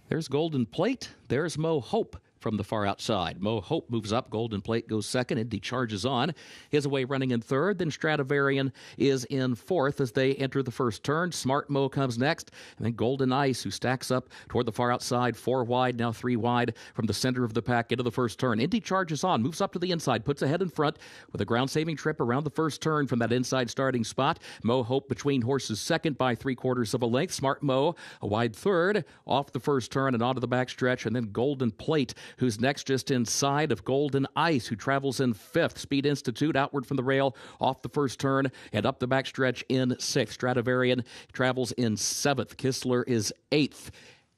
There's Golden Plate. There's Mo Hope. from the far outside. Mo Hope moves up. Golden Plate goes second. Indy charges on. His away running in third. Then Stradivarian is in fourth as they enter the first turn. Smart Mo comes next. And then Golden Ice, who stacks up toward the far outside. 4 wide, now 3 wide from the center of the pack into the first turn. Indy charges on, moves up to the inside, puts ahead in front with a ground-saving trip around the first turn from that inside starting spot. Mo Hope between horses second by 3/4 of a length. Smart Mo a wide third off the first turn and onto the backstretch. And then Golden Plate, who's next just inside of Golden Ice, who travels in fifth. Speed Institute outward from the rail off the first turn and up the backstretch in sixth. Stradivarian travels in seventh. Kistler is eighth.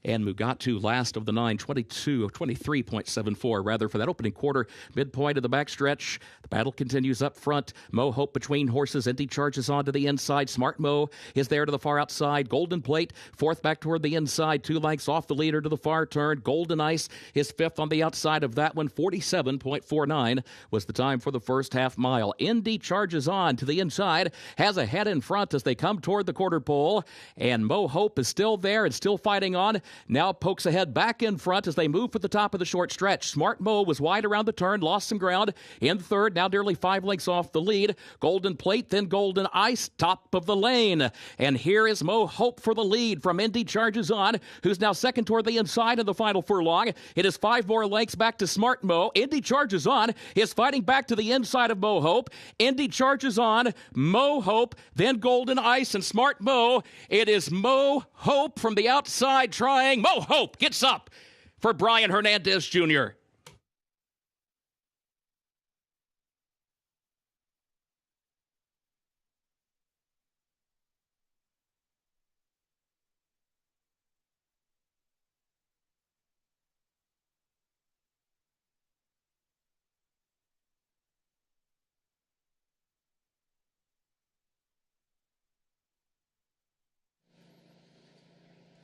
And Mugatu last of the 9, 23.74 rather for that opening quarter. Midpoint of the backstretch. The battle continues up front. Mo Hope between horses. Indy charges on to the inside. Smart Mo is there to the far outside. Golden Plate fourth back toward the inside. 2 lengths off the leader to the far turn. Golden Ice is fifth on the outside of that one. 47.49 was the time for the first half mile. Indy charges on to the inside. Has a head in front as they come toward the quarter pole. And Mo Hope is still there and still fighting on. Now pokes ahead back in front as they move for the top of the short stretch. Smart Mo was wide around the turn, lost some ground in third, now nearly 5 lengths off the lead. Golden Plate, then Golden Ice, top of the lane. And here is Mo Hope for the lead from Indy charges on, who's now second toward the inside in the final furlong. It is 5 more lengths back to Smart Mo. Indy charges on, is fighting back to the inside of Mo Hope. Indy charges on, Mo Hope, then Golden Ice and Smart Mo. It is Mo Hope from the outside trying. Mo Hope gets up for Brian Hernandez Jr.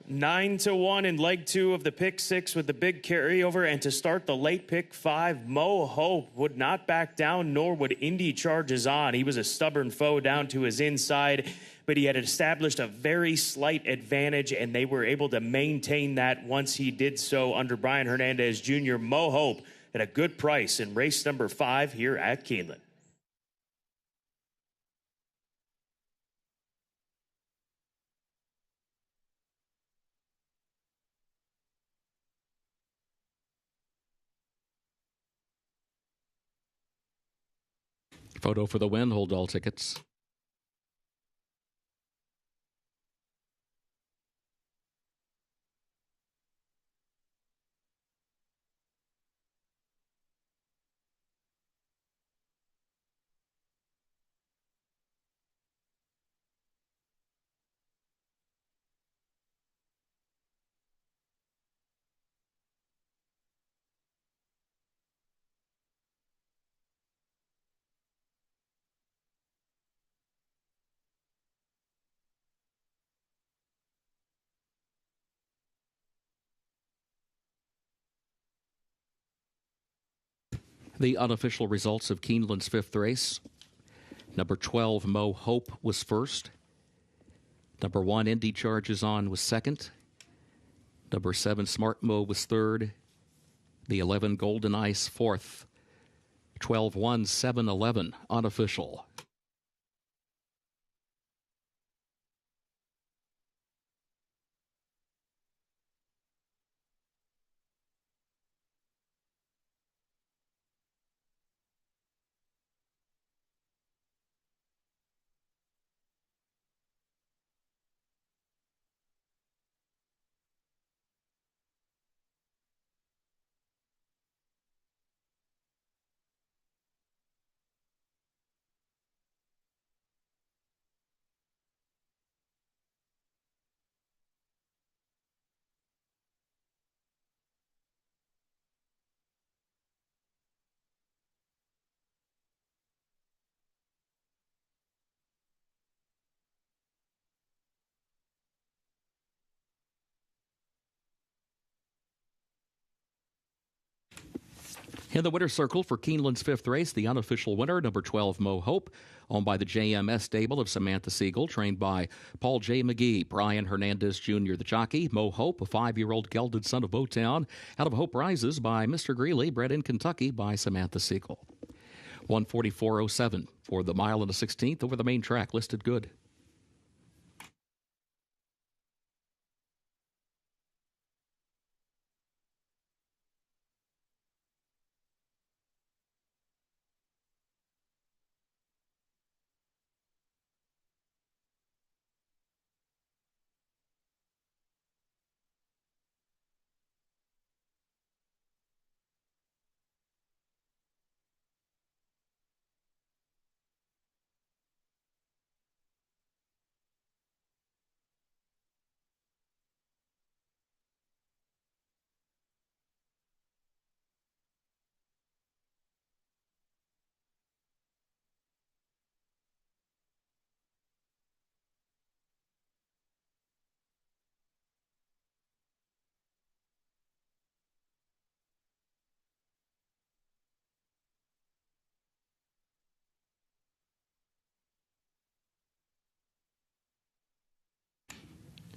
Nine to 1 in leg 2 of the pick 6 with the big carryover. And to start the late pick 5, Mo Hope would not back down, nor would Indy charges on. He was a stubborn foe down to his inside, but he had established a very slight advantage, and they were able to maintain that once he did so under Brian Hernandez Jr. Mo Hope at a good price in race number 5 here at Keeneland. Photo for the win. Hold all tickets. The unofficial results of Keeneland's 5th race. Number 12, Mo Hope, was first. Number 1, Indy Charges On, was second. Number 7, Smart Mo, was third. The 11, Golden Ice, fourth. 12-1, 7-11, unofficial. In the winner's circle for Keeneland's fifth race, the unofficial winner, number 12, Mo Hope, owned by the JMS stable of Samantha Siegel, trained by Paul J. McGee, Brian Hernandez Jr., the jockey. Mo Hope, a 5-year-old gelded son of Motown, out of Hope Rises by Mr. Greeley, bred in Kentucky by Samantha Siegel. 144.07 for the mile and a 16th over the main track, listed good.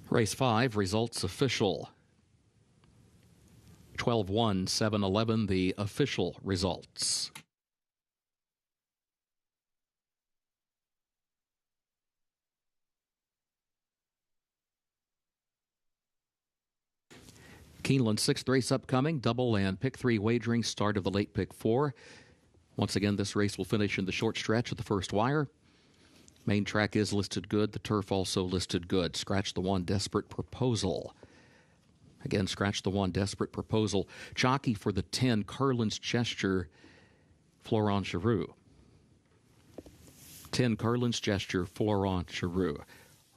Race 5, results official. 12-1, 7-11, the official results. Keeneland's sixth race upcoming, double and pick 3 wagering, start of the late pick 4. Once again, this race will finish in the short stretch of the first wire. Main track is listed good. The turf also listed good. Scratch the 1, Desperate Proposal. Again, scratch the 1, Desperate Proposal. Jockey for the 10, Carlin's Gesture, Florent Giroux. 10, Carlin's Gesture, Florent Giroux.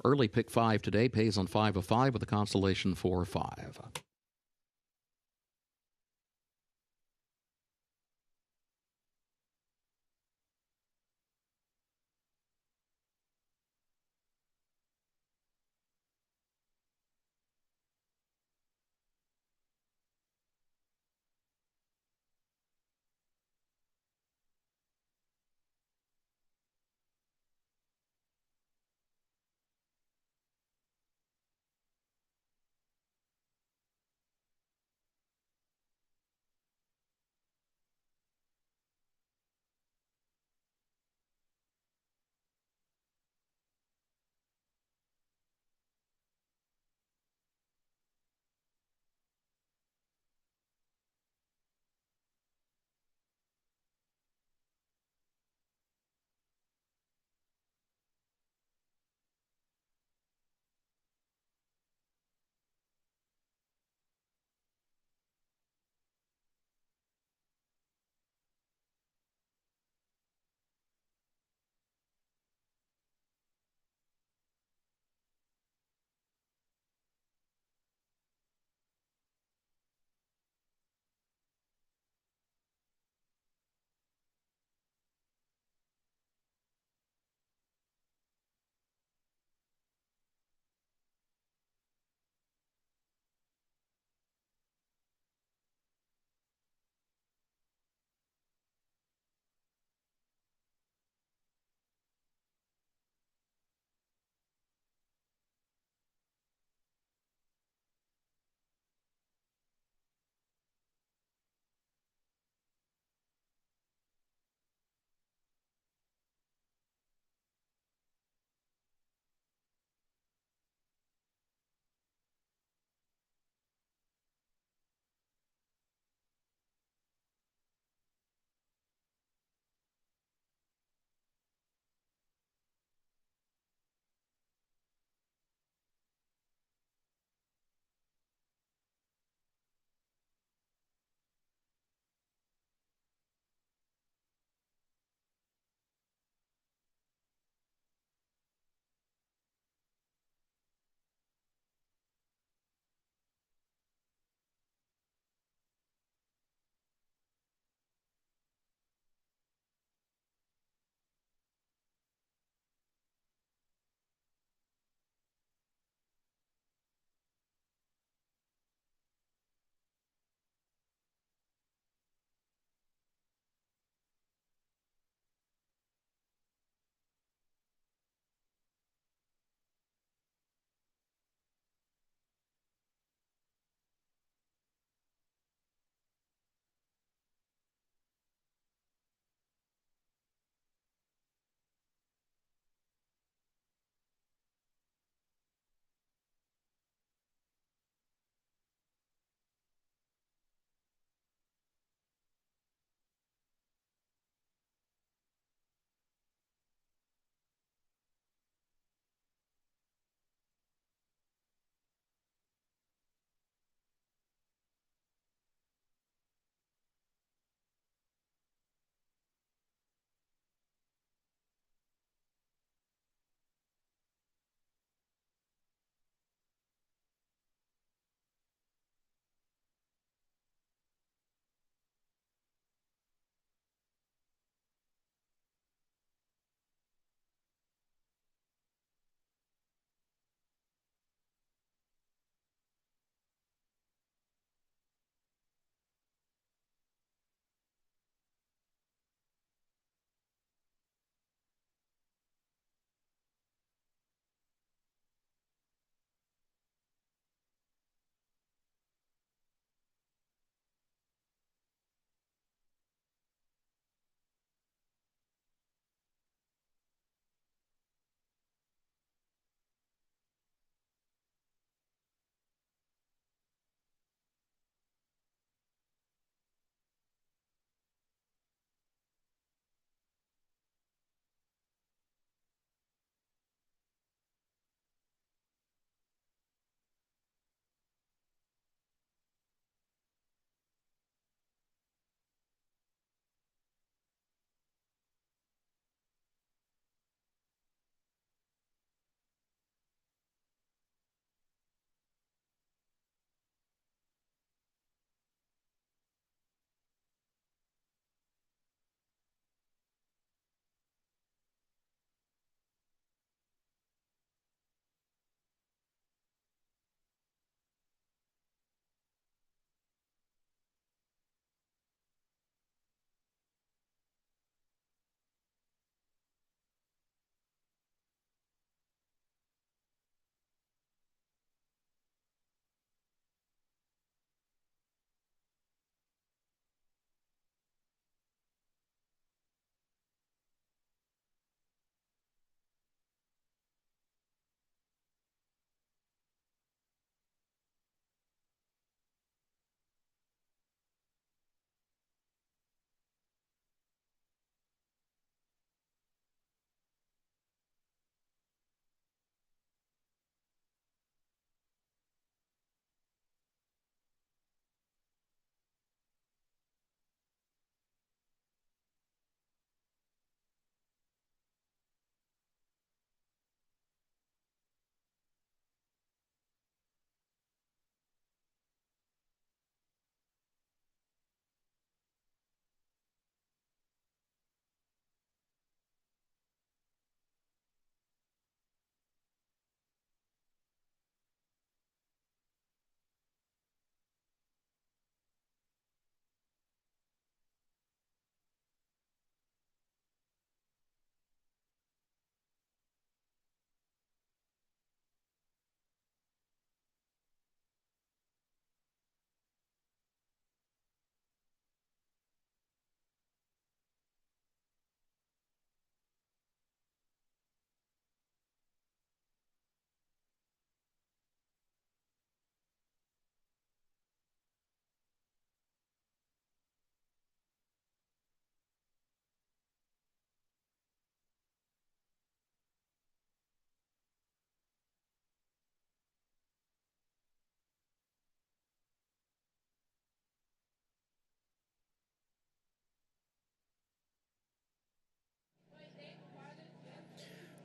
Early pick 5 today, pays on 5 of 5 with a consolation 4-5.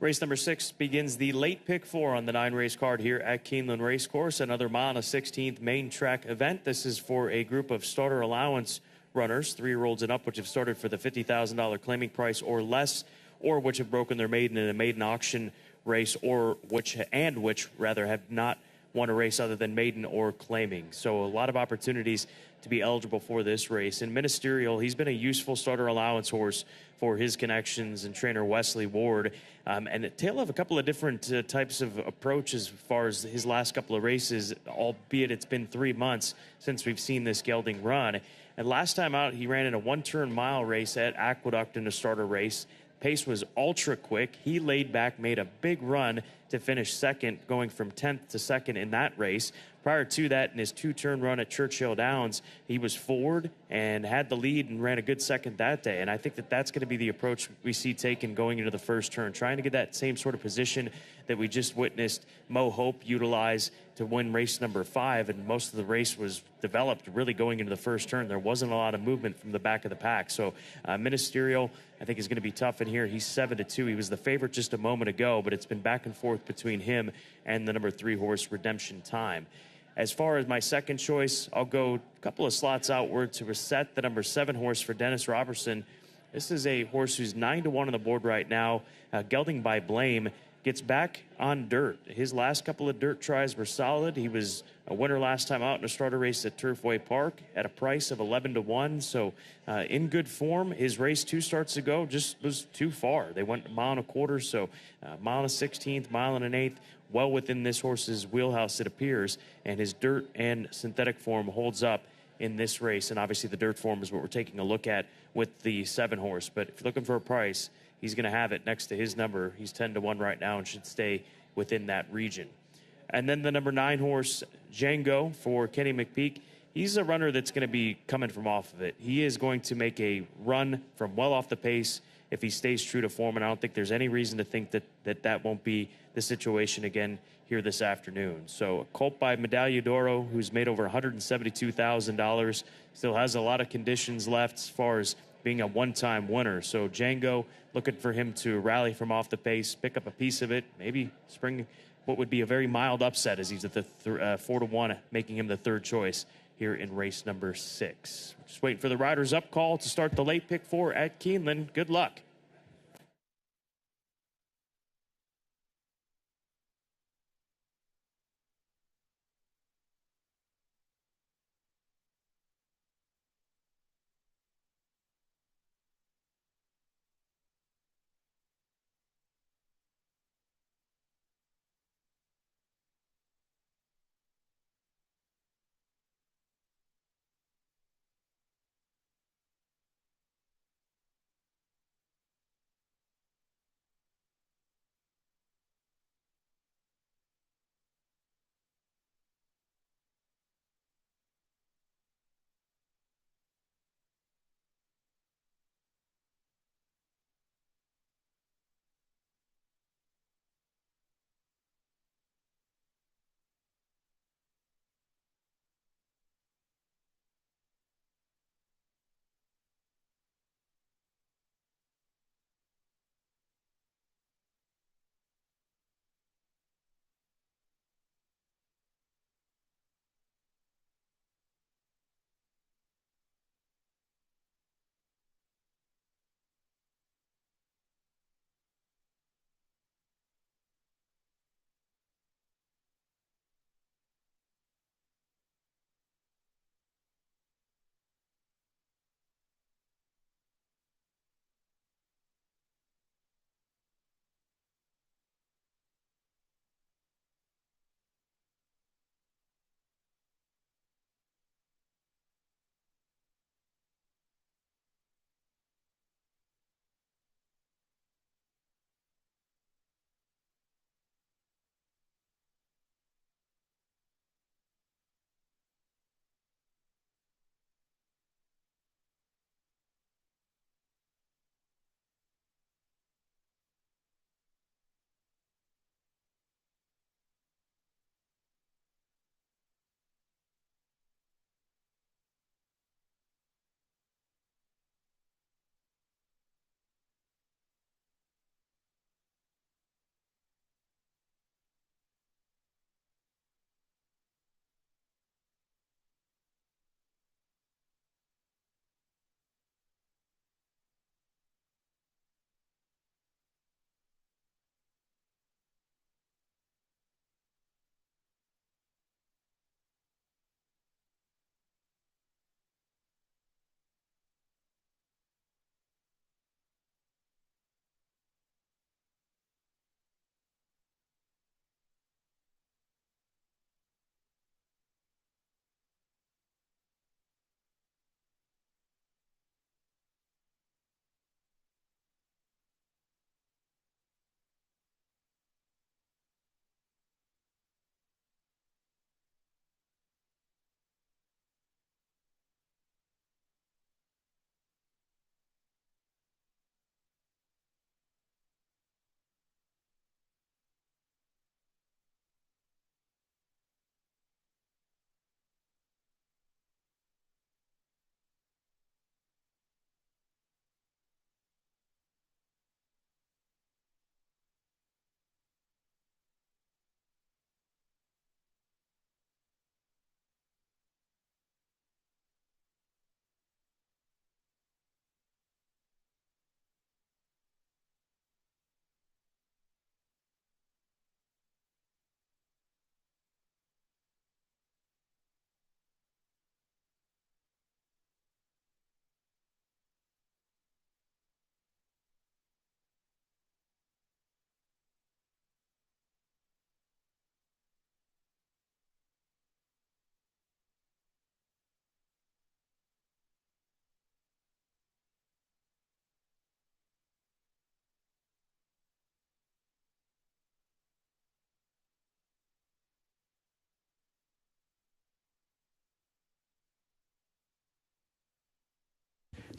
Race number 6 begins the late pick 4 on the 9-race card here at Keeneland Racecourse. Another mile and a 16th main track event. This is for a group of starter allowance runners, 3-year-olds and up, which have started for the $50,000 claiming price or less, or which have broken their maiden in a maiden auction race, or which rather have not won a race other than maiden or claiming. So a lot of opportunities to be eligible for this race. In Ministerial, he's been a useful starter allowance horse for his connections and trainer Wesley Ward. And a tale of a couple of different types of approaches as far as his last couple of races, albeit it's been 3 months since we've seen this gelding run. And last time out, he ran in a one-turn mile race at Aqueduct in a starter race. Pace was ultra quick. He laid back, made a big run to finish second, going from 10th to second in that race. Prior to that, in his 2-turn run at Churchill Downs, he was forward and had the lead and ran a good second that day. And I think that that's going to be the approach we see taken going into the first turn, trying to get that same sort of position that we just witnessed Mo Hope utilize to win race number 5. And most of the race was developed really going into the first turn. There wasn't a lot of movement from the back of the pack. So Ministerial, I think, is going to be tough in here. He's 7-2. He was the favorite just a moment ago, but it's been back and forth between him and the number 3 horse, Redemption Time. As far as my second choice, I'll go a couple of slots outward to reset the number 7 horse for Dennis Robertson. This is a horse who's 9-1 on the board right now. Gelding by Blame gets back on dirt. His last couple of dirt tries were solid. He was a winner last time out in a starter race at Turfway Park at a price of 11-1. So in good form. His race 2 starts ago just was too far. They went a mile and a quarter, so mile and a 16th, mile and an 8th. Well within this horse's wheelhouse, it appears, and his dirt and synthetic form holds up in this race. And obviously the dirt form is what we're taking a look at with the 7 horse. But if you're looking for a price, he's going to have it next to his number. He's 10-1 right now and should stay within that region. And then the number 9 horse, Django, for Kenny McPeak. He's a runner that's going to be coming from off of it. He is going to make a run from well off the pace if he stays true to form, and I don't think there's any reason to think that won't be the situation again here this afternoon. So a colt by Medaglia d'Oro, who's made over $172,000, still has a lot of conditions left as far as being a one-time winner. So Django, looking for him to rally from off the pace, pick up a piece of it, maybe spring what would be a very mild upset, as he's at the 4-1, making him the 3rd choice here in race number 6. Just waiting for the riders up call to start the late pick 4 at Keeneland. Good luck.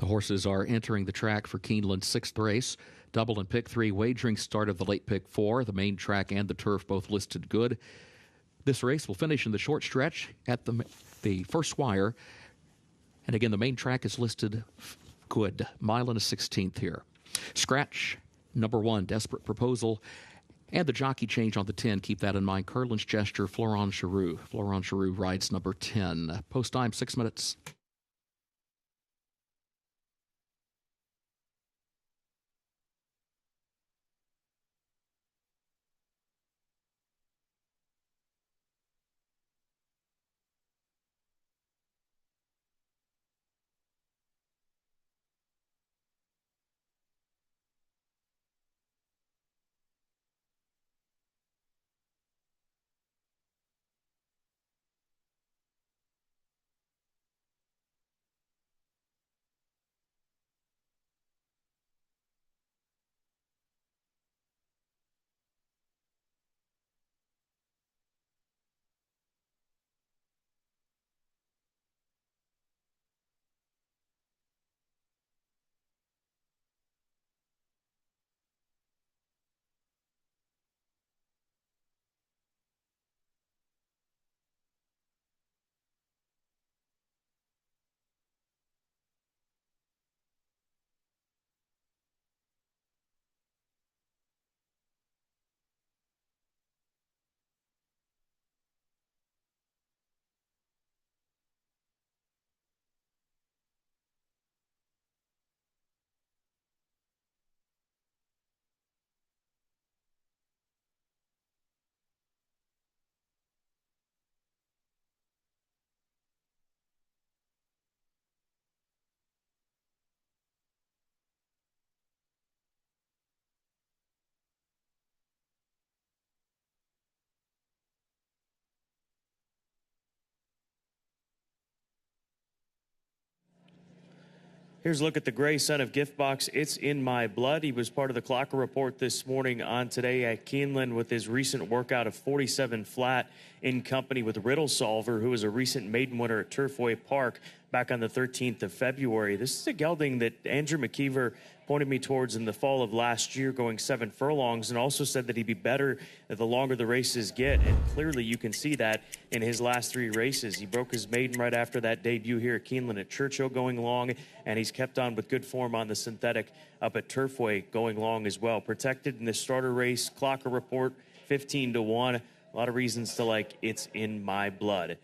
The horses are entering the track for Keeneland's sixth race. Double and pick 3 wagering start of the late pick 4. The main track and the turf both listed good. This race will finish in the short stretch at the first wire. And again, the main track is listed good. Mile and a 16th here. Scratch, number 1, Desperate Proposal. And the jockey change on the 10. Keep that in mind. Curlin's Gesture, Florent Giroux. Florent Giroux rides number 10. Post time, 6 minutes. Here's a look at the gray son of Giftbox. It's in my blood. He was part of the Clocker Report this morning on Today at Keeneland with his recent workout of 47 flat in company with Riddle Solver, who was a recent maiden winner at Turfway Park back on the 13th of February. This is a gelding that Andrew McKeever pointed me towards in the fall of last year, going 7 furlongs, and also said that he'd be better the longer the races get. And clearly you can see that in his last 3 races. He broke his maiden right after that debut here at Keeneland at Churchill going long, and he's kept on with good form on the synthetic up at Turfway going long as well. Protected in the starter race, Clocker Report 15-1. A lot of reasons to like It's in My Blood.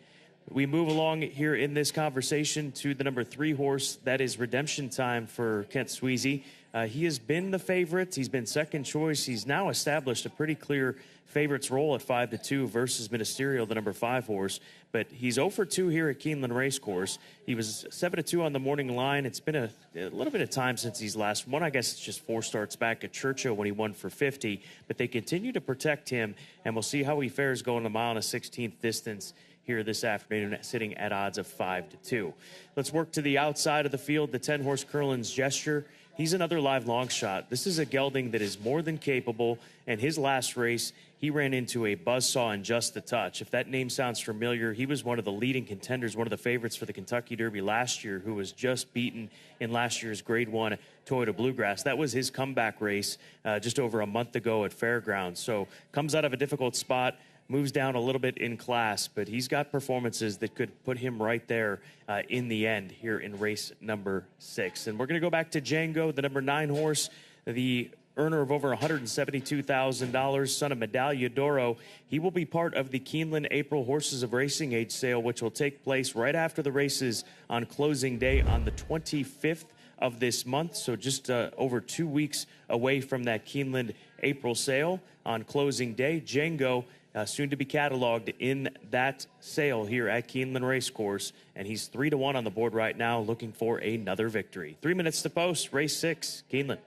We move along here in this conversation to the number 3 horse. That is Redemption Time for Kent Sweezy. He has been the favorite. He's been second choice. He's now established a pretty clear favorites role at 5-2 versus Ministerial, the number 5 horse. But he's 0 for 2 here at Keeneland Racecourse. He was 7-2 on the morning line. It's been a little bit of time since he's last won. I guess it's just 4 starts back at Churchill when he won for 50. But they continue to protect him, and we'll see how he fares going a mile and a 16th distance here this afternoon, sitting at odds of 5-2. Let's work to the outside of the field. The 10-horse Curlin's Gesture. He's another live long shot. This is a gelding that is more than capable, and his last race, he ran into a buzzsaw in Just a Touch. If that name sounds familiar, he was one of the leading contenders, one of the favorites for the Kentucky Derby last year, who was just beaten in last year's Grade 1 Toyota Bluegrass. That was his comeback race just over a month ago at Fairgrounds. So comes out of a difficult spot, moves down a little bit in class, but he's got performances that could put him right there in the end here in race number 6. And we're going to go back to Django, the number 9 horse, the earner of over $172,000, son of Medaglia d'Oro. He will be part of the Keeneland April Horses of Racing Age sale, which will take place right after the races on closing day on the 25th of this month. So just over 2 weeks away from that Keeneland April sale on closing day. Django soon to be cataloged in that sale here at Keeneland Racecourse, and he's 3-1 on the board right now, looking for another victory. 3 minutes to post, race 6, Keeneland.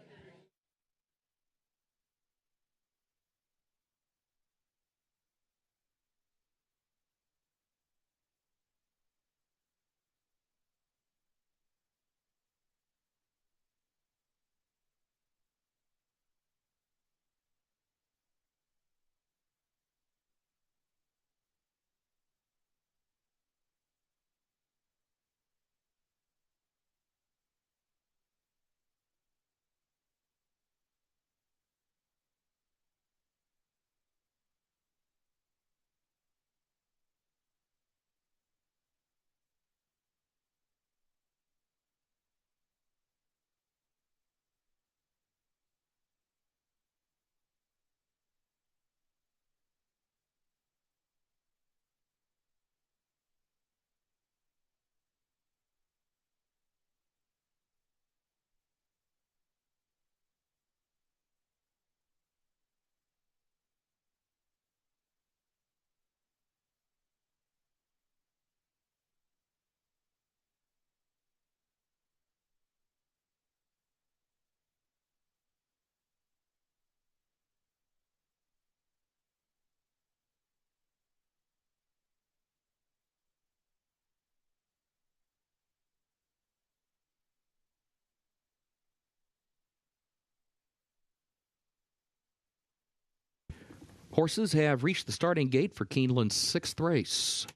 Horses have reached the starting gate for Keeneland's 6th race.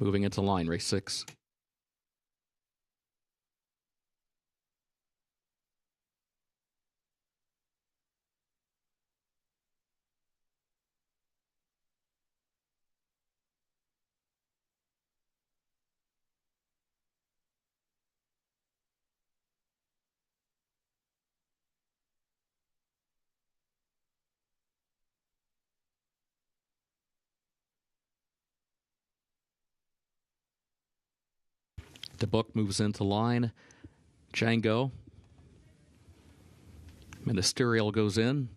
Moving into line, race 6. The book moves into line. Django. Ministerial goes in.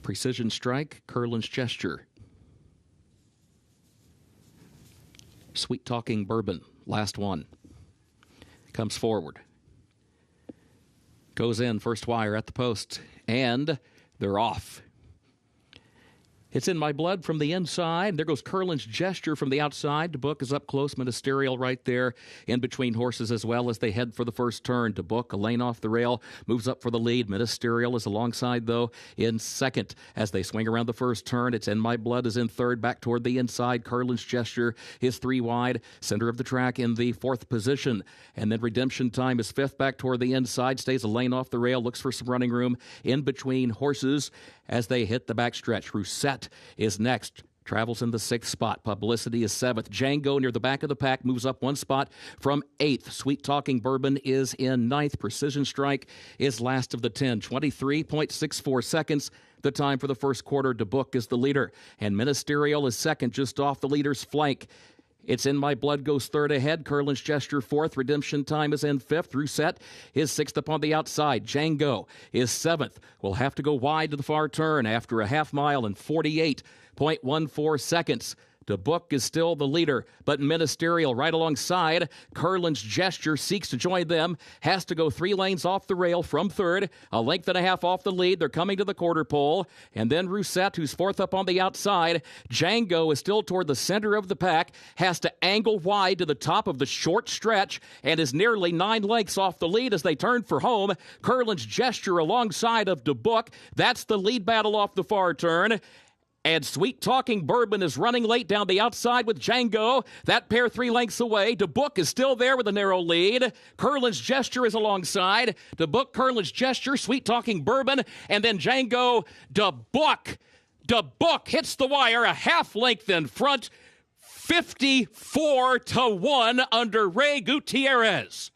Precision Strike, Curlin's Gesture. Sweet Talking Bourbon, last one. Comes forward. Goes in, first wire at the post. And they're off. It's In My Blood from the inside. There goes Curlin's Gesture from the outside. DeBook is up close. Ministerial right there in between horses as well as they head for the first turn. DeBook, a lane off the rail, moves up for the lead. Ministerial is alongside, though, in second. As they swing around the first turn, It's In My Blood is in third. Back toward the inside. Curlin's Gesture is 3 wide. Center of the track in the 4th position. And then Redemption Time is 5th. Back toward the inside. Stays a lane off the rail. Looks for some running room in between horses as they hit the backstretch. Rousset is next. Travels in the 6th spot. Publicity is 7th. Django near the back of the pack moves up 1 spot from 8th. Sweet Talking Bourbon is in 9th. Precision Strike is last of the 10. 23.64 seconds. The time for the first quarter. DeBook is the leader. And Ministerial is second, just off the leader's flank. It's In My Blood goes third ahead. Curlin's Gesture 4th. Redemption Time is in 5th. Rousset is 6th upon the outside. Django is 7th. Will have to go wide to the far turn after a half mile and 48.14 seconds. DeBook is still the leader, but Ministerial right alongside. Curlin's Gesture seeks to join them. Has to go 3 lanes off the rail from third. A length and a half off the lead. They're coming to the quarter pole. And then Rousset, who's 4th up on the outside. Django is still toward the center of the pack. Has to angle wide to the top of the short stretch and is nearly 9 lengths off the lead as they turn for home. Curlin's Gesture alongside of DeBook. That's the lead battle off the far turn. And Sweet Talking Bourbon is running late down the outside with Django. That pair 3 lengths away. DeBook is still there with a narrow lead. Curlin's Gesture is alongside. DeBook, Curlin's Gesture, Sweet Talking Bourbon, and then Django. DeBook. DeBook hits the wire a half length in front. 54-1 under Ray Gutierrez.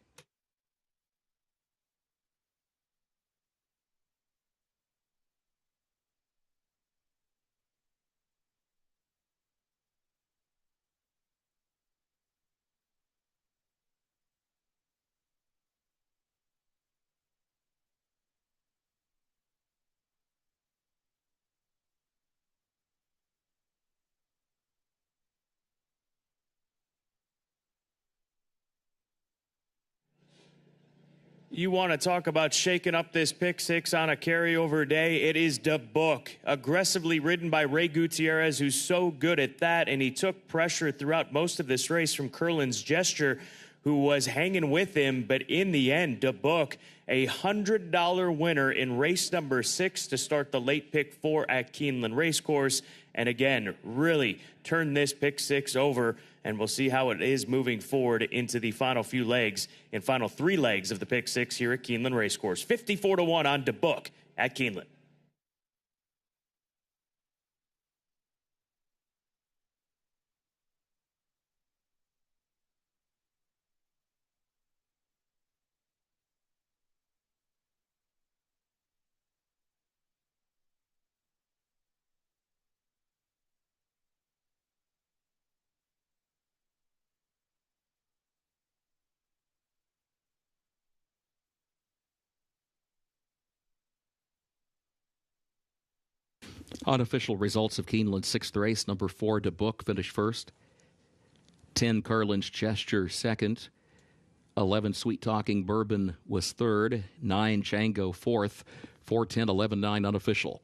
You want to talk about shaking up this pick 6 on a carryover day? It is DeBook, aggressively ridden by Ray Gutierrez, who's so good at that, and he took pressure throughout most of this race from Curlin's Gesture, who was hanging with him, but in the end, DeBook, a $100 winner in race number 6 to start the late pick 4 at Keeneland Racecourse, and again, really turned this pick 6 over, and we'll see how it is moving forward into the final few legs and final 3 legs of the pick 6 here at Keeneland Racecourse. 54-1 on DeBook at Keeneland. Unofficial results of Keeneland's sixth race. Number 4, To Book, finished first. 10, Carlin's Gesture, second. 11, Sweet Talking Bourbon was third. 9, Django, fourth. 4, 10, 11, 9, unofficial.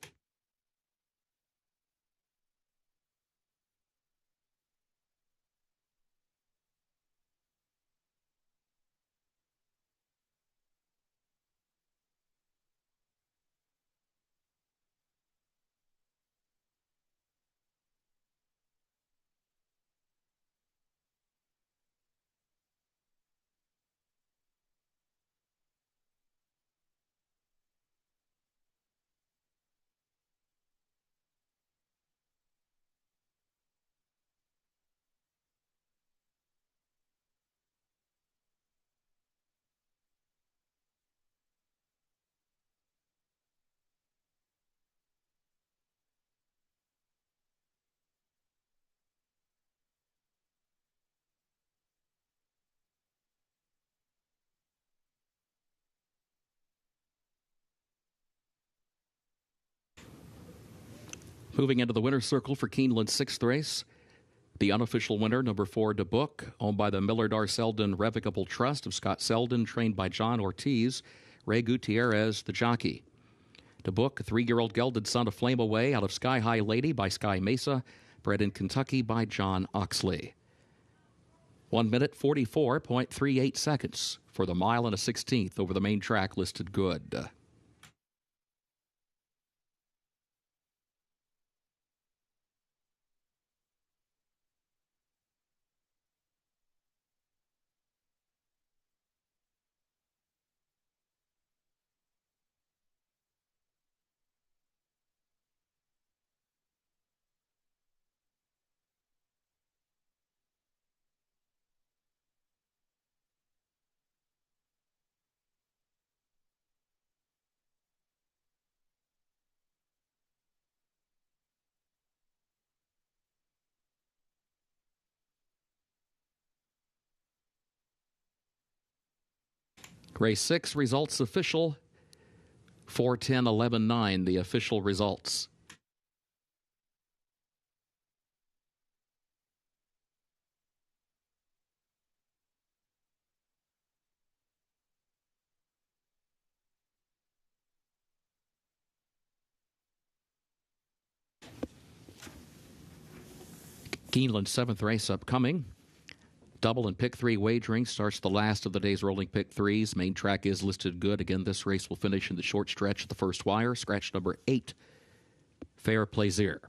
Moving into the winner's circle for Keeneland's sixth race. The unofficial winner, number 4, To Book, owned by the Millard R. Selden Revocable Trust of Scott Selden, trained by John Ortiz. Ray Gutierrez, the jockey. To Book, a 3-year-old gelded son of Flame Away out of Sky High Lady by Sky Mesa, bred in Kentucky by John Oxley. 1 minute 44.38 seconds for the mile and a 16th over the main track, listed good. Race 6 results official. 4, 10, 11, 9, the official results. Keeneland's 7th race upcoming. Double and pick 3 wagering starts the last of the day's rolling pick 3s. Main track is listed good. Again, this race will finish in the short stretch of the first wire. Scratch number 8, Fair Plaisir.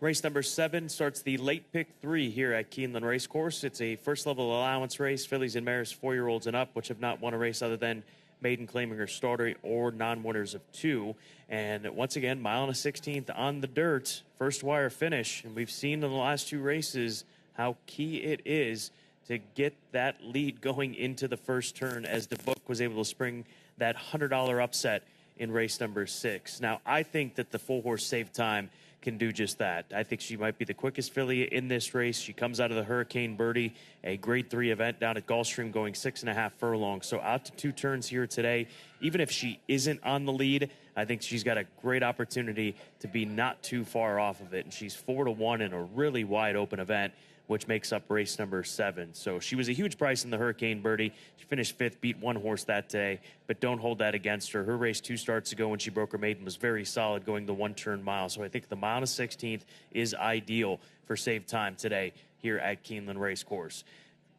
Race number 7 starts the late pick 3 here at Keeneland Racecourse. It's a first level allowance race. Fillies and mares 4-year-olds and up, which have not won a race other than maiden claiming her starter or non-winners of 2. And once again, mile and a 16th on the dirt, first wire finish. And we've seen in the last 2 races how key it is to get that lead going into the first turn, as the book was able to spring that $100 upset in race number 6. Now, I think that the 4-horse Save Time can do just that. I think she might be the quickest filly in this race. She comes out of the Hurricane Birdie, a grade 3 event down at Gulfstream, going 6.5 furlongs. So out to 2 turns here today. Even if she isn't on the lead, I think she's got a great opportunity to be not too far off of it. And she's 4-1 in a really wide open event, which makes up race number 7. So she was a huge price in the Hurricane Birdie. She finished 5th, beat 1 horse that day, but don't hold that against her. Her race 2 starts ago when she broke her maiden was very solid, going the 1-turn mile. So I think the mile and 16th is ideal for Save Time today here at Keeneland Racecourse.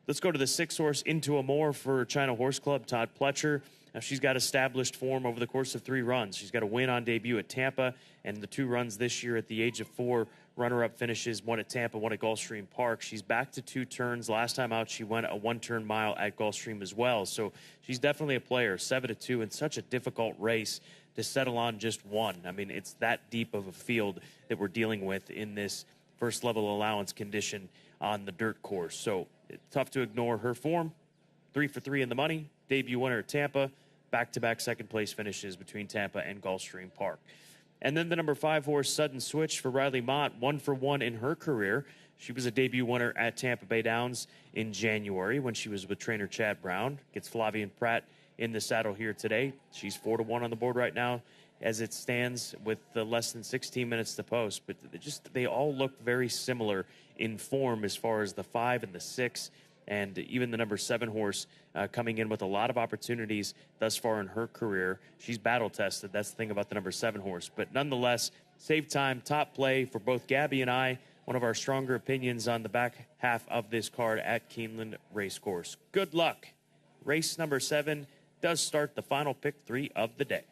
Let's go to the 6-horse Into a More for China Horse Club, Todd Pletcher. Now, she's got established form over the course of 3 runs. She's got a win on debut at Tampa, and the 2 runs this year at the age of 4, runner-up finishes, 1 at Tampa, 1 at Gulfstream Park. She's back to 2 turns. Last time out, she went a 1-turn mile at Gulfstream as well. So she's definitely a player. 7-2 in such a difficult race to settle on just 1. I mean, it's that deep of a field that we're dealing with in this first-level allowance condition on the dirt course. So it's tough to ignore her form. 3 for 3 in the money. Debut winner at Tampa. Back-to-back second-place finishes between Tampa and Gulfstream Park. And then the number 5 horse, Sudden Switch for Riley Mott, 1 for 1 in her career. She was a debut winner at Tampa Bay Downs in January when she was with trainer Chad Brown. Gets Flavian Pratt in the saddle here today. She's 4-1 on the board right now as it stands with less than 16 minutes to post. But they all look very similar in form as far as the 5 and the 6. And even the number 7 horse coming in with a lot of opportunities thus far in her career. She's battle-tested. That's the thing about the number 7 horse. But nonetheless, Save Time, top play for both Gabby and I. One of our stronger opinions on the back half of this card at Keeneland Racecourse. Good luck. Race number 7 does start the final pick 3 of the day.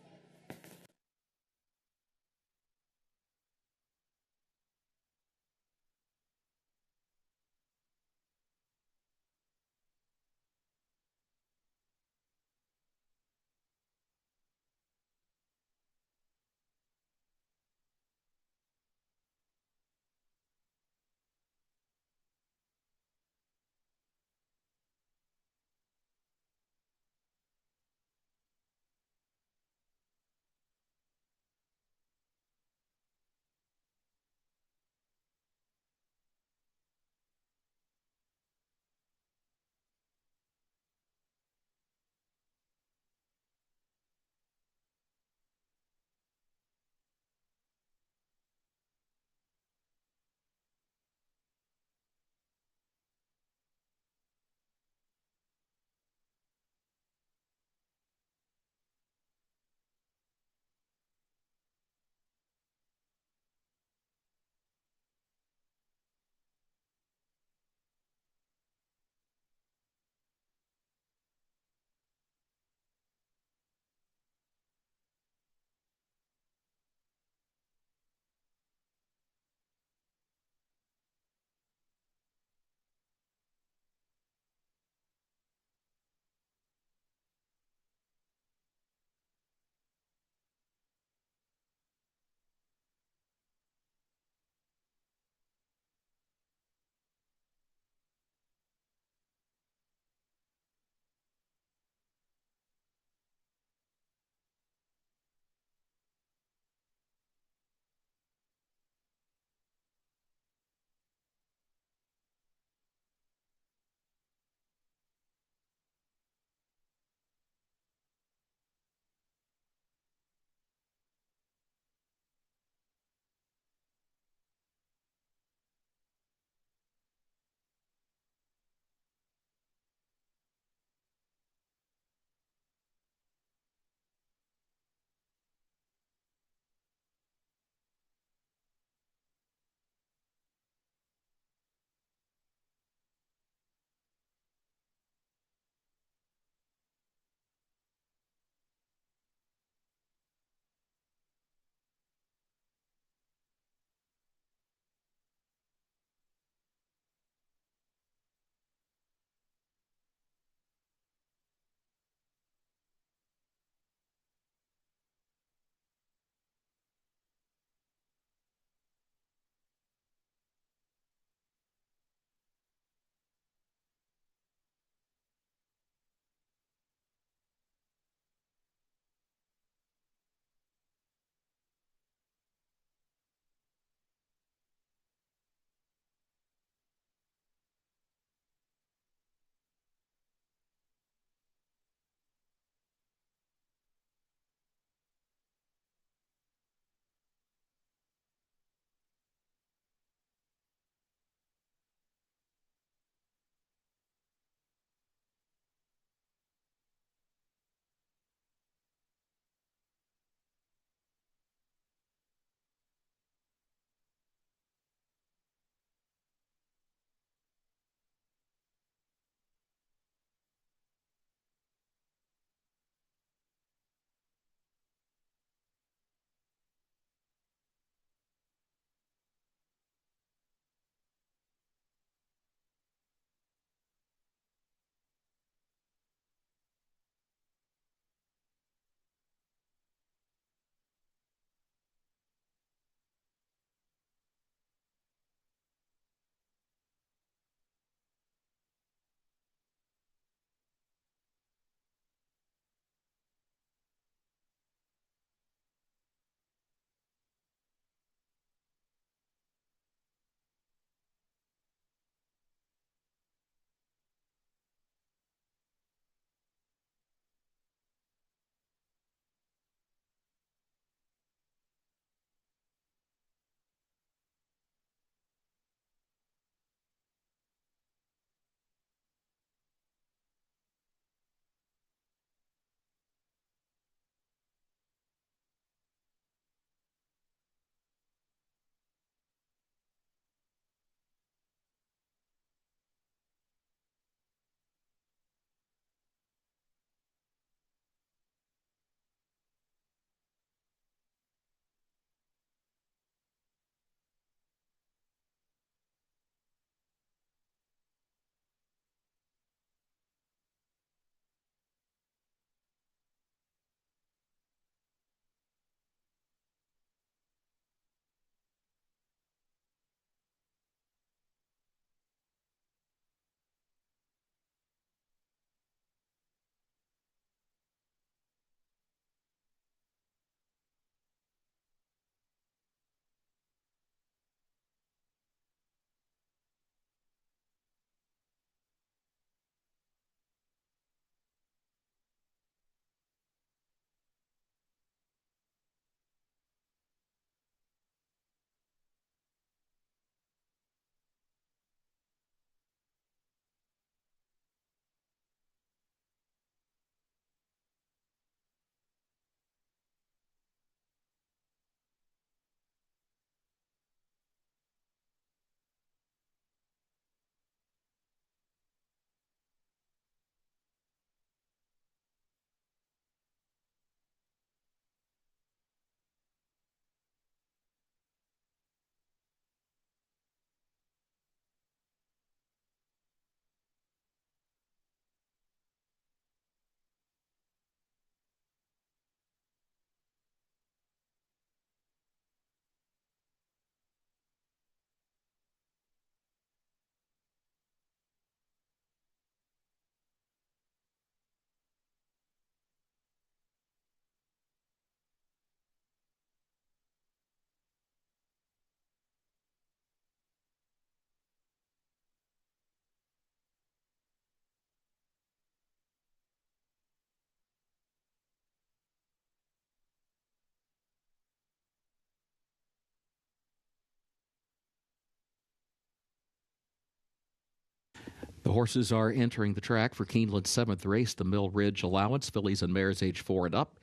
The horses are entering the track for Keeneland's 7th race, the Mill Ridge Allowance, fillies and mares age 4 and up.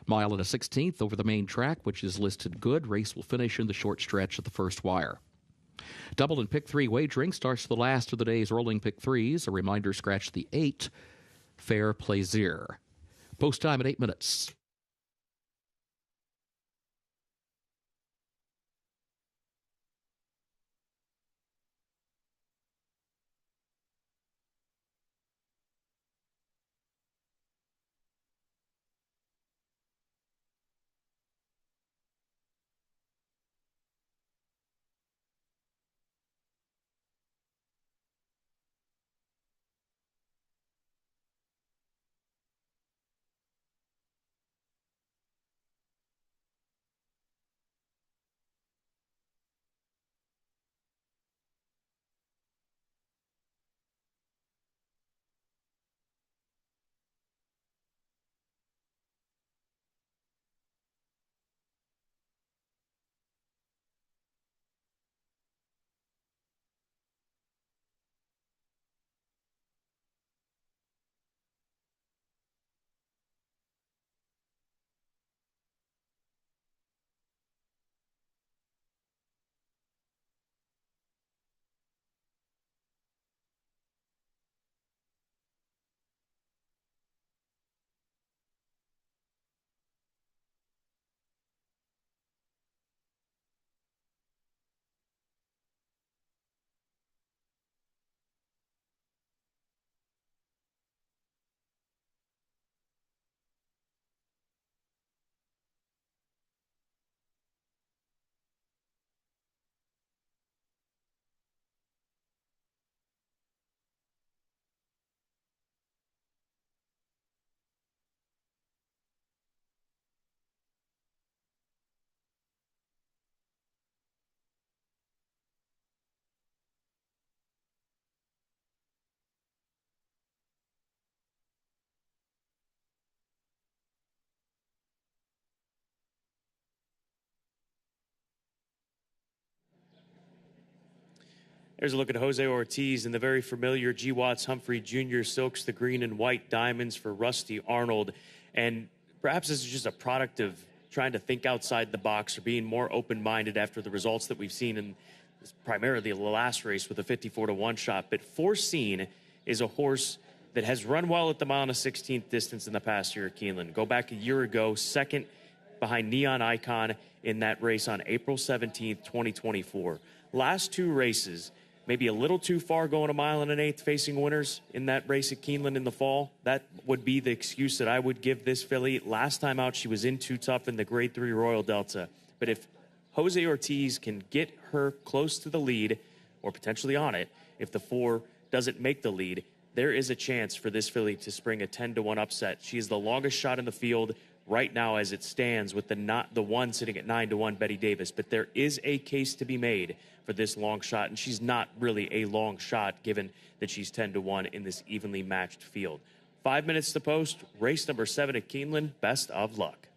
Mile and a 16th over the main track, which is listed good. Race will finish in the short stretch at the first wire. Double and pick 3 wagering starts the last of the day's rolling pick 3s. A reminder, scratch the 8, Fair Plaisir. Post time at 8 minutes. There's a look at Jose Ortiz and the very familiar G. Watts Humphrey Jr. silks the green and white diamonds for Rusty Arnold. And perhaps this is just a product of trying to think outside the box or being more open-minded after the results that we've seen in primarily the last race with a 54-1 shot. But Foreseen is a horse that has run well at the mile and a 16th distance in the past year at Keeneland. Go back a year ago, second behind Neon Icon in that race on April 17th, 2024. Last 2 races, maybe a little too far going a mile and an eighth facing winners in that race at Keeneland in the fall. That would be the excuse that I would give this filly. Last time out, she was in too tough in the Grade 3 Royal Delta. But if Jose Ortiz can get her close to the lead or potentially on it, if the 4 doesn't make the lead, there is a chance for this filly to spring a 10-1 upset. She is the longest shot in the field right now as it stands, with the 1 sitting at 9-1, Betty Davis. But there is a case to be made for this long shot, and she's not really a long shot given that she's 10-1 in this evenly matched field. 5 minutes to post, race number 7 at Keeneland. Best of luck.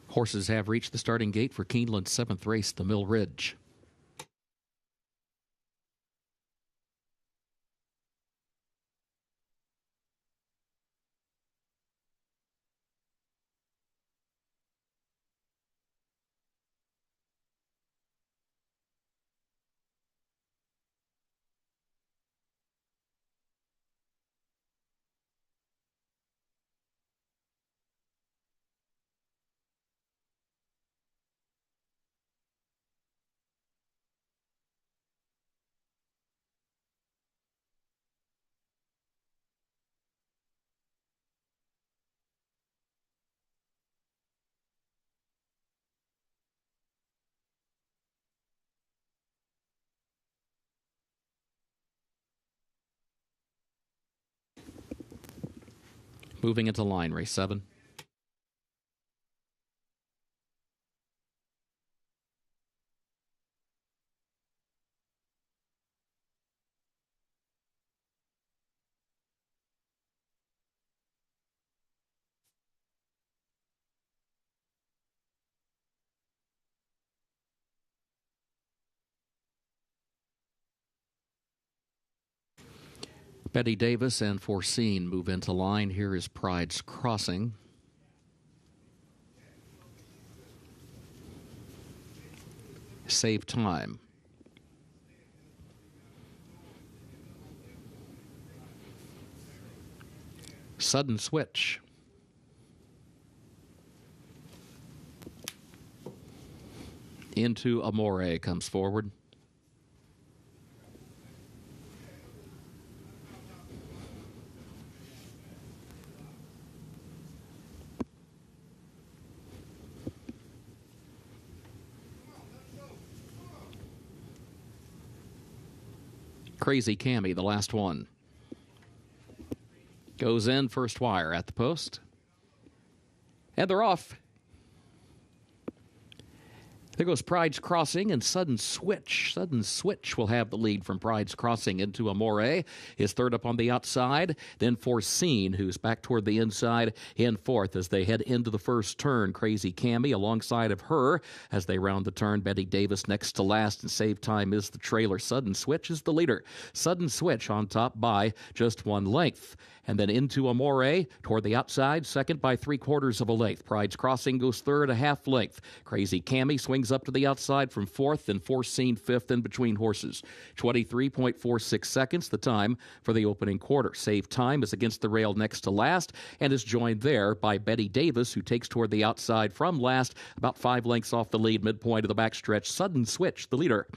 Horses have reached the starting gate for Keeneland's 7th race, the Mill Ridge. Moving into line, race 7. Betty Davis and Foreseen move into line. Here is Pride's Crossing. Save Time. Sudden Switch. Into Amore comes forward. Crazy Cammy, the last one. Goes in, first wire at the post. And they're off. There goes Pride's Crossing and Sudden Switch. Sudden Switch will have the lead from Pride's Crossing into Amore. Is third up on the outside. Then Foreseen, who's back toward the inside, in fourth as they head into the first turn. Crazy Cammy alongside of her as they round the turn. Betty Davis next to last, and Save Time is the trailer. Sudden Switch is the leader. Sudden Switch on top by just 1 length. And then into Amore toward the outside, second by 3/4 of a length. Pride's Crossing goes third, a half length. Crazy Cammy swings up to the outside from fourth, and Foreseen fifth in between horses. 23.46 seconds, the time for the opening quarter. Save Time is against the rail next to last and is joined there by Betty Davis, who takes toward the outside from last, about 5 lengths off the lead, midpoint of the backstretch. Sudden Switch, the leader.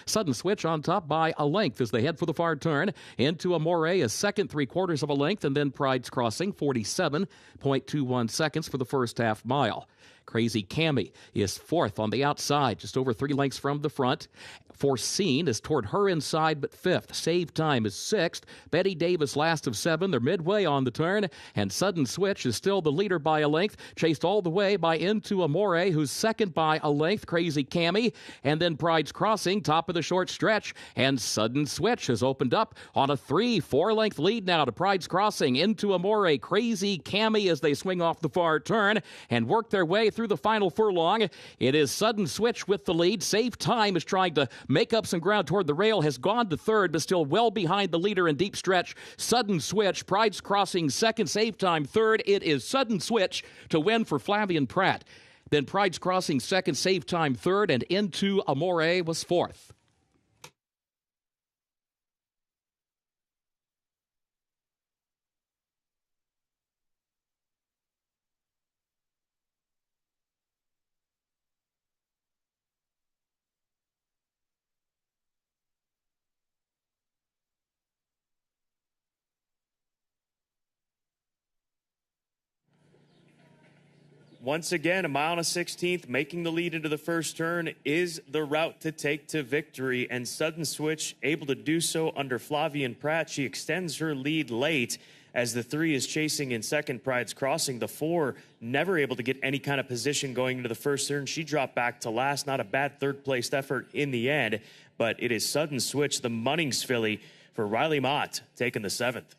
Sudden Switch on top by a length as they head for the far turn. Into Amore, a second 3/4 of a length, and then Pride's Crossing, 47.21 seconds for the first half mile. Crazy Cammy is fourth on the outside, just over 3 lengths from the front. Foreseen is toward her inside, but fifth. Save Time is sixth. Betty Davis last of 7. They're midway on the turn, and Sudden Switch is still the leader by a length, chased all the way by Into Amore, who's second by a length. Crazy Cammy, and then Pride's Crossing, top of the short stretch, and Sudden Switch has opened up on a 3-4 length lead now to Pride's Crossing. Into Amore, Crazy Cammy as they swing off the far turn and work their way through the final furlong. It is Sudden Switch with the lead. Save Time is trying to make up some ground toward the rail, has gone to third, but still well behind the leader in deep stretch. Sudden Switch, Pride's Crossing second, Save Time third. It is Sudden Switch to win for Flavian Pratt. Then Pride's Crossing second, Save Time third, and Into Amore was fourth. Once again, a mile and a 16th, making the lead into the first turn is the route to take to victory. And Sudden Switch able to do so under Flavian Pratt. She extends her lead late as the 3 is chasing in second, Pride's Crossing. The 4 never able to get any kind of position going into the first turn. She dropped back to last. Not a bad third-placed effort in the end, but it is Sudden Switch, the Munnings filly, for Riley Mott, taking the 7th.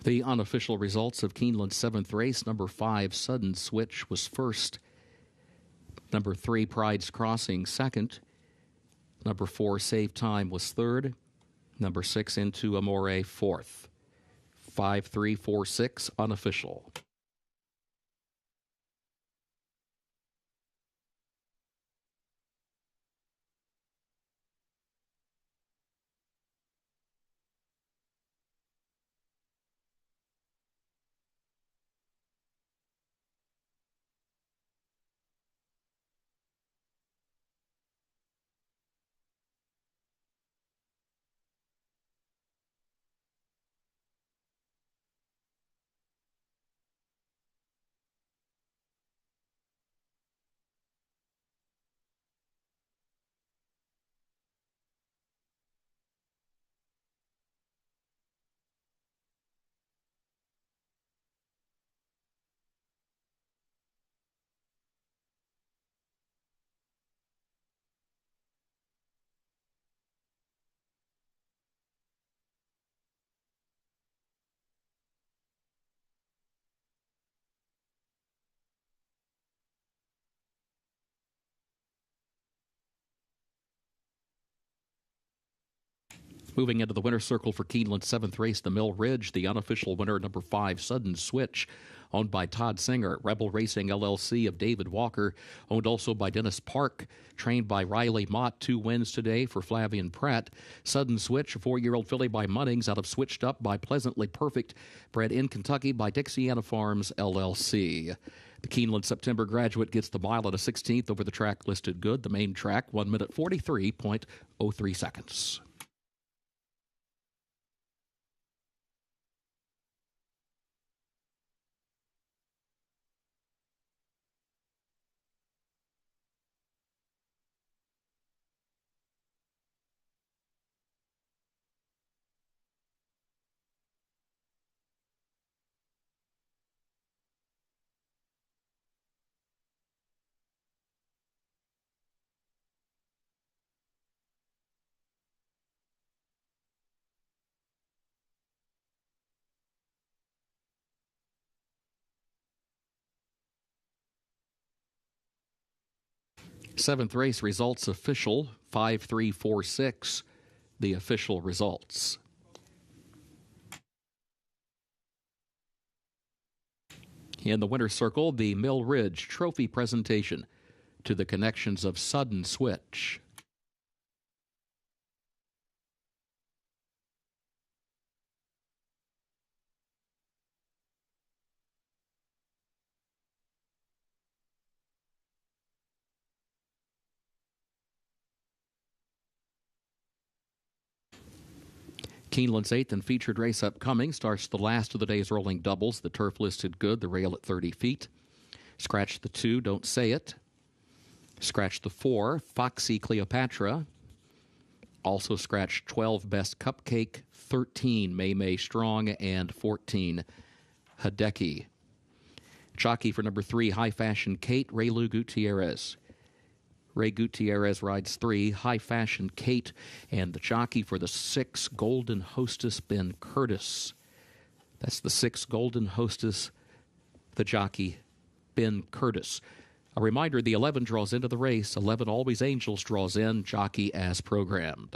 The unofficial results of Keeneland's 7th race: number 5, Sudden Switch, was first. Number 3, Pride's Crossing, second. Number 4, Save Time, was third. Number 6, Into Amore, fourth. 5, 3, 4, 6, unofficial. Moving into the winner's circle for Keeneland's 7th race, the Mill Ridge, the unofficial winner, number 5, Sudden Switch, owned by Todd Singer. Rebel Racing LLC of David Walker, owned also by Dennis Park, trained by Riley Mott. 2 wins today for Flavian Pratt. Sudden Switch, a 4-year-old filly by Munnings, out of Switched Up by Pleasantly Perfect, bred in Kentucky by Dixiana Farms LLC. The Keeneland September graduate gets the mile at a 16th over the track listed good. The main track, 1 minute 43.03 seconds. Seventh race results official, 5-3-4-6, the official results. In the winner's circle, the Mill Ridge Trophy presentation to the connections of Sudden Switch. Keeneland's 8th and featured race upcoming starts the last of the day's rolling doubles. The turf listed good, the rail at 30 feet. Scratch the 2, Don't Say It. Scratch the 4, Foxy Cleopatra. Also scratch 12, Best Cupcake, 13, May Strong, and 14, Hideki. Jockey for number 3, High Fashion Kate, Raylu Gutierrez. Ray Gutierrez rides 3, High Fashion Kate, and the jockey for the 6, Golden Hostess, Ben Curtis. That's the 6, Golden Hostess, the jockey, Ben Curtis. A reminder, the 11 draws into the race. 11 Always Angels draws in, jockey as programmed.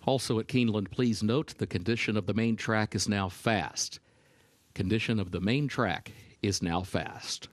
Also at Keeneland, please note the condition of the main track is now fast. Condition of the main track is now fast.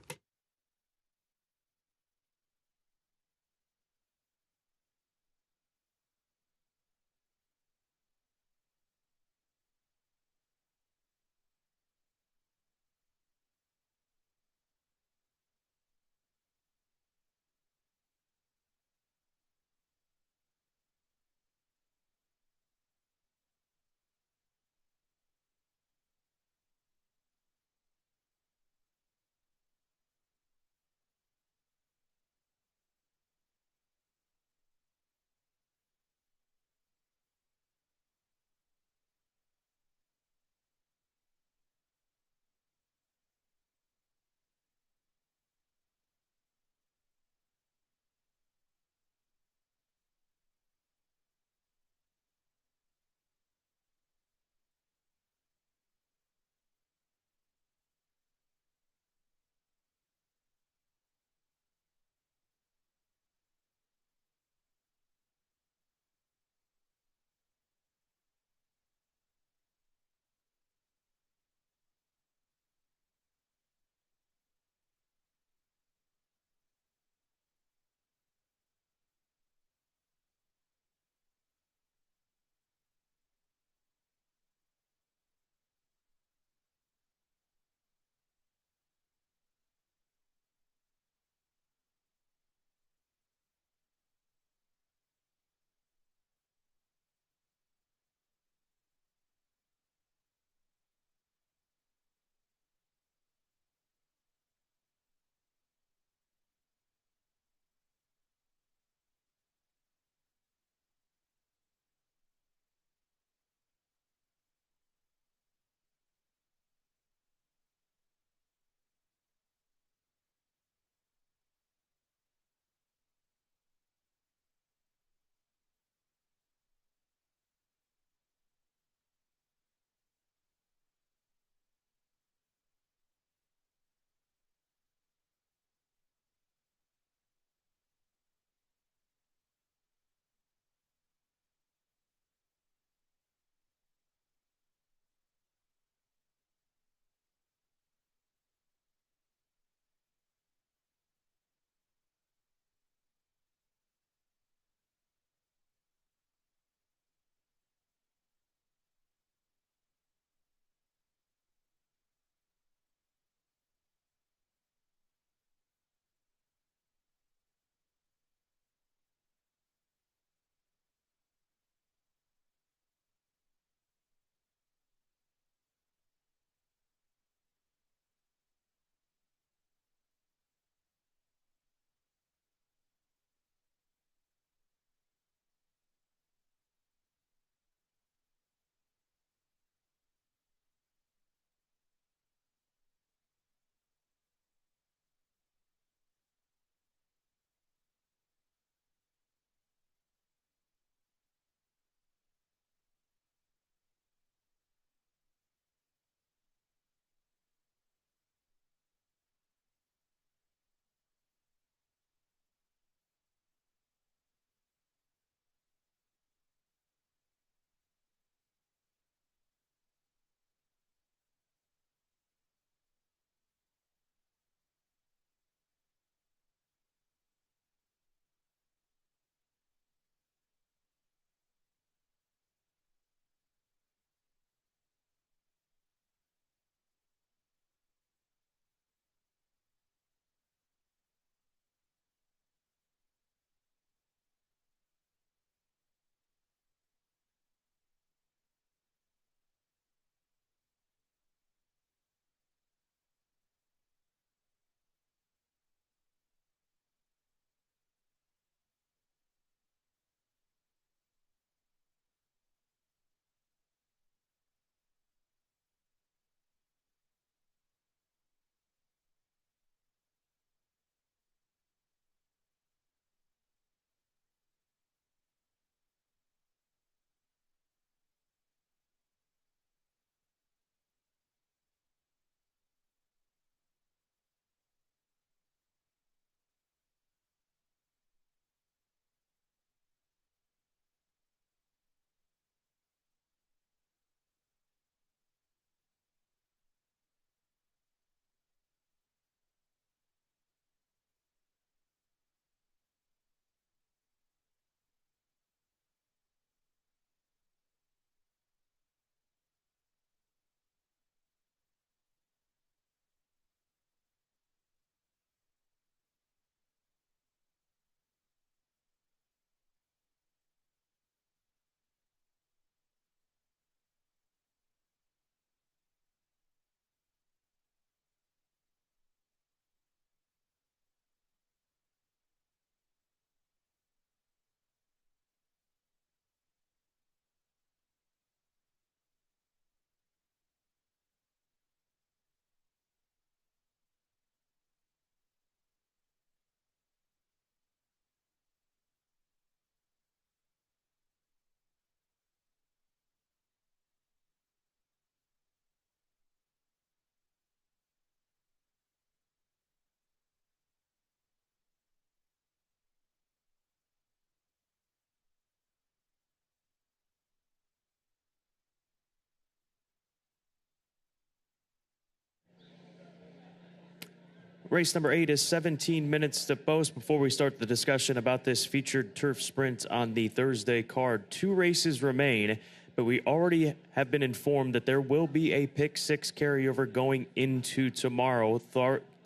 Race number 8 is 17 minutes to post. Before we start the discussion about this featured turf sprint on the Thursday card, 2 races remain, but we already have been informed that there will be a pick 6 carryover going into tomorrow,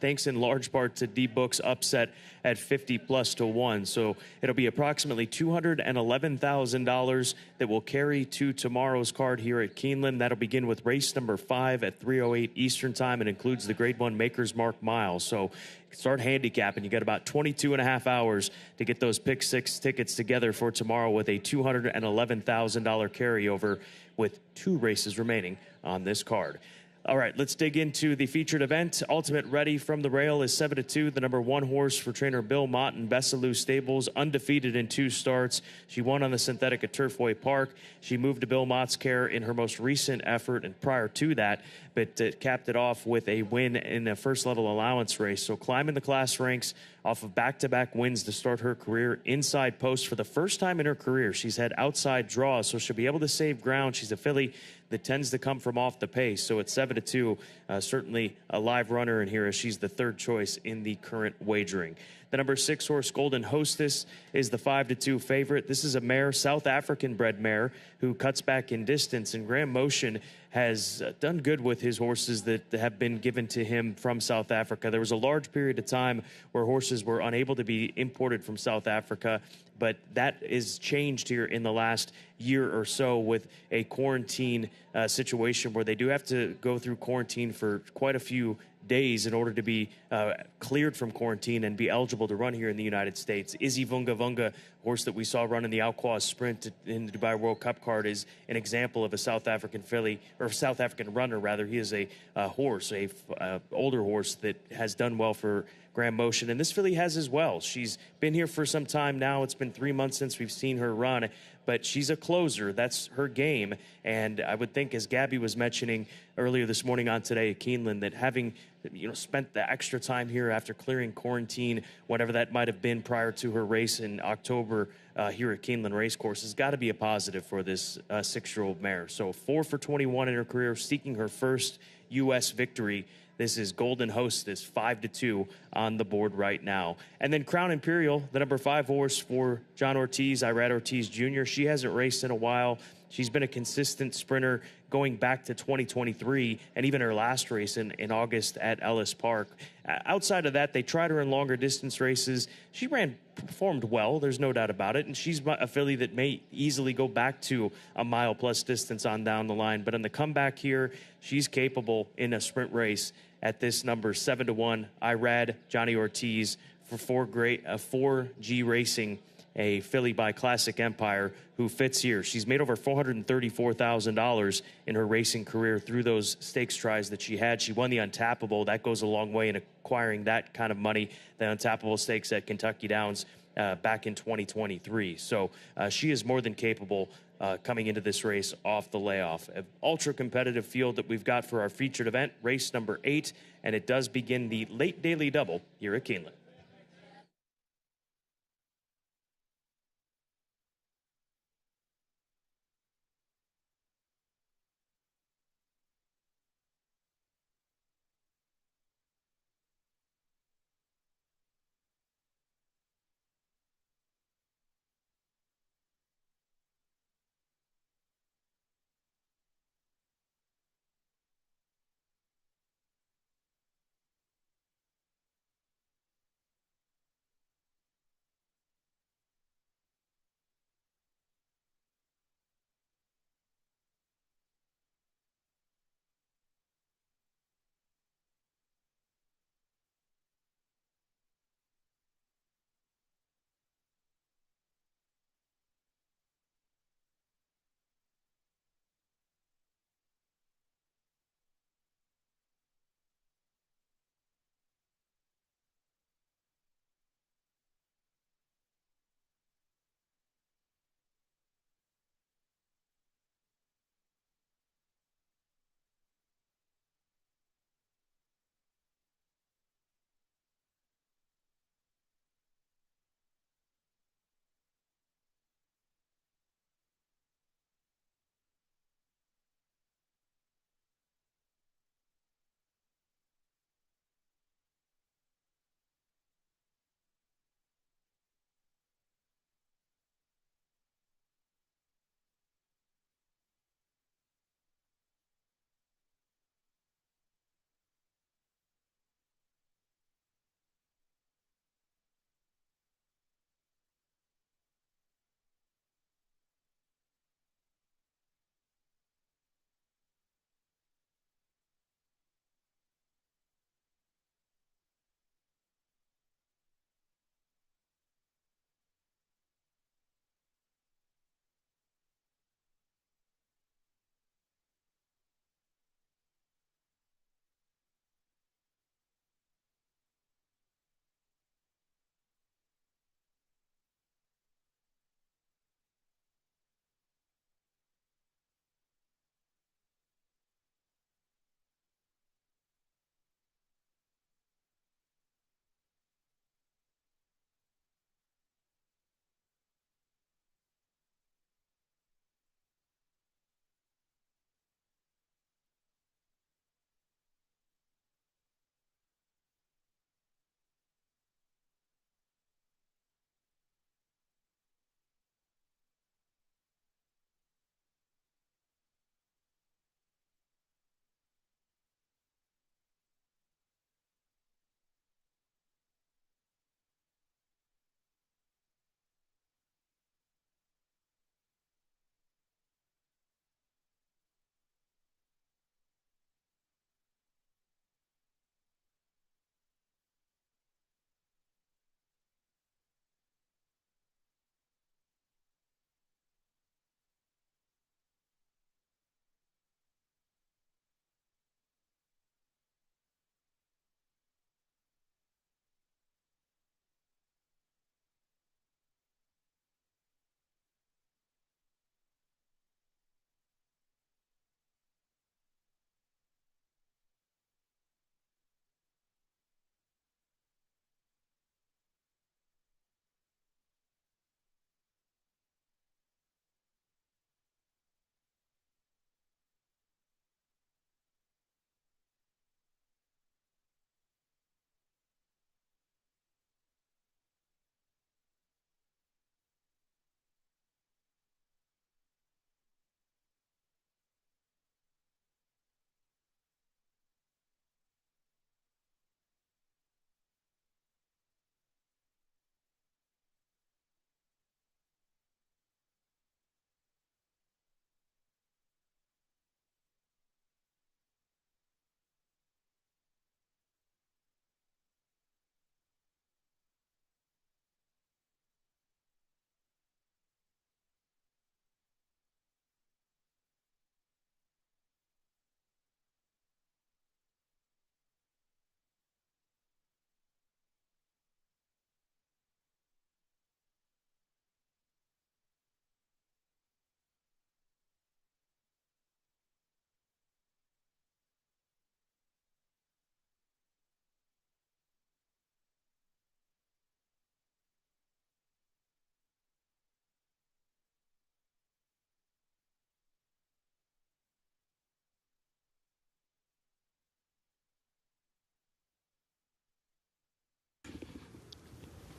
thanks in large part to D-Book's upset at 50+1. So it'll be approximately $211,000 that will carry to tomorrow's card here at Keeneland. That'll begin with race number 5 at 3:08 Eastern Time and includes the Grade 1 Maker's Mark Mile. So start handicapping. You got about 22 and a half hours to get those pick 6 tickets together for tomorrow with a $211,000 carryover with 2 races remaining on this card. All right, let's dig into the featured event. Ultimate Ready from the rail is 7-2, the number 1 horse for trainer Bill Mott and Bessalou Stables, undefeated in 2 starts. She won on the synthetic at Turfway Park. She moved to Bill Mott's care in her most recent effort and prior to that, but capped it off with a win in a first-level allowance race. So climbing the class ranks off of back-to-back wins to start her career inside post for the first time in her career. She's had outside draws, so she'll be able to save ground. She's a filly that tends to come from off the pace. So at 7-2, certainly a live runner in here as she's the 3rd choice in the current wagering. The number 6 horse, Golden Hostess, is the 5-2 favorite. This is a mare, South African bred mare, who cuts back in distance, and Graham Motion has done good with his horses that have been given to him from South Africa. There was a large period of time where horses were unable to be imported from South Africa, but that is changed here in the last year or so with a quarantine situation where they do have to go through quarantine for quite a few days in order to be cleared from quarantine and be eligible to run here in the United States. Izzy Vunga Vunga, horse that we saw run in the Alquaz Sprint in the Dubai World Cup card, is an example of a South African filly, or South African runner rather. He is a horse, older horse that has done well for Graham Motion, and this filly has as well. She's been here for some time now. It's been 3 months since we've seen her run, but she's a closer. That's her game, and I would think, as Gabby was mentioning earlier this morning on Today at Keeneland, that having spent the extra time here after clearing quarantine, whatever that might have been prior to her race in October here at Keeneland Racecourse, has got to be a positive for this 6-year-old mare. So 4 for 21 in her career, seeking her first U.S. victory. This is Golden Hostess, 5-2 on the board right now. And then Crown Imperial, the number 5 horse for John Ortiz, Irad Ortiz Jr. She hasn't raced in a while. She's been a consistent sprinter going back to 2023 and even her last race in August at Ellis Park. Outside of that, they tried her in longer distance races. She performed well, there's no doubt about it, and she's a filly that may easily go back to a mile-plus distance on down the line. But on the comeback here, she's capable in a sprint race at this number, 7-1. Irad Johnny Ortiz for 4G Racing, a filly by Classic Empire, who fits here. She's made over $434,000 in her racing career through those stakes tries that she had. She won the Untappable. That goes a long way in acquiring that kind of money, the Untappable Stakes at Kentucky Downs back in 2023. So she is more than capable coming into this race off the layoff. An ultra-competitive field that we've got for our featured event, race number 8, and it does begin the late daily double here at Keeneland.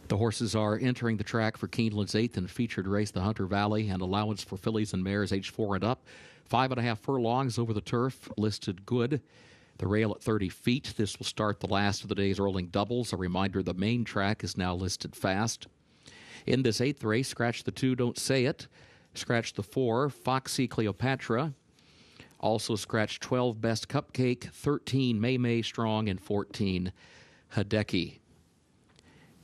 The horses are entering the track for Keeneland's 8th and featured race, the Hunter Valley, and allowance for fillies and mares age 4 and up. 5.5 furlongs over the turf, listed good. The rail at 30 feet. This will start the last of the day's rolling doubles. A reminder, the main track is now listed fast. In this 8th race, scratch the 2, Don't Say It. Scratch the 4, Foxy Cleopatra. Also scratch 12, Best Cupcake, 13, May Strong, and 14, Hideki.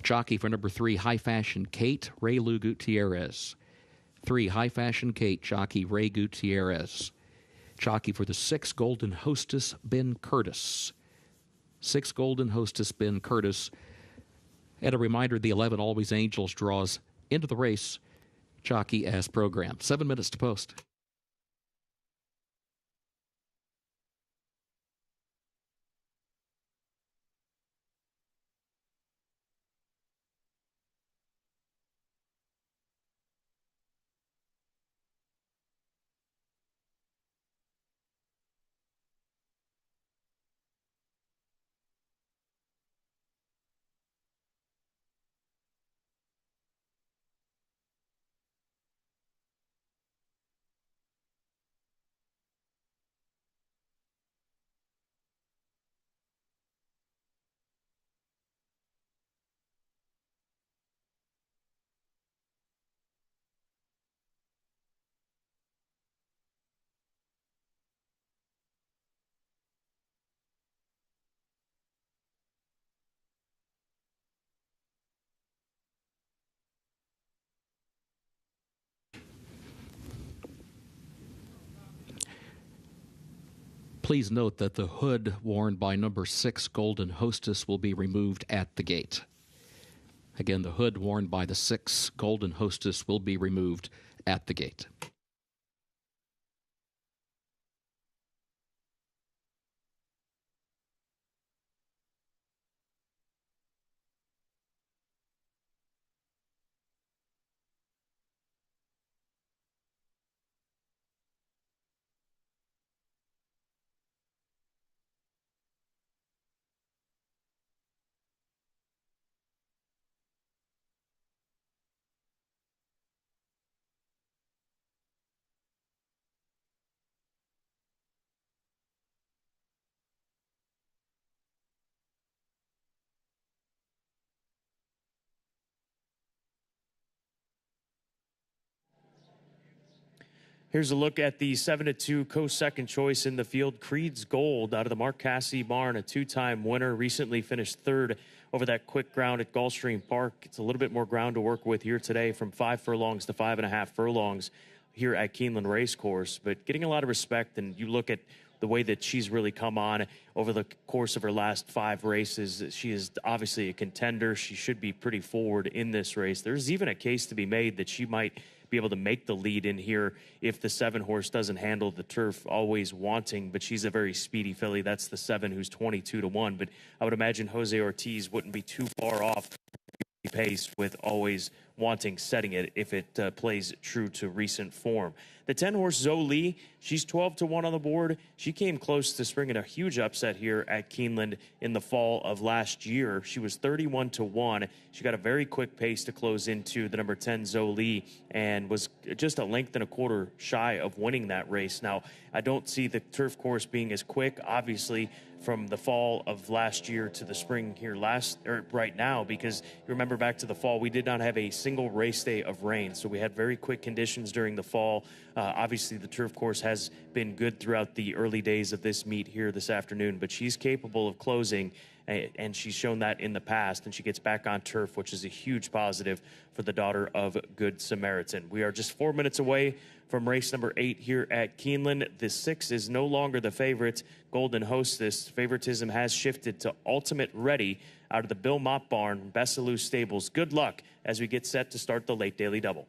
Jockey for number 3, High Fashion Kate, Ray Lou Gutierrez. 3, High Fashion Kate, jockey Ray Gutierrez. Jockey for the 6, Golden Hostess, Ben Curtis. 6, Golden Hostess, Ben Curtis. And a reminder, the 11, Always Angels, draws into the race, jockey as programmed. 7 minutes to post. Please note that the hood worn by number 6, Golden Hostess, will be removed at the gate. Again, the hood worn by the 6, Golden Hostess, will be removed at the gate. Here's a look at the 7-2 co-second choice in the field. Creed's Gold out of the Mark Cassidy barn, a 2-time winner, recently finished 3rd over that quick ground at Gulfstream Park. It's a little bit more ground to work with here today, from 5 furlongs to 5.5 furlongs here at Keeneland Racecourse. But getting a lot of respect, and you look at the way that she's really come on over the course of her last 5 races. She is obviously a contender. She should be pretty forward in this race. There's even a case to be made that she might be able to make the lead in here if the 7 horse doesn't handle the turf. Always Wanting, but she's a very speedy filly. That's the 7 who's 22-1. But I would imagine Jose Ortiz wouldn't be too far off pace with Always Wanting setting it if it plays true to recent form. The 10 horse Zoe Lee, she's 12-1 on the board. She came close to springing a huge upset here at Keeneland in the fall of last year. She was 31-1. She got a very quick pace to close into the number 10 Zoe Lee and was just a length and a quarter shy of winning that race. Now, I don't see the turf course being as quick, obviously, from the fall of last year to the spring here right now, because you remember back to the fall, we did not have a single race day of rain. So we had very quick conditions during the fall. Obviously, the turf course has been good throughout the early days of this meet here this afternoon, but she's capable of closing, and she's shown that in the past, and she gets back on turf, which is a huge positive for the daughter of Good Samaritan. We are just 4 minutes away from race number 8 here at Keeneland. The 6 is no longer the favorite, Golden Hostess. Favoritism has shifted to Ultimate Ready out of the Bill Mott barn, Bessalou Stables. Good luck as we get set to start the late daily double.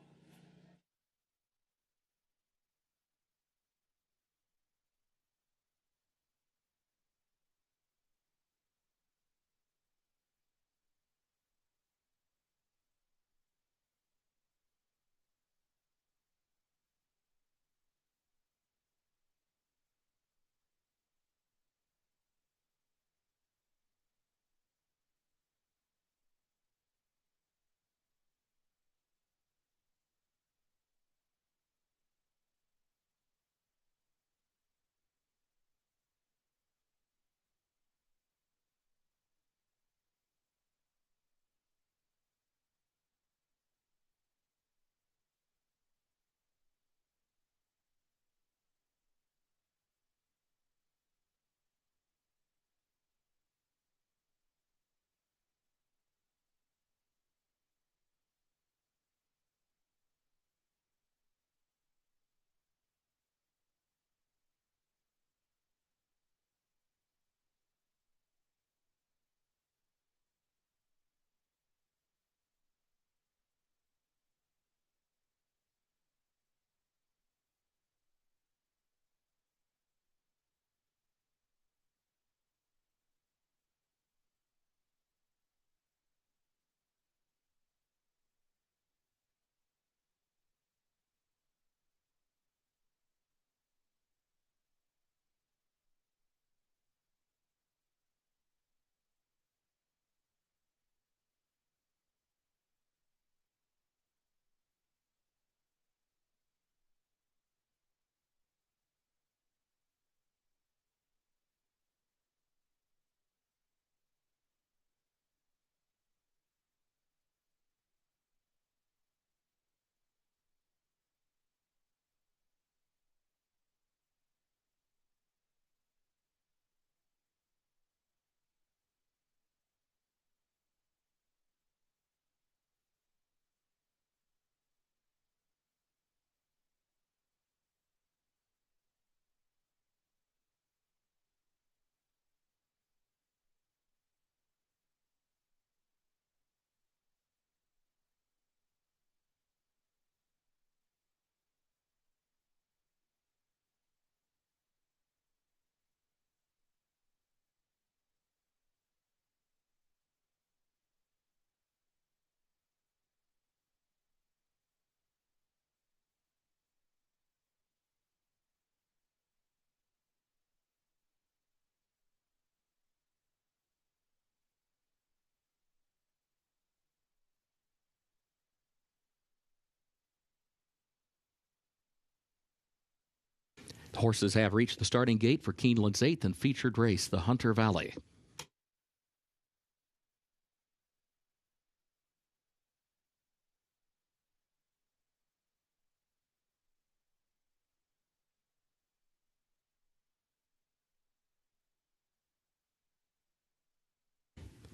Horses have reached the starting gate for Keeneland's 8th and featured race, the Hunter Valley.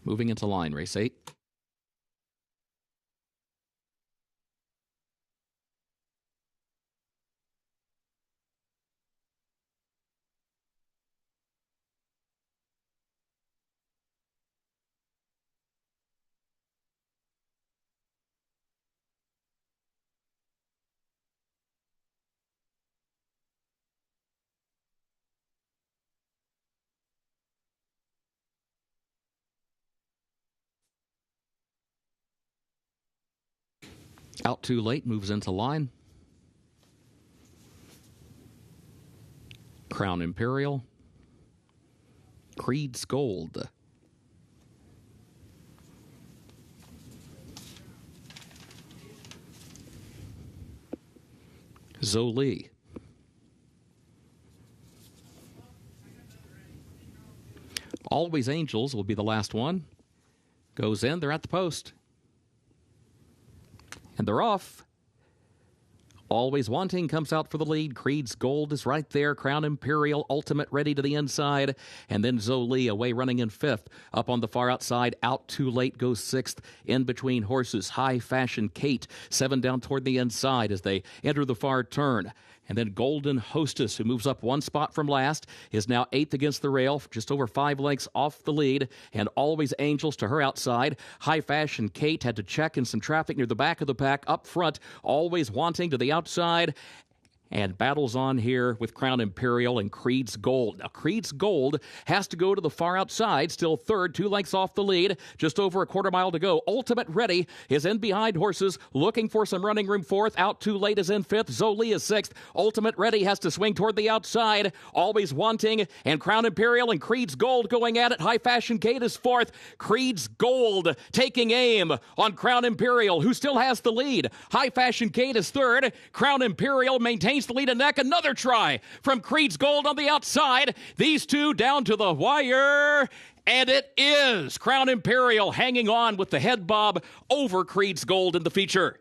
Moving into line, race 8. Out Too Late moves into line. Crown Imperial. Creed's Gold. Zoli. Always Angels will be the last one. Goes in, they're at the post. And they're off. Always Wanting comes out for the lead. Creed's Gold is right there. Crown Imperial, Ultimate ready to the inside. And then Zoli away running in 5th. Up on the far outside, Out Too Late goes 6th. In between horses, High Fashion Kate. 7 down toward the inside as they enter the far turn. And then Golden Hostess, who moves up 1 spot from last, is now 8th against the rail, just over 5 lengths off the lead. And Always Angels to her outside. High Fashion Kate had to check in some traffic near the back of the pack. Up front, Always Wanting to the outside. And battles on here with Crown Imperial and Creed's Gold. Now, Creed's Gold has to go to the far outside, still 3rd, 2 lengths off the lead, just over a quarter mile to go. Ultimate Ready is in behind horses, looking for some running room 4th. Out Too Late is in 5th. Zoli is 6th. Ultimate Ready has to swing toward the outside. Always Wanting and Crown Imperial and Creed's Gold going at it. High Fashion Kate is 4th. Creed's Gold taking aim on Crown Imperial, who still has the lead. High Fashion Kate is 3rd. Crown Imperial maintains the lead and neck. Another try from Creed's Gold on the outside. These two down to the wire. And it is Crown Imperial hanging on with the head bob over Creed's Gold in the feature.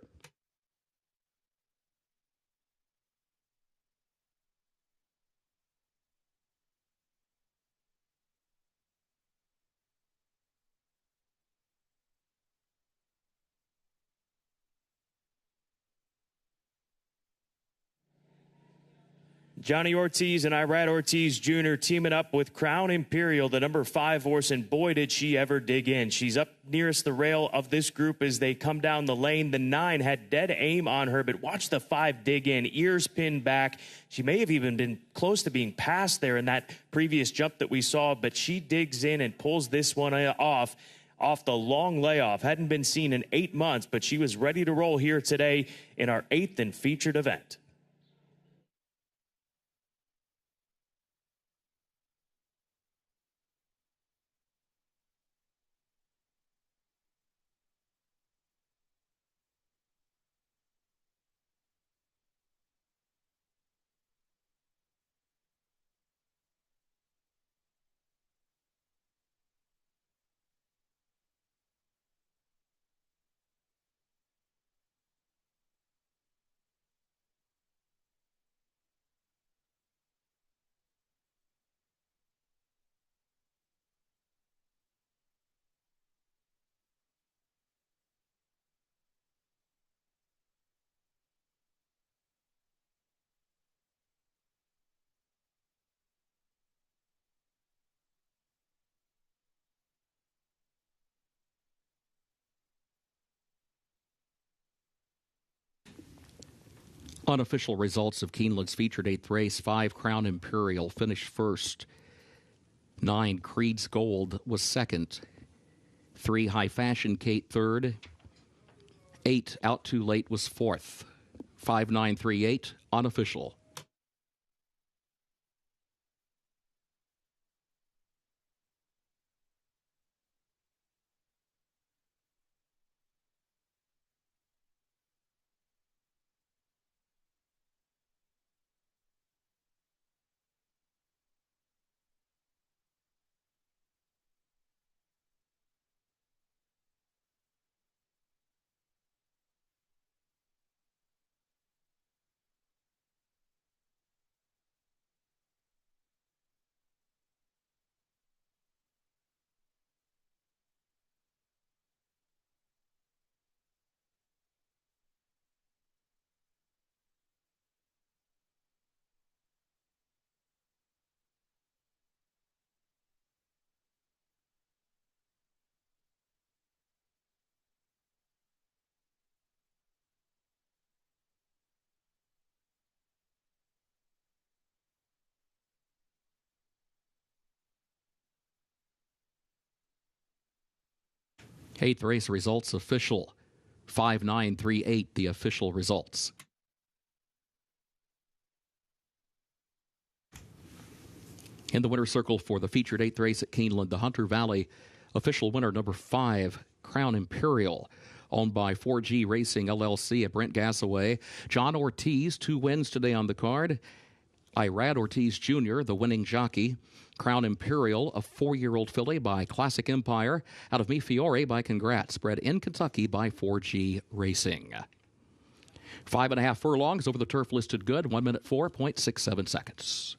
Johnny Ortiz and Irad Ortiz Jr. teaming up with Crown Imperial, the number 5 horse, and boy, did she ever dig in. She's up nearest the rail of this group as they come down the lane. The 9 had dead aim on her, but watch the 5 dig in, ears pinned back. She may have even been close to being passed there in that previous jump that we saw, but she digs in and pulls this one off the long layoff. Hadn't been seen in 8 months, but she was ready to roll here today in our 8th and featured event. Unofficial results of Keeneland's featured 8th race. 5, Crown Imperial finished 1st. 9, Creed's Gold was 2nd. 3, High Fashion Kate 3rd. 8, Out Too Late was 4th. 5, 9, 3, 8, unofficial. Eighth race results official. 5-9-3-8, the official results. In the winner's circle for the featured eighth race at Keeneland, the Hunter Valley official winner, number 5, Crown Imperial, owned by 4G Racing LLC at Brent Gasaway. John Ortiz, 2 wins today on the card. Irad Ortiz Jr., the winning jockey. Crown Imperial, a 4-year-old filly by Classic Empire. Out of Mi Fiore by Congrats, bred in Kentucky by 4G Racing. 5.5 furlongs over the turf listed good, 1 minute 4.67 seconds.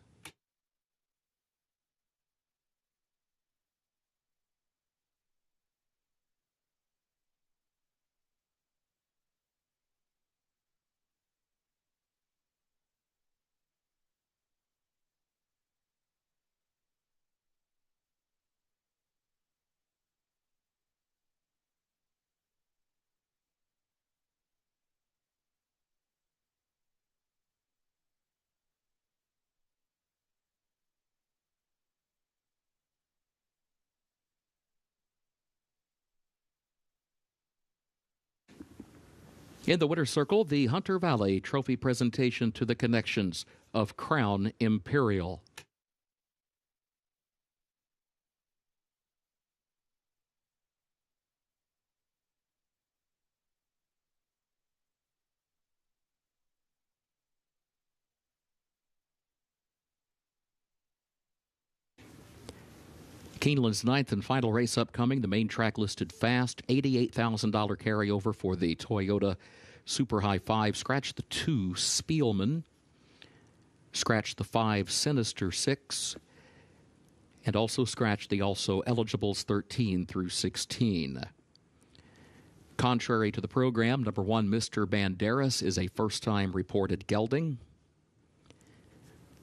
In the winner's circle, the Hunter Valley Trophy presentation to the connections of Crown Imperial. Keeneland's 9th and final race upcoming. The main track listed fast. $88,000 carryover for the Toyota Super High 5. Scratch the 2, Spielman. Scratch the 5, Sinister 6. And also scratch the also eligibles 13 through 16. Contrary to the program, number 1, Mr. Banderas, is a first-time reported gelding.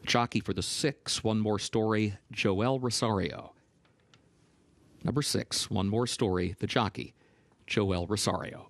Jockey for the 6, One More Story, Joel Rosario. Number 6, One More Story, the jockey, Joel Rosario.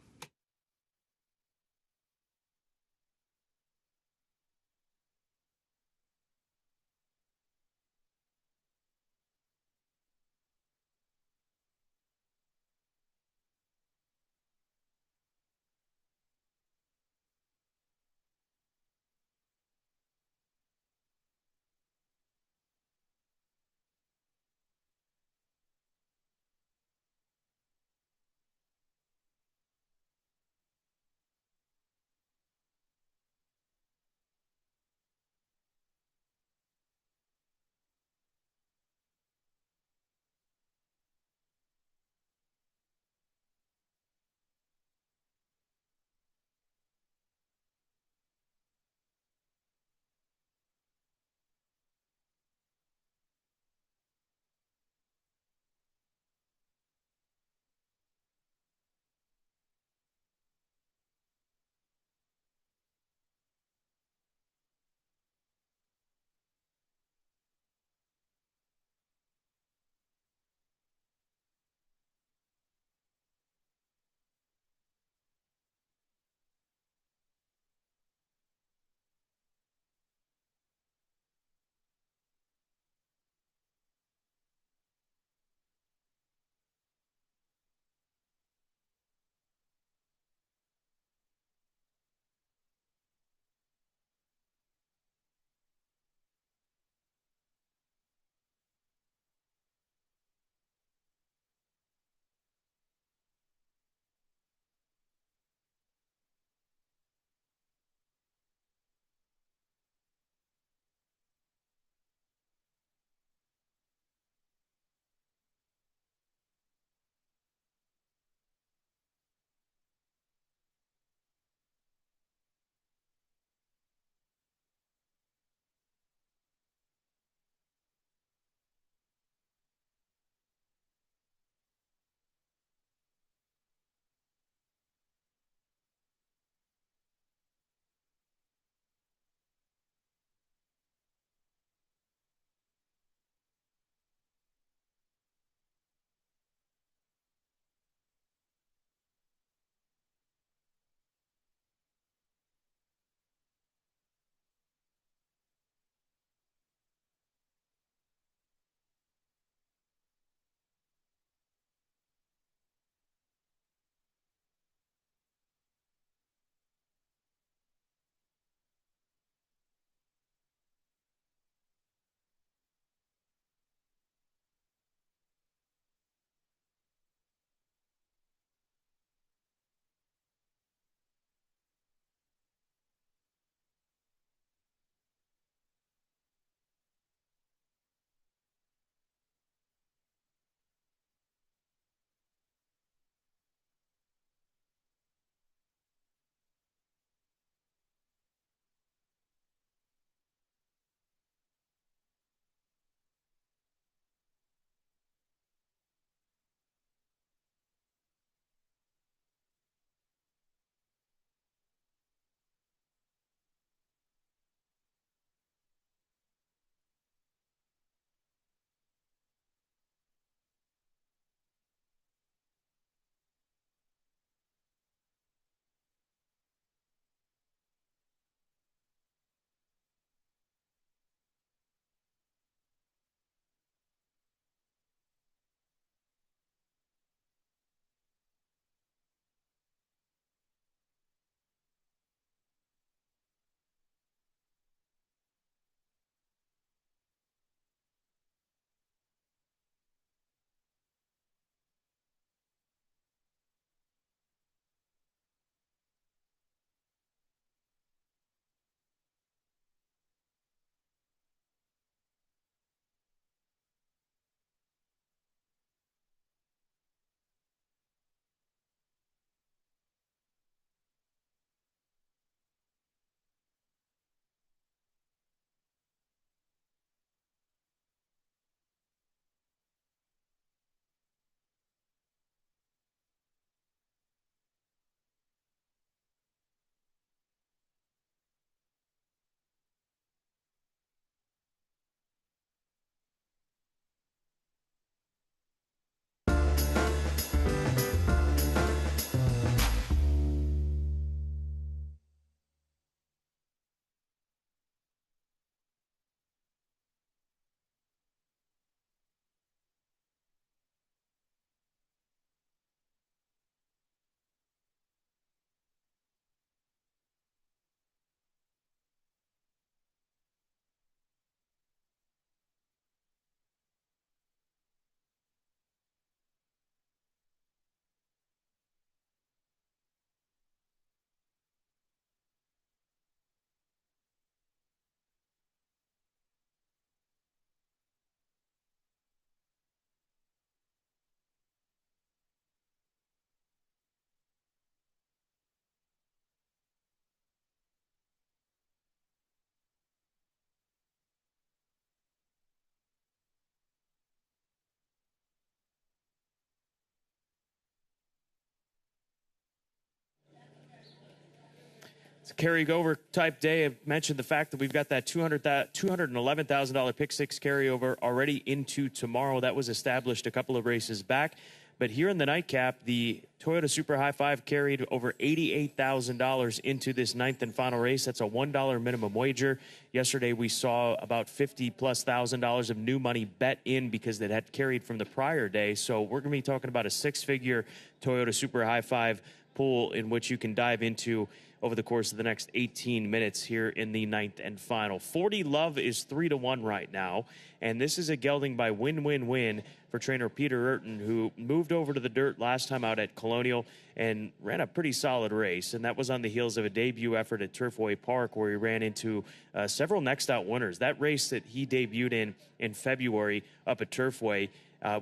carryover type day. I mentioned the fact that we've got that $211,000 pick six carryover already into tomorrow. That was established a couple of races back. But here in the nightcap, the Toyota Super High Five carried over $88,000 into this ninth and final race. That's a $1 minimum wager. Yesterday, we saw about $50,000+ of new money bet in because it had carried from the prior day. So we're going to be talking about a six-figure Toyota Super High Five pool in which you can dive into over the course of the next 18 minutes here in the ninth and final. 40 Love is 3-1 right now, and this is a gelding by Win for trainer Peter Urton, who moved over to the dirt last time out at Colonial and ran a pretty solid race, and that was on the heels of a debut effort at Turfway Park where he ran into several next out winners. That race that he debuted in February up at Turfway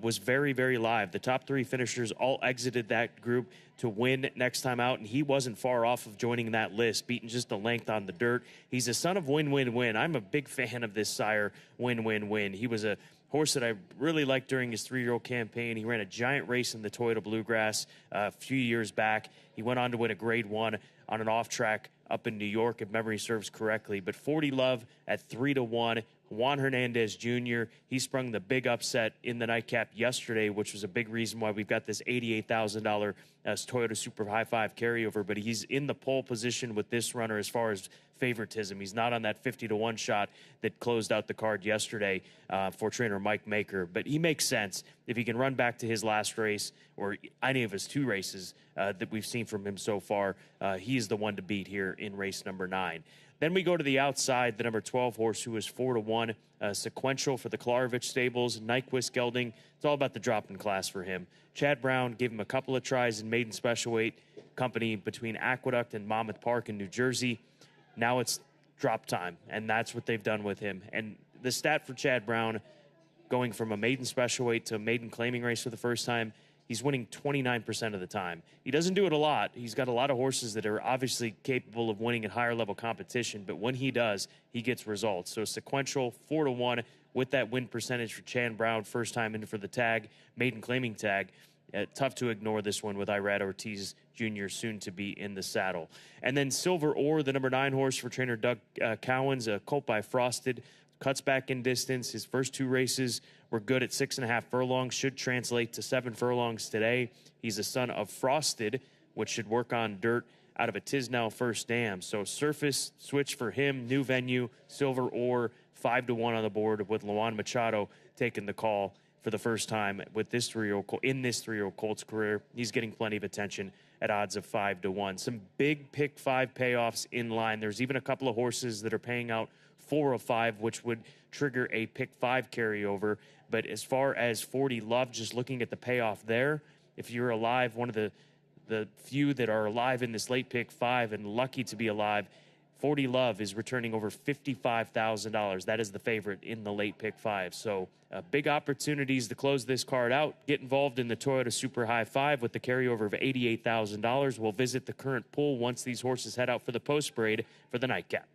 was very, very live. The top three finishers all exited that group to win next time out, and he wasn't far off of joining that list, beating just a length on the dirt. He's a son of Win. I'm a big fan of this sire, Win. He was a horse that I really liked during his 3-year-old campaign. He ran a giant race in the Toyota Bluegrass a few years back. He went on to win a Grade 1 on an off-track up in New York, if memory serves correctly. But 40 Love at 3-1. Juan Hernandez Jr., he sprung the big upset in the nightcap yesterday, which was a big reason why we've got this $88,000 Toyota Super High Five carryover. But he's in the pole position with this runner as far as favoritism. He's not on that 50-1 shot that closed out the card yesterday for trainer Mike Maker. But he makes sense if he can run back to his last race or any of his 2 races that we've seen from him so far. He is the one to beat here in race number 9. Then we go to the outside, the number 12 horse, who is 4-1, sequential for the Klarovich stables, Nyquist gelding. It's all about the drop-in class for him. Chad Brown gave him a couple of tries in maiden special weight company between Aqueduct and Monmouth Park in New Jersey. Now it's drop time, and that's what they've done with him. And the stat for Chad Brown, going from a maiden special weight to a maiden claiming race for the first time, he's winning 29% of the time. He doesn't do it a lot. He's got a lot of horses that are obviously capable of winning at higher level competition, but when he does, he gets results. So sequential, 4-1 with that win percentage for Chad Brown, first time in for the tag, maiden claiming tag. Tough to ignore this one with Irad Ortiz Jr. soon to be in the saddle. And then Silver Ore, the number 9 horse for trainer Doug Cowens, a colt by Frosted, cuts back in distance. His first 2 races were good at 6.5 furlongs, should translate to 7 furlongs today. He's a son of Frosted, which should work on dirt out of a Tisnell First Dam. So surface switch for him, new venue, Silver Ore, 5-1 on the board with Luan Machado taking the call for the first time with this 3-year-old Colt's career. He's getting plenty of attention at odds of 5-1. Some big pick 5 payoffs in line. There's even a couple of horses that are paying out 4 of 5, which would trigger a pick 5 carryover. But as far as 40 Love, just looking at the payoff there, if you're alive, one of the few that are alive in this late pick 5 and lucky to be alive, 40 Love is returning over $55,000. That is the favorite in the late pick 5. So big opportunities to close this card out. Get involved in the Toyota Super High Five with the carryover of $88,000. We'll visit the current pool once these horses head out for the post parade for the nightcap.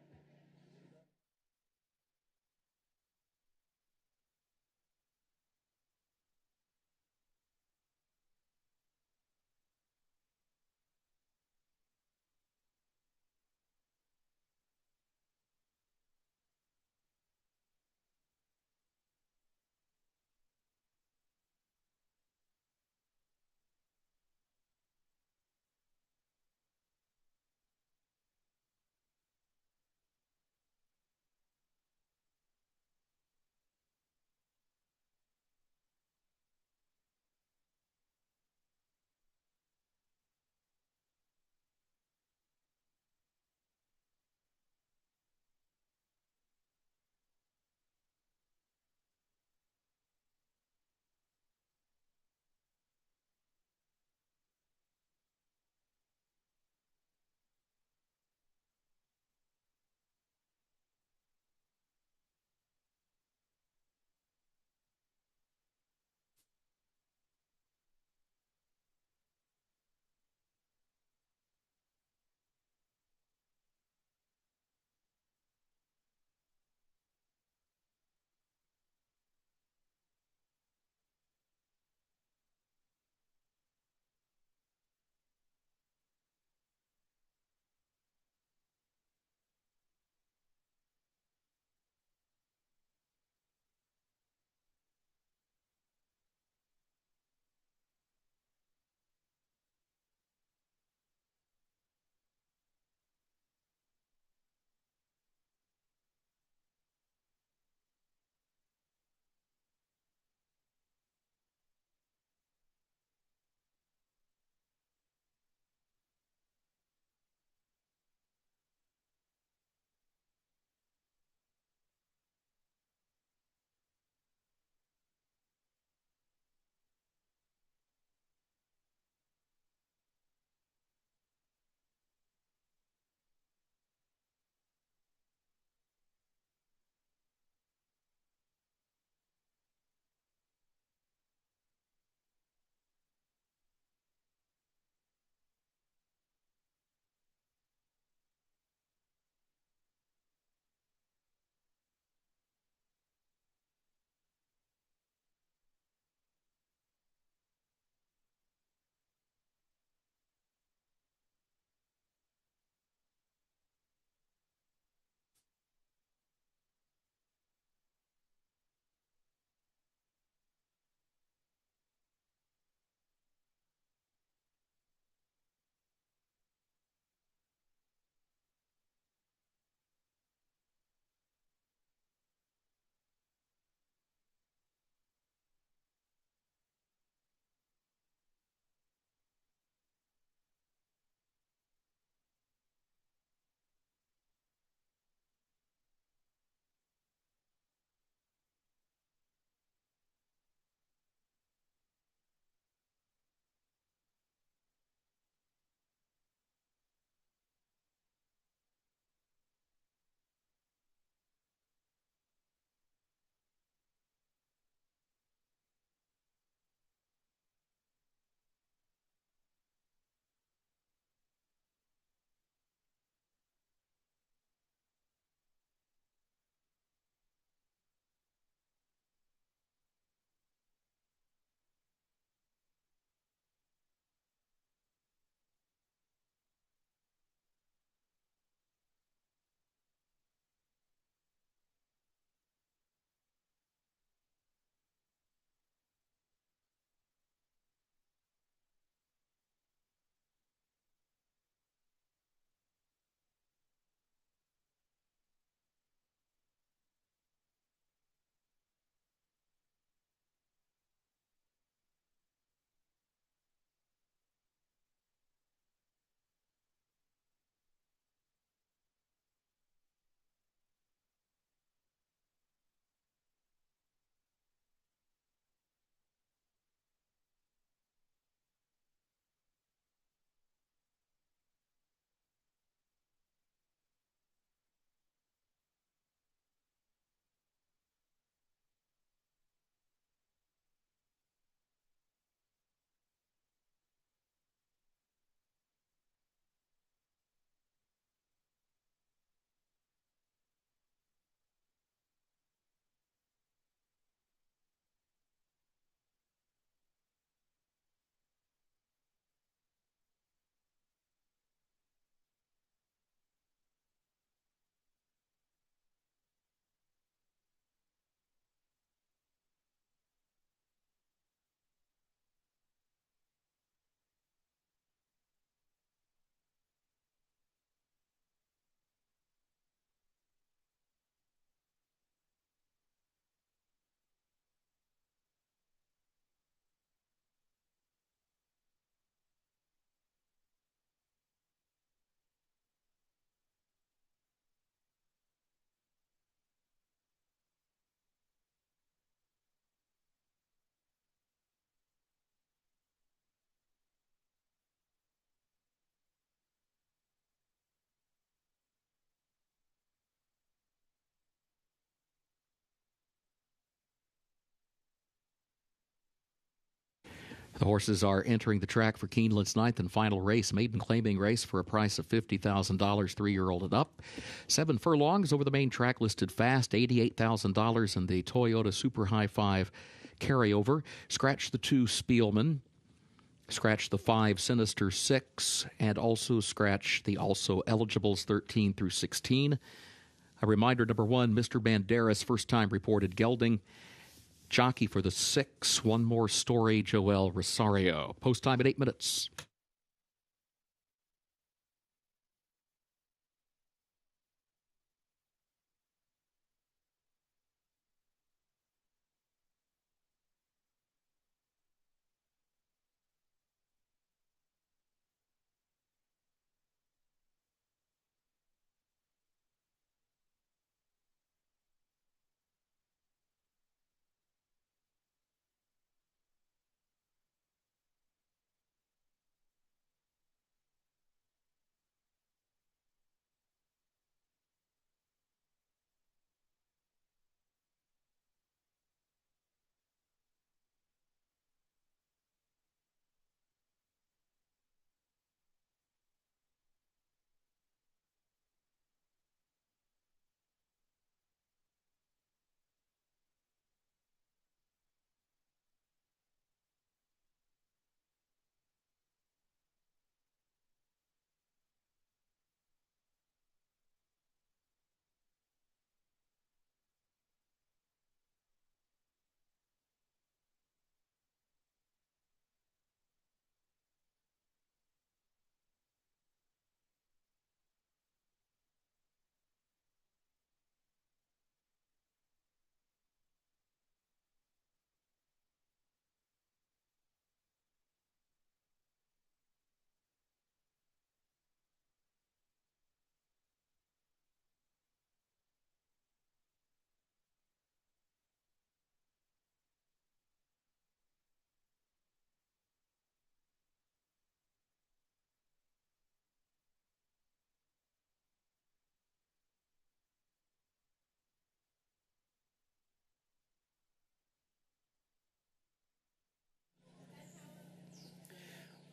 The horses are entering the track for Keeneland's ninth and final race, maiden claiming race for a price of $50,000, 3-year-old and up. 7 furlongs over the main track, listed fast, $88,000 in the Toyota Super High 5 carryover. Scratch the 2 Spielman, scratch the 5 Sinister 6, and also scratch the also eligibles 13 through 16. A reminder, number 1, Mr. Banderas, first time reported gelding. Jockey for the 6, One More Story, Joel Rosario. Post time at 8 minutes.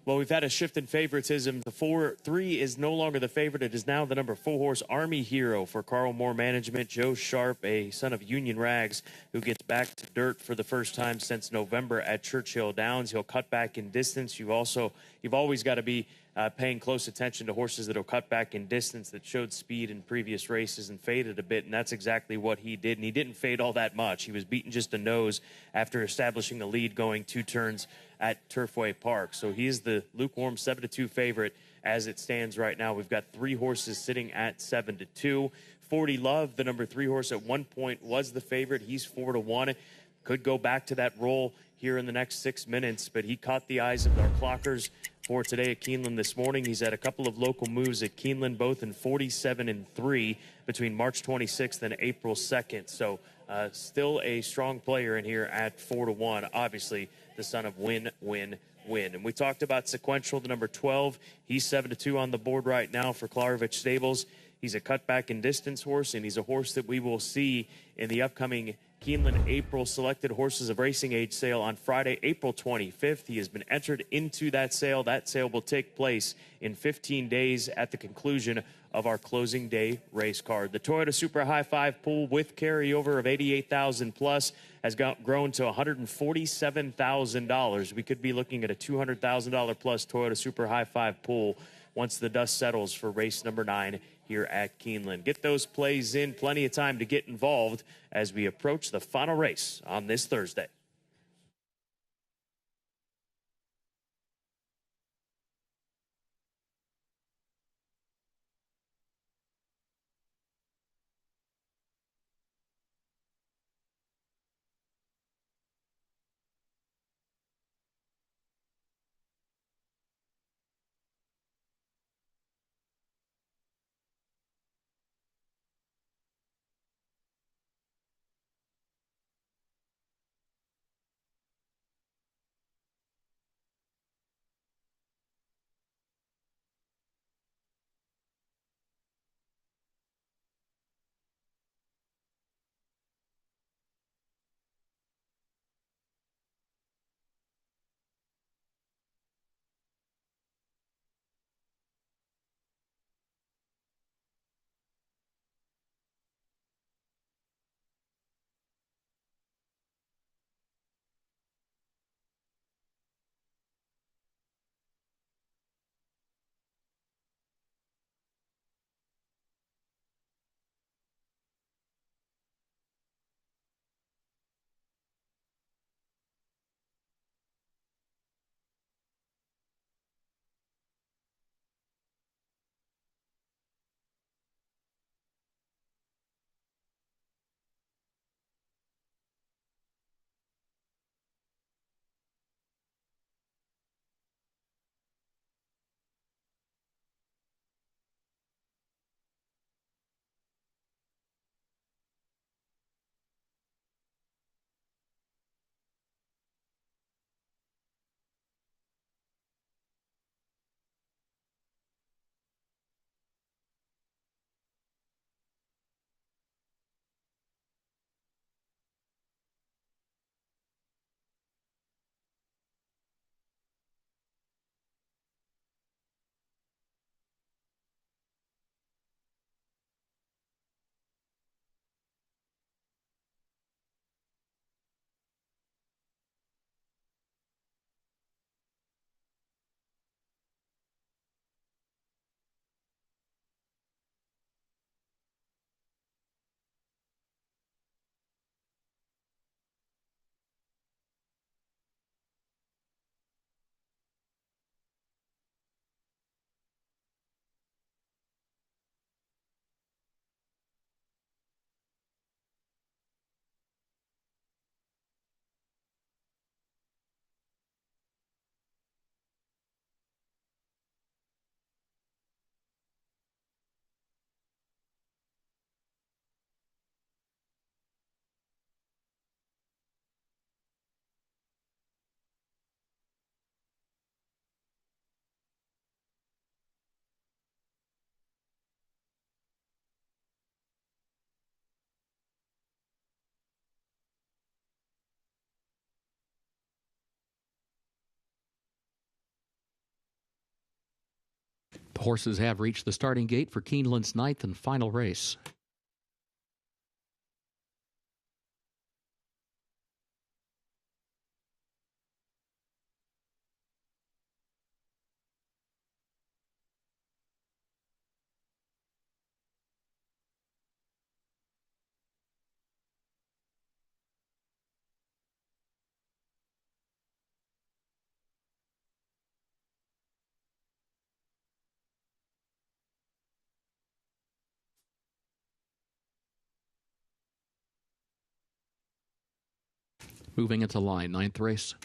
Well, we've had a shift in favoritism. The 4-3 is no longer the favorite. It is now the number 4 horse, Army Hero, for Carl Moore Management. Joe Sharp, a son of Union Rags, who gets back to dirt for the first time since November at Churchill Downs. He'll cut back in distance. You've always got to be paying close attention to horses that will cut back in distance, that showed speed in previous races and faded a bit, and that's exactly what he did. And he didn't fade all that much. He was beaten just a nose after establishing the lead going 2 turns at Turfway Park. So he is the lukewarm 7-2 favorite as it stands right now. We've got 3 horses sitting at 7-2. 40 Love, the number 3 horse, at one point was the favorite. He's 4-1. Could go back to that role here in the next 6 minutes, but he caught the eyes of our clockers for today at Keeneland this morning. He's had a couple of local moves at Keeneland, both in 47-3 between March 26th and April 2nd. So still a strong player in here at 4-1. Obviously, the son of win. And we talked about Sequential, the number 12. He's 7-2 on the board right now for Klarovich Stables. He's a cutback in distance horse, and he's a horse that we will see in the upcoming Keeneland April Selected Horses of Racing Age sale on Friday, April 25th. He has been entered into that sale. That sale will take place in 15 days at the conclusion of our closing day race card. The Toyota Super High 5 pool with carryover of $88,000 plus has grown to $147,000. We could be looking at a $200,000 plus Toyota Super High 5 pool once the dust settles for race number 9 here at Keeneland. Get those plays in. Plenty of time to get involved as we approach the final race on this Thursday. The horses have reached the starting gate for Keeneland's 9th and final race. Moving into line, 9th race.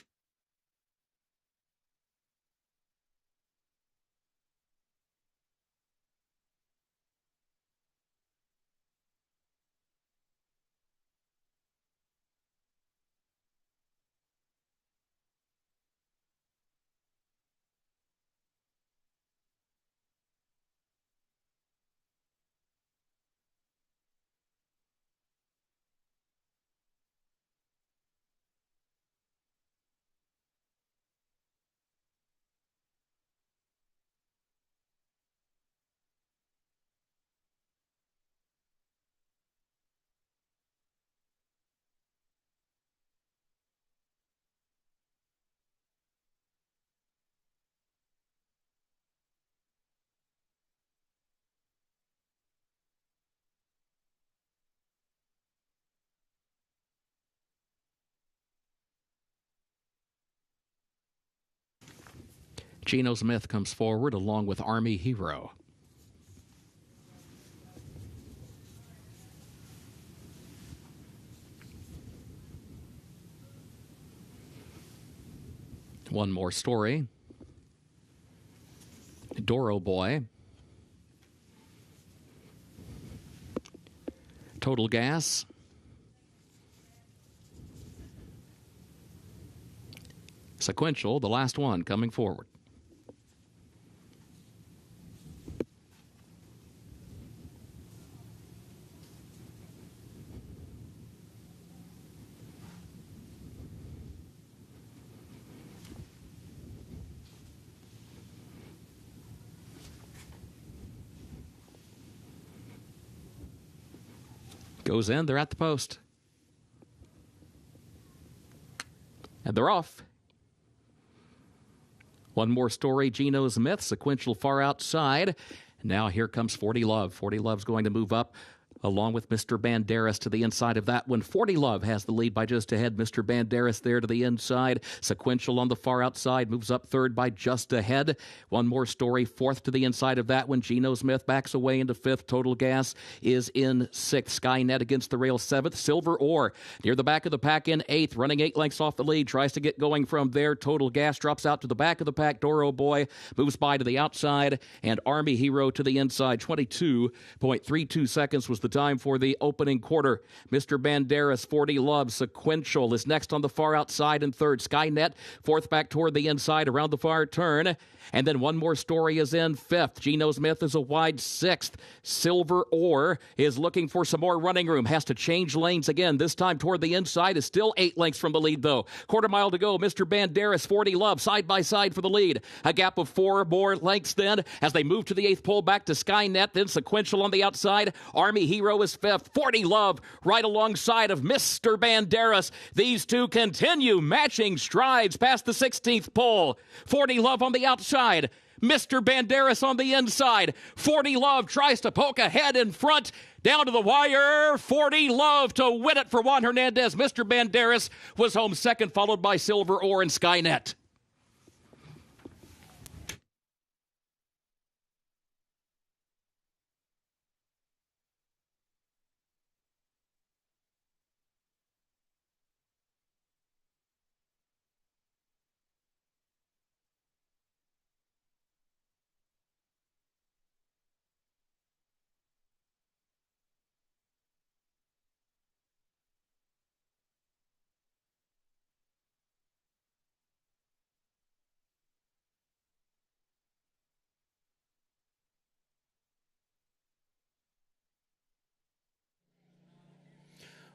Geno Smith comes forward along with Army Hero. One More Story. Doro Boy. Total Gas. Sequential, the last one coming forward. Goes in, they're at the post. And they're off. One More Story, Geno Smith, sequential far outside. Now here comes 40 Love. 40 Love's going to move up along with Mr. Banderas to the inside of that one. 40 Love has the lead by just ahead. Mr. Banderas there to the inside. Sequential on the far outside. Moves up third by just ahead. One More Story fourth to the inside of that one. Geno Smith backs away into fifth. Total Gas is in sixth. Skynet against the rail seventh. Silver Ore near the back of the pack in eighth. Running 8 lengths off the lead. Tries to get going from there. Total Gas drops out to the back of the pack. Doro Boy moves by to the outside. And Army Hero to the inside. 22.32 seconds was the time for the opening quarter. Mr. Banderas, 40 Love, sequential is next on the far outside in third. Skynet, fourth back toward the inside around the far turn. And then One More Story is in fifth. Geno Smith is a wide sixth. Silver Ore is looking for some more running room. Has to change lanes again. This time toward the inside is still 8 lengths from the lead, though. Quarter mile to go. Mr. Banderas, 40 Love, side by side for the lead. A gap of 4 more lengths then as they move to the 8th pole back to Skynet. Then sequential on the outside. Army Hero is fifth. 40 Love right alongside of Mr. Banderas. These two continue matching strides past the 16th pole. 40 Love on the outside. Mr. Banderas on the inside. 40 Love tries to poke ahead in front. Down to the wire. 40 Love to win it for Juan Hernandez. Mr. Banderas was home second, followed by Silver Ore and Skynet.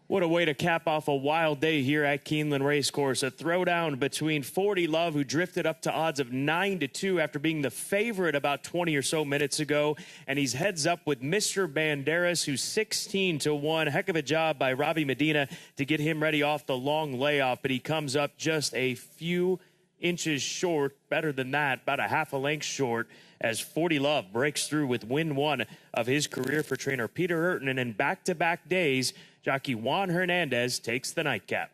What a way to cap off a wild day here at Keeneland Racecourse. A throwdown between 40 Love, who drifted up to odds of 9-2 after being the favorite about 20 or so minutes ago. And he's heads up with Mr. Banderas, who's 16-1. Heck of a job by Robbie Medina to get him ready off the long layoff. But he comes up just a few inches short, better than that, about a half a length short, as 40 Love breaks through with win one of his career for trainer Peter Urton. And in back-to-back days, jockey Juan Hernandez takes the nightcap.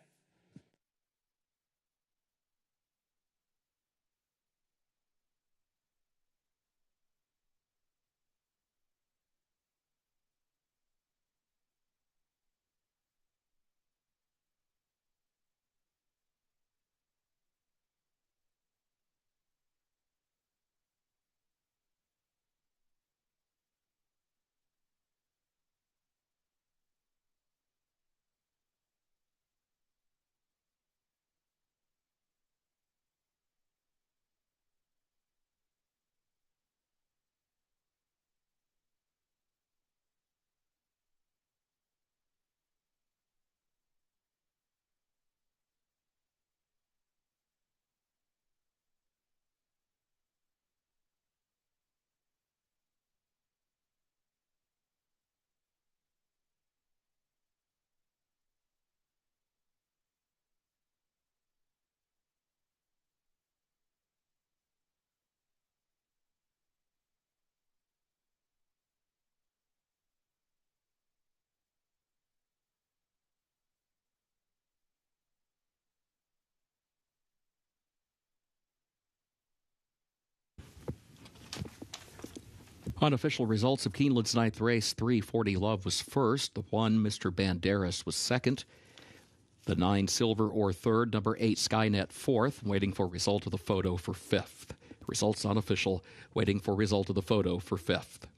Unofficial results of Keeneland's ninth race: 340 Love was first. The 1, Mr. Banderas, was second. The 9, Silver or third. Number 8, Skynet, fourth. Waiting for result of the photo for fifth. Results unofficial. Waiting for result of the photo for fifth.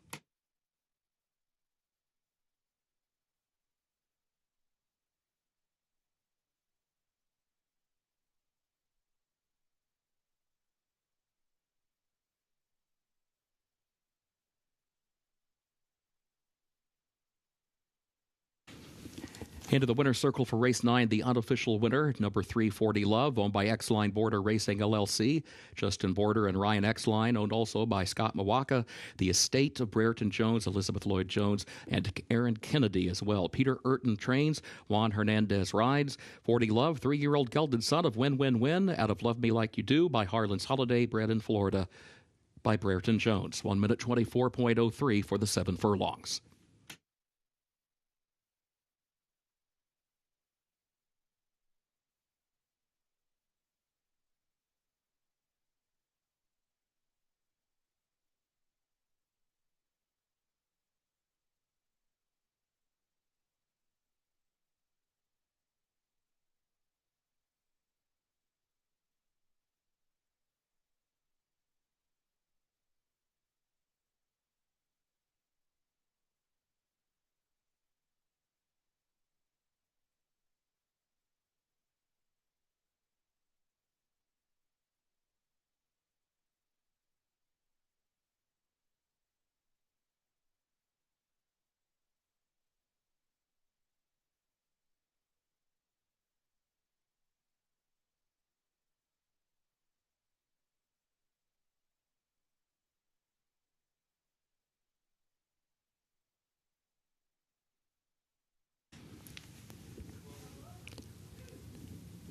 Into the winner's circle for race 9, the unofficial winner, number 340 Love, owned by X-Line Border Racing LLC. Justin Border and Ryan X-Line, owned also by Scott Mawaka. The estate of Brereton Jones, Elizabeth Lloyd Jones, and Aaron Kennedy as well. Peter Urton trains. Juan Hernandez rides. 40 Love, 3-year-old gelded son of Win Win Win, out of Love Me Like You Do by Harlan's Holiday, bred in Florida by Brereton Jones. 1 minute 24.03 for the 7 furlongs.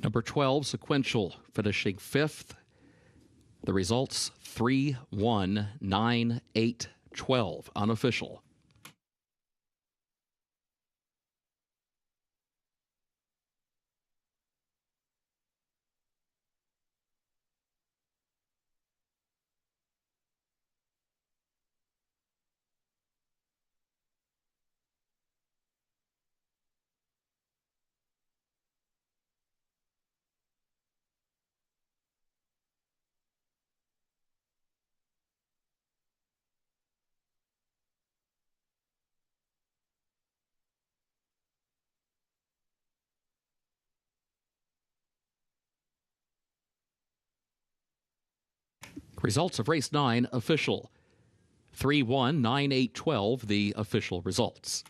Number 12, Sequential, finishing 5th. The results 3, 1, 9, 8, 12, unofficial. Results of race 9 official. 3, 1, 9, 8, 12, the official results.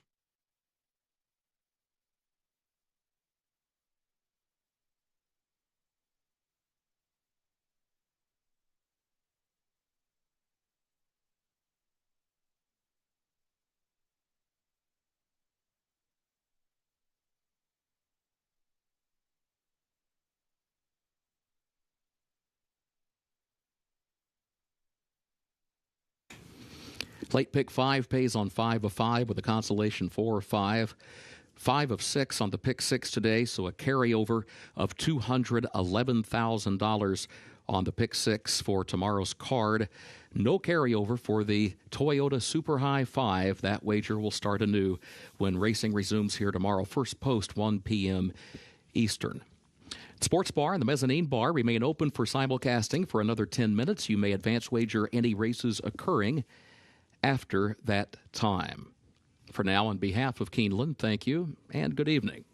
Late pick 5 pays on 5 of 5 with a consolation 4 of 5. 5 of 6 on the pick 6 today, so a carryover of $211,000 on the pick 6 for tomorrow's card. No carryover for the Toyota Super High 5. That wager will start anew when racing resumes here tomorrow. First post, 1 p.m. Eastern. Sports Bar and the Mezzanine Bar remain open for simulcasting for another 10 minutes. You may advance wager any races occurring after that time. For now, on behalf of Keeneland, thank you and good evening.